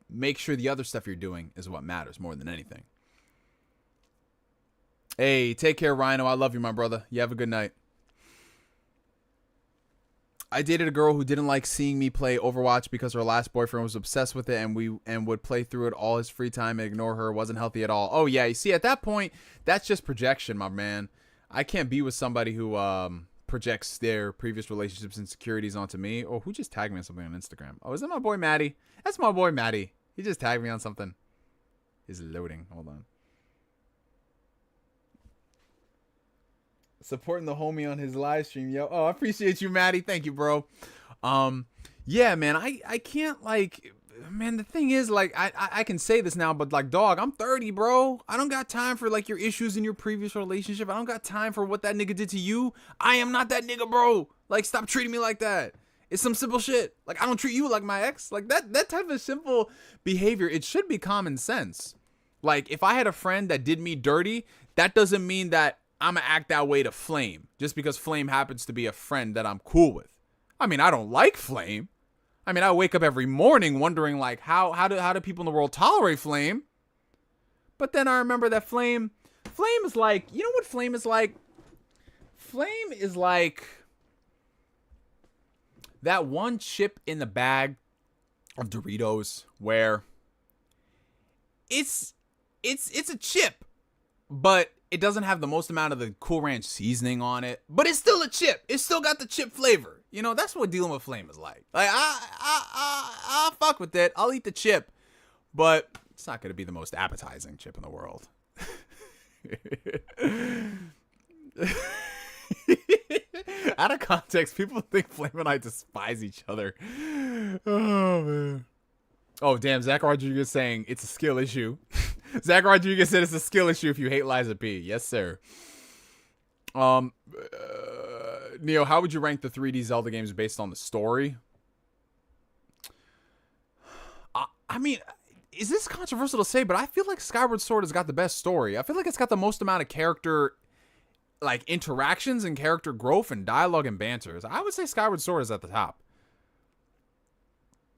Make sure the other stuff you're doing is what matters more than anything. Hey, take care, Rhino. I love you, my brother. You have a good night. I dated a girl who didn't like seeing me play Overwatch because her last boyfriend was obsessed with it and would play through it all his free time and ignore her. Wasn't healthy at all. Oh, yeah. You see, at that point, that's just projection, my man. I can't be with somebody who projects their previous relationships insecurities onto me. Oh, who just tagged me on something on Instagram? Oh, is that my boy Maddie? That's my boy Maddie. He just tagged me on something. He's loading. Hold on. Supporting the homie on his live stream, yo. Oh, I appreciate you, Maddie. Thank you, bro. Yeah, man, I can't, like, man, the thing is, like, I can say this now, but, like, dog, I'm 30, bro. I don't got time for, like, your issues in your previous relationship. I don't got time for what that nigga did to you. I am not that nigga, bro. Like, stop treating me like that. It's some simple shit. Like, I don't treat you like my ex. Like, that type of simple behavior, it should be common sense. Like, if I had a friend that did me dirty, that doesn't mean that I'm gonna act that way to Flame just because Flame happens to be a friend that I'm cool with. I mean, I don't like Flame. I mean, I wake up every morning wondering, like, how do people in the world tolerate Flame? But then I remember that Flame is like, you know what Flame is like? Flame is like that one chip in the bag of Doritos where it's a chip, but it doesn't have the most amount of the Cool Ranch seasoning on it, but it's still a chip. It's still got the chip flavor. You know, that's what dealing with Flame is like. Like, I'll fuck with it. I'll eat the chip, but it's not going to be the most appetizing chip in the world. Out of context, people think Flame and I despise each other. Oh, man. Oh, damn. Zack Rodriguez saying it's a skill issue. Zack Rodriguez said it's a skill issue if you hate Liza P. Yes, sir. Neo, how would you rank the 3D Zelda games based on the story? I mean, is this controversial to say, but I feel like Skyward Sword has got the best story. I feel like it's got the most amount of character, like, interactions and character growth and dialogue and banters. I would say Skyward Sword is at the top.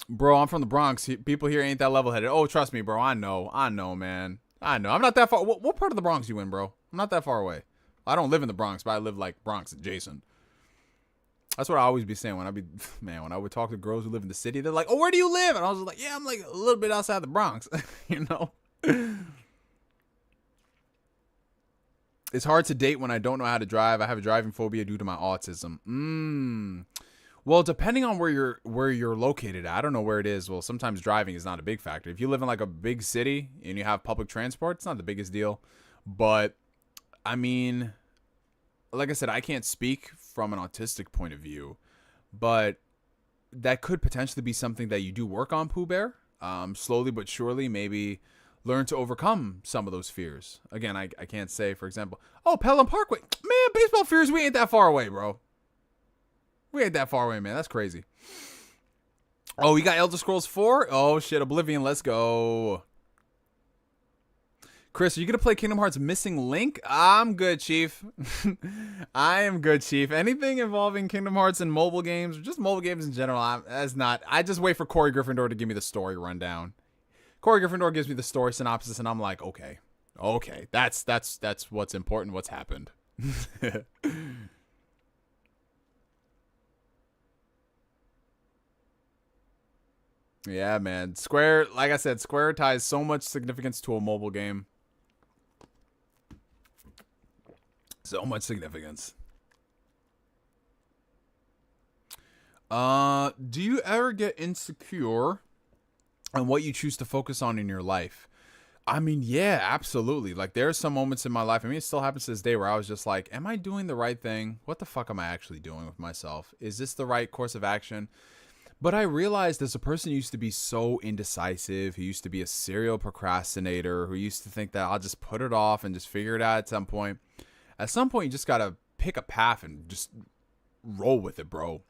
Bro, I'm from the Bronx. People here ain't that level-headed. Oh, trust me, bro. I know, man. I know. I'm not that far. What part of the Bronx you in, bro? I'm not that far away. I don't live in the Bronx, but I live, like, Bronx adjacent. That's what I always be saying when when I would talk to girls who live in the city. They're like, oh, where do you live? And I was like, yeah, I'm, like, a little bit outside the Bronx, you know? It's hard to date when I don't know how to drive. I have a driving phobia due to my autism. Well, depending on where you're located at, I don't know where it is. Well, sometimes driving is not a big factor. If you live in like a big city and you have public transport, it's not the biggest deal. But I mean, like I said, I can't speak from an autistic point of view, but that could potentially be something that you do work on, Pooh Bear. Slowly but surely, maybe learn to overcome some of those fears. Again, I can't say, for example, oh, Pelham Parkway. Man, baseball fears, we ain't that far away, bro. We ain't that far away, man. That's crazy. Oh, we got Elder Scrolls 4? Oh, shit. Oblivion. Let's go. Chris, are you going to play Kingdom Hearts Missing Link? I'm good, Chief. I am good, Chief. Anything involving Kingdom Hearts and mobile games, or just mobile games in general, I just wait for Kory Gryffindor to give me the story rundown. Kory Gryffindor gives me the story synopsis, and I'm like, okay, that's what's important. What's happened? Yeah, man. Square, like I said, Square ties so much significance to a mobile game. So much significance. Do you ever get insecure on what you choose to focus on in your life? I mean, yeah, absolutely. Like, there are some moments in my life, I mean, it still happens to this day, where I was just like, am I doing the right thing? What the fuck am I actually doing with myself? Is this the right course of action? But I realized as a person who used to be so indecisive, who used to be a serial procrastinator, who used to think that I'll just put it off and just figure it out at some point. At some point, you just got to pick a path and just roll with it, bro.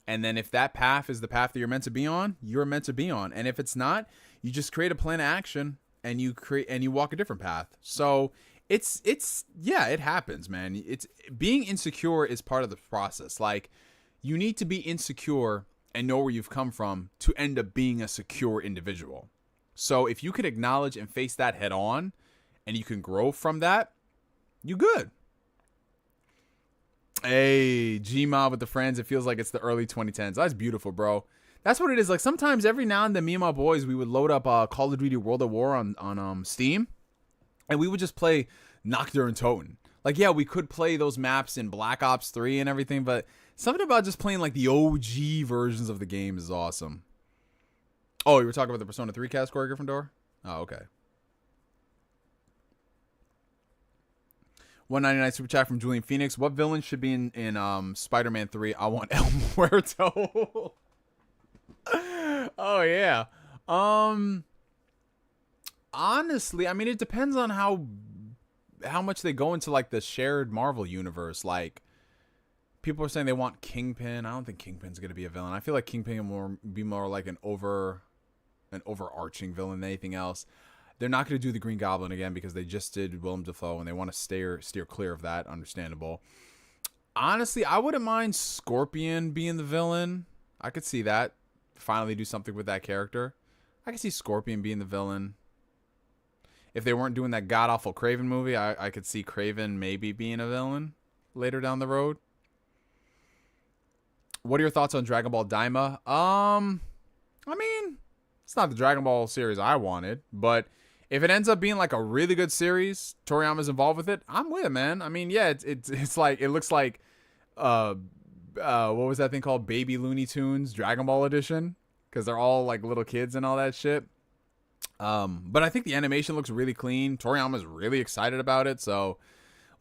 And then if that path is the path that you're meant to be on, you're meant to be on. And if it's not, you just create a plan of action and you walk a different path. So it's yeah, it happens, man. It's being insecure is part of the process. Like, you need to be insecure and know where you've come from to end up being a secure individual. So if you can acknowledge and face that head on and you can grow from that, you good. Hey, Gmod with the friends. It feels like it's the early 2010s. That's beautiful, bro. That's what it is. Like, sometimes every now and then, me and my boys, we would load up Call of Duty World at War on Steam, and we would just play Nocturne and Toten. Like, yeah, we could play those maps in Black Ops 3 and everything, but something about just playing like the OG versions of the game is awesome. Oh, you were talking about the Persona 3 cast, Kory Gryffindor? Oh, okay. 199 super chat from Julian Phoenix. What villain should be in Spider-Man 3? I want El Muerto. Oh yeah. Honestly, I mean, it depends on how much they go into like the shared Marvel universe. Like, people are saying they want Kingpin. I don't think Kingpin's gonna be a villain. I feel like Kingpin will be more like an overarching villain than anything else. They're not going to do the Green Goblin again because they just did Willem Dafoe and they want to steer clear of that. Understandable. Honestly, I wouldn't mind Scorpion being the villain. I could see that. Finally do something with that character. I could see Scorpion being the villain. If they weren't doing that god-awful Kraven movie, I could see Kraven maybe being a villain later down the road. What are your thoughts on Dragon Ball Daima? I mean, it's not the Dragon Ball series I wanted, but if it ends up being like a really good series, Toriyama's involved with it, I'm with it, man. I mean, yeah, it's like, it looks like, what was that thing called? Baby Looney Tunes Dragon Ball Edition, because they're all like little kids and all that shit. But I think the animation looks really clean. Toriyama's really excited about it, so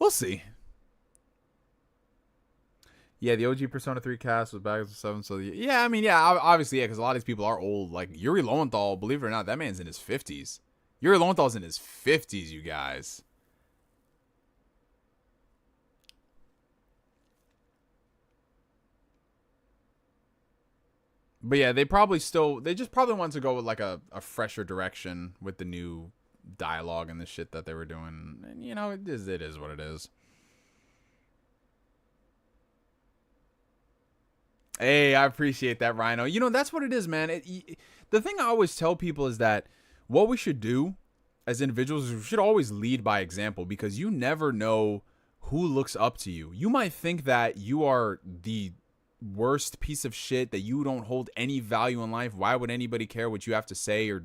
we'll see. Yeah, the OG Persona 3 cast was back as 7, so yeah, I mean, yeah, obviously, yeah, because a lot of these people are old. Like, Yuri Lowenthal, believe it or not, that man's in his 50s. Yuri Lowenthal's in his 50s, you guys. But yeah, they just probably want to go with like a fresher direction with the new dialogue and the shit that they were doing. And, you know, it is what it is. Hey, I appreciate that, Rhino. You know, that's what it is, man. The thing I always tell people is that what we should do as individuals is we should always lead by example, because you never know who looks up to you. You might think that you are the worst piece of shit, that you don't hold any value in life. Why would anybody care what you have to say or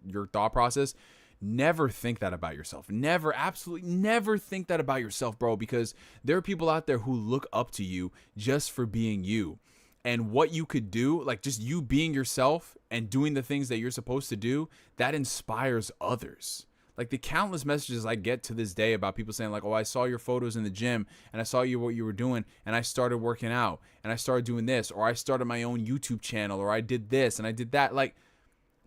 your thought process? Never think that about yourself. Never, absolutely never think that about yourself, bro, because there are people out there who look up to you just for being you. And what you could do, like just you being yourself and doing the things that you're supposed to do, that inspires others. Like the countless messages I get to this day about people saying like, oh, I saw your photos in the gym and I saw what you were doing and I started working out and I started doing this, or I started my own YouTube channel, or I did this and I did that. Like,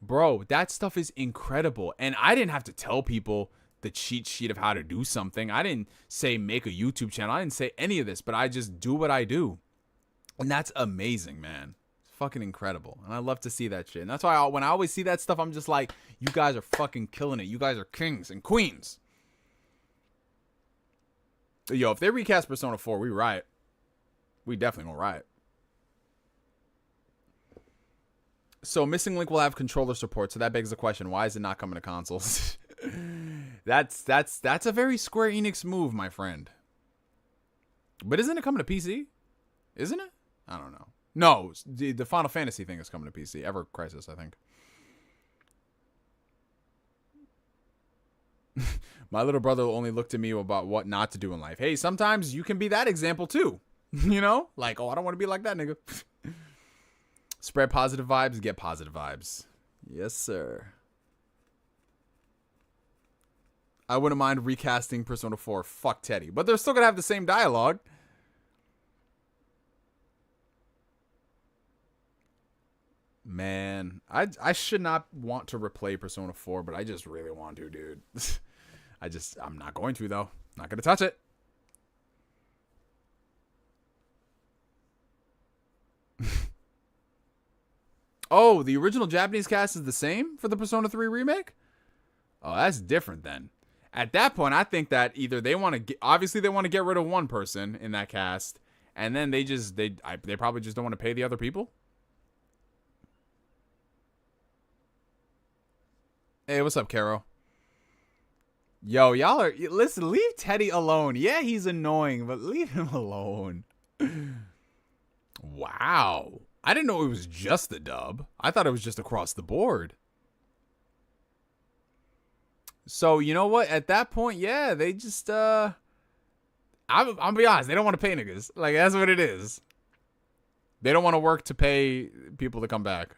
bro, that stuff is incredible. And I didn't have to tell people the cheat sheet of how to do something. I didn't say make a YouTube channel. I didn't say any of this, but I just do what I do. And that's amazing, man. It's fucking incredible. And I love to see that shit. And that's why when I always see that stuff, I'm just like, you guys are fucking killing it. You guys are kings and queens. Yo, if they recast Persona 4, we riot. We definitely gonna riot. So Missing Link will have controller support. So that begs the question: why is it not coming to consoles? That's a very Square Enix move, my friend. But isn't it coming to PC? Isn't it? I don't know. No, the Final Fantasy thing is coming to PC. Ever Crisis, I think. My little brother will only look to me about what not to do in life. Hey, sometimes you can be that example too. You know? Like, oh, I don't want to be like that nigga. Spread positive vibes, get positive vibes. Yes, sir. I wouldn't mind recasting Persona 4. Fuck Teddy. But they're still going to have the same dialogue. Man, I should not want to replay Persona 4, but I just really want to, dude. I'm not going to, though. Not going to touch it. Oh, the original Japanese cast is the same for the Persona 3 remake? Oh, that's different then. At that point, I think that either they want to obviously they want to get rid of one person in that cast, and then they probably just don't want to pay the other people. Hey, what's up, Caro? Yo, y'all are listen, leave Teddy alone. Yeah, he's annoying, but leave him alone. Wow. I didn't know it was just the dub. I thought it was just across the board. So, you know what? At that point, yeah, they just, I'll be honest, they don't want to pay niggas. Like, that's what it is. They don't want to work to pay people to come back.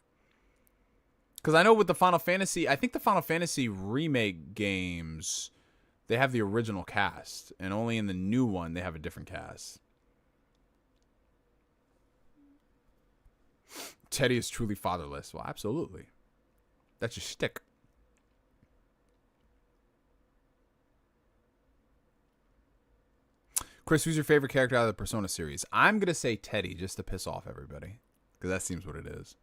Because I know with the Final Fantasy, I think the Final Fantasy remake games, they have the original cast. And only in the new one, they have a different cast. Teddy is truly fatherless. Well, absolutely. That's your shtick. Chris, who's your favorite character out of the Persona series? I'm going to say Teddy just to piss off everybody. Because that seems what it is.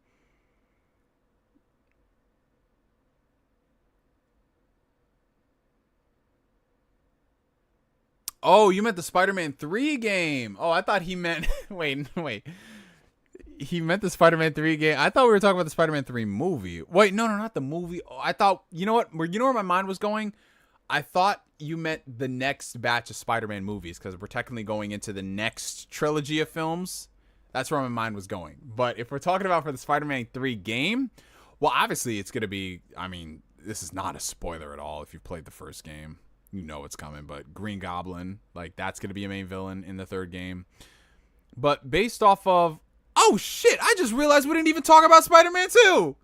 Oh, you meant the Spider-Man 3 game. Oh, I thought he meant... wait. He meant the Spider-Man 3 game. I thought we were talking about the Spider-Man 3 movie. Wait, no, not the movie. Oh, I thought... You know what? You know where my mind was going? I thought you meant the next batch of Spider-Man movies because we're technically going into the next trilogy of films. That's where my mind was going. But if we're talking about for the Spider-Man 3 game, well, obviously it's going to be... I mean, this is not a spoiler at all if you've played the first game. You know what's coming, but Green Goblin, like, that's going to be a main villain in the third game. But based off of... Oh, shit! I just realized we didn't even talk about Spider-Man 2!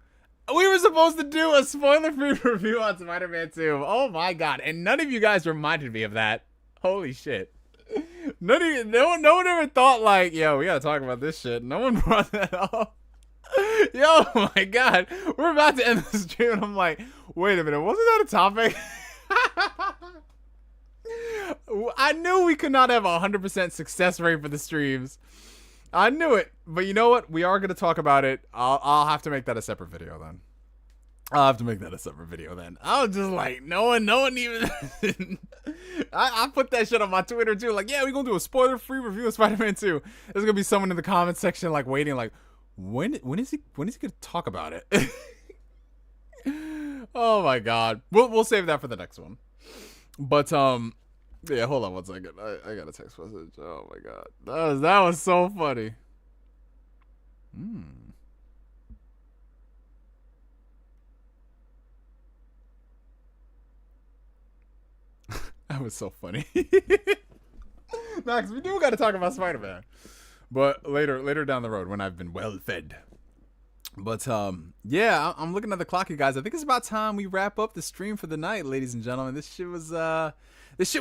We were supposed to do a spoiler-free review on Spider-Man 2. Oh, my God. And none of you guys reminded me of that. Holy shit. No one ever thought, like, yo, we got to talk about this shit. No one brought that up. Yo, oh my God. We're about to end the stream, and I'm like, wait a minute. Wasn't that a topic? I knew we could not have a 100% success rate for the streams. I knew it, but you know what? We are going to talk about it. I'll have to make that a separate video then. I was just like, no one even... I put that shit on my Twitter too. Like, yeah, we're going to do a spoiler-free review of Spider-Man 2. There's going to be someone in the comment section like waiting like, when is he going to talk about it? Oh my God. We'll save that for the next one. But, yeah, hold on one second. I got a text message. Oh my God. That was so funny. That was so funny. Nah, because we do got to talk about Spider-Man. But later down the road when I've been well fed. But, yeah, I'm looking at the clock, you guys. I think it's about time we wrap up the stream for the night, ladies and gentlemen. This shit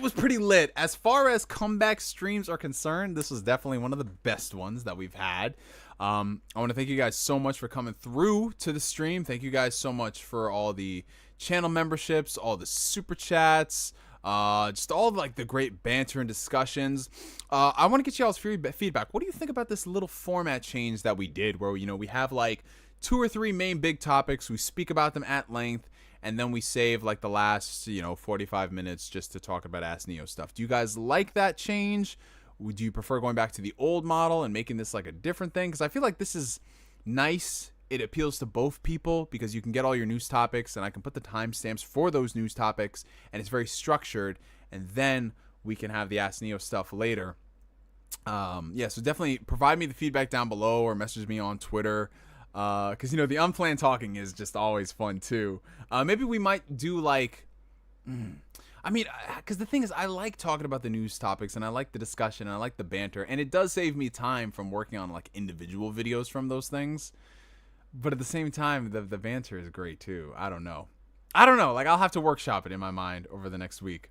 was pretty lit. As far as comeback streams are concerned, this was definitely one of the best ones that we've had. I want to thank you guys so much for coming through to the stream. Thank you guys so much for all the channel memberships, all the super chats, just all like the great banter and discussions. I want to get y'all's feedback. What do you think about this little format change that we did where, you know, we have like 2 or 3 main big topics. We speak about them at length. And then we save like the last, 45 minutes just to talk about Ask Neo stuff. Do you guys like that change? Would you prefer going back to the old model and making this like a different thing? Because I feel like this is nice it appeals to both people because you can get all your news topics and I can put the timestamps for those news topics, and it's very structured, and then we can have the Ask Neo stuff later. Yeah, so definitely provide me the feedback down below or message me on Twitter, because you know the unplanned talking is just always fun too. Maybe we might do like I mean, because the thing is, I like talking about the news topics, and I like the discussion, and I like the banter, and it does save me time from working on like individual videos from those things. But at the same time, the banter is great too. I don't know. Like, I'll have to workshop it in my mind over the next week.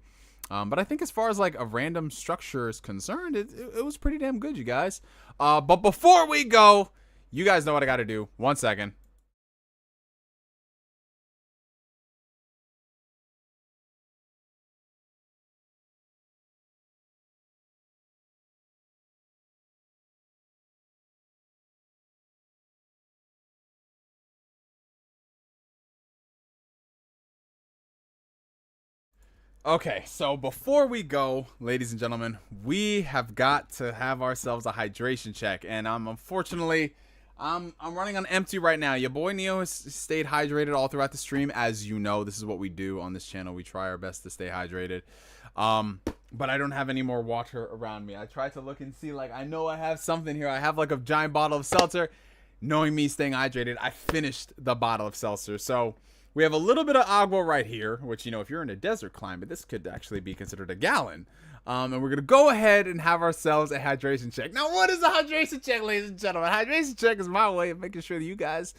But I think as far as like a random structure is concerned, it was pretty damn good, you guys. But before we go, you guys know what I got to do. 1 second. Okay, so before we go, ladies and gentlemen, we have got to have ourselves a hydration check, and unfortunately, I'm running on empty right now. Your boy Neo has stayed hydrated all throughout the stream. As you know, this is what we do on this channel. We try our best to stay hydrated. But I don't have any more water around me. I tried to look and see, like, I know I have something here. I have like a giant bottle of seltzer. Knowing me staying hydrated, I finished the bottle of seltzer. So we have a little bit of agua right here, which, you know, if you're in a desert climate, this could actually be considered a gallon. And we're going to go ahead and have ourselves a hydration check. Now, what is a hydration check, ladies and gentlemen? Hydration check is my way of making sure that you guys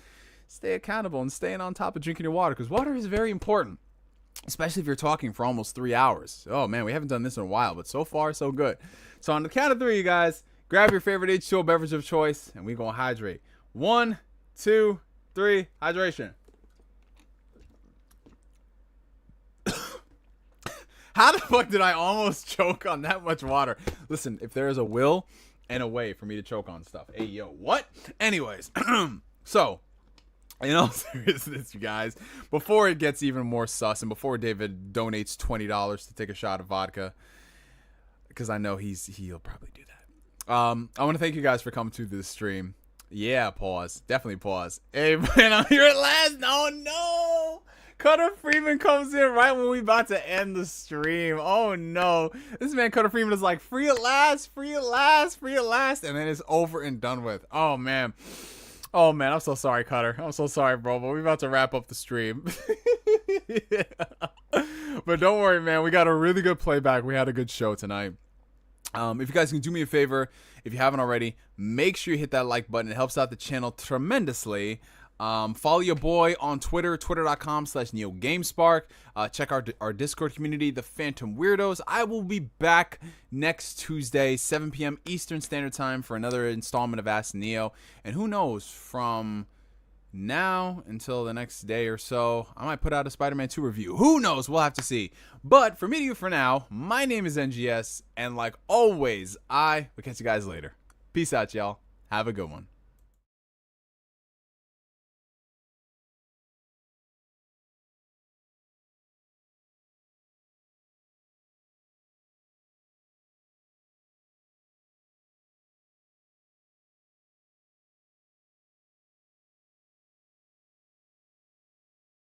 stay accountable and staying on top of drinking your water, because water is very important, especially if you're talking for almost 3 hours. Oh, man, we haven't done this in a while, but so far, so good. So on the count of 3, you guys, grab your favorite H2O beverage of choice, and we're going to hydrate. 1, 2, 3, hydration. How the fuck did I almost choke on that much water? Listen, if there is a will and a way for me to choke on stuff. Hey, yo, what? Anyways, so, in all seriousness, you guys, before it gets even more sus and before David donates $20 to take a shot of vodka, because I know he'll probably do that. I want to thank you guys for coming to this stream. Yeah, pause. Definitely pause. Hey, man, I'm here at last. Oh, no. Cutter Freeman comes in right when we about to end the stream. Oh, no. This man, Cutter Freeman, is like, free at last, free at last, free at last. And then it's over and done with. Oh, man. Oh, man. I'm so sorry, Cutter. I'm so sorry, bro. But we're about to wrap up the stream. Yeah. But don't worry, man. We got a really good playback. We had a good show tonight. If you guys can do me a favor, if you haven't already, make sure you hit that like button. It helps out the channel tremendously. Follow your boy on Twitter, twitter.com/NeoGameSpark. Check our Discord community, the Phantom Weirdos. I will be back next Tuesday, 7 p.m. Eastern Standard Time for another installment of Ask Neo. And who knows, from now until the next day or so, I might put out a Spider-Man 2 review. Who knows? We'll have to see. But for me to you for now, my name is NGS, and like always, I will catch you guys later. Peace out, y'all. Have a good one.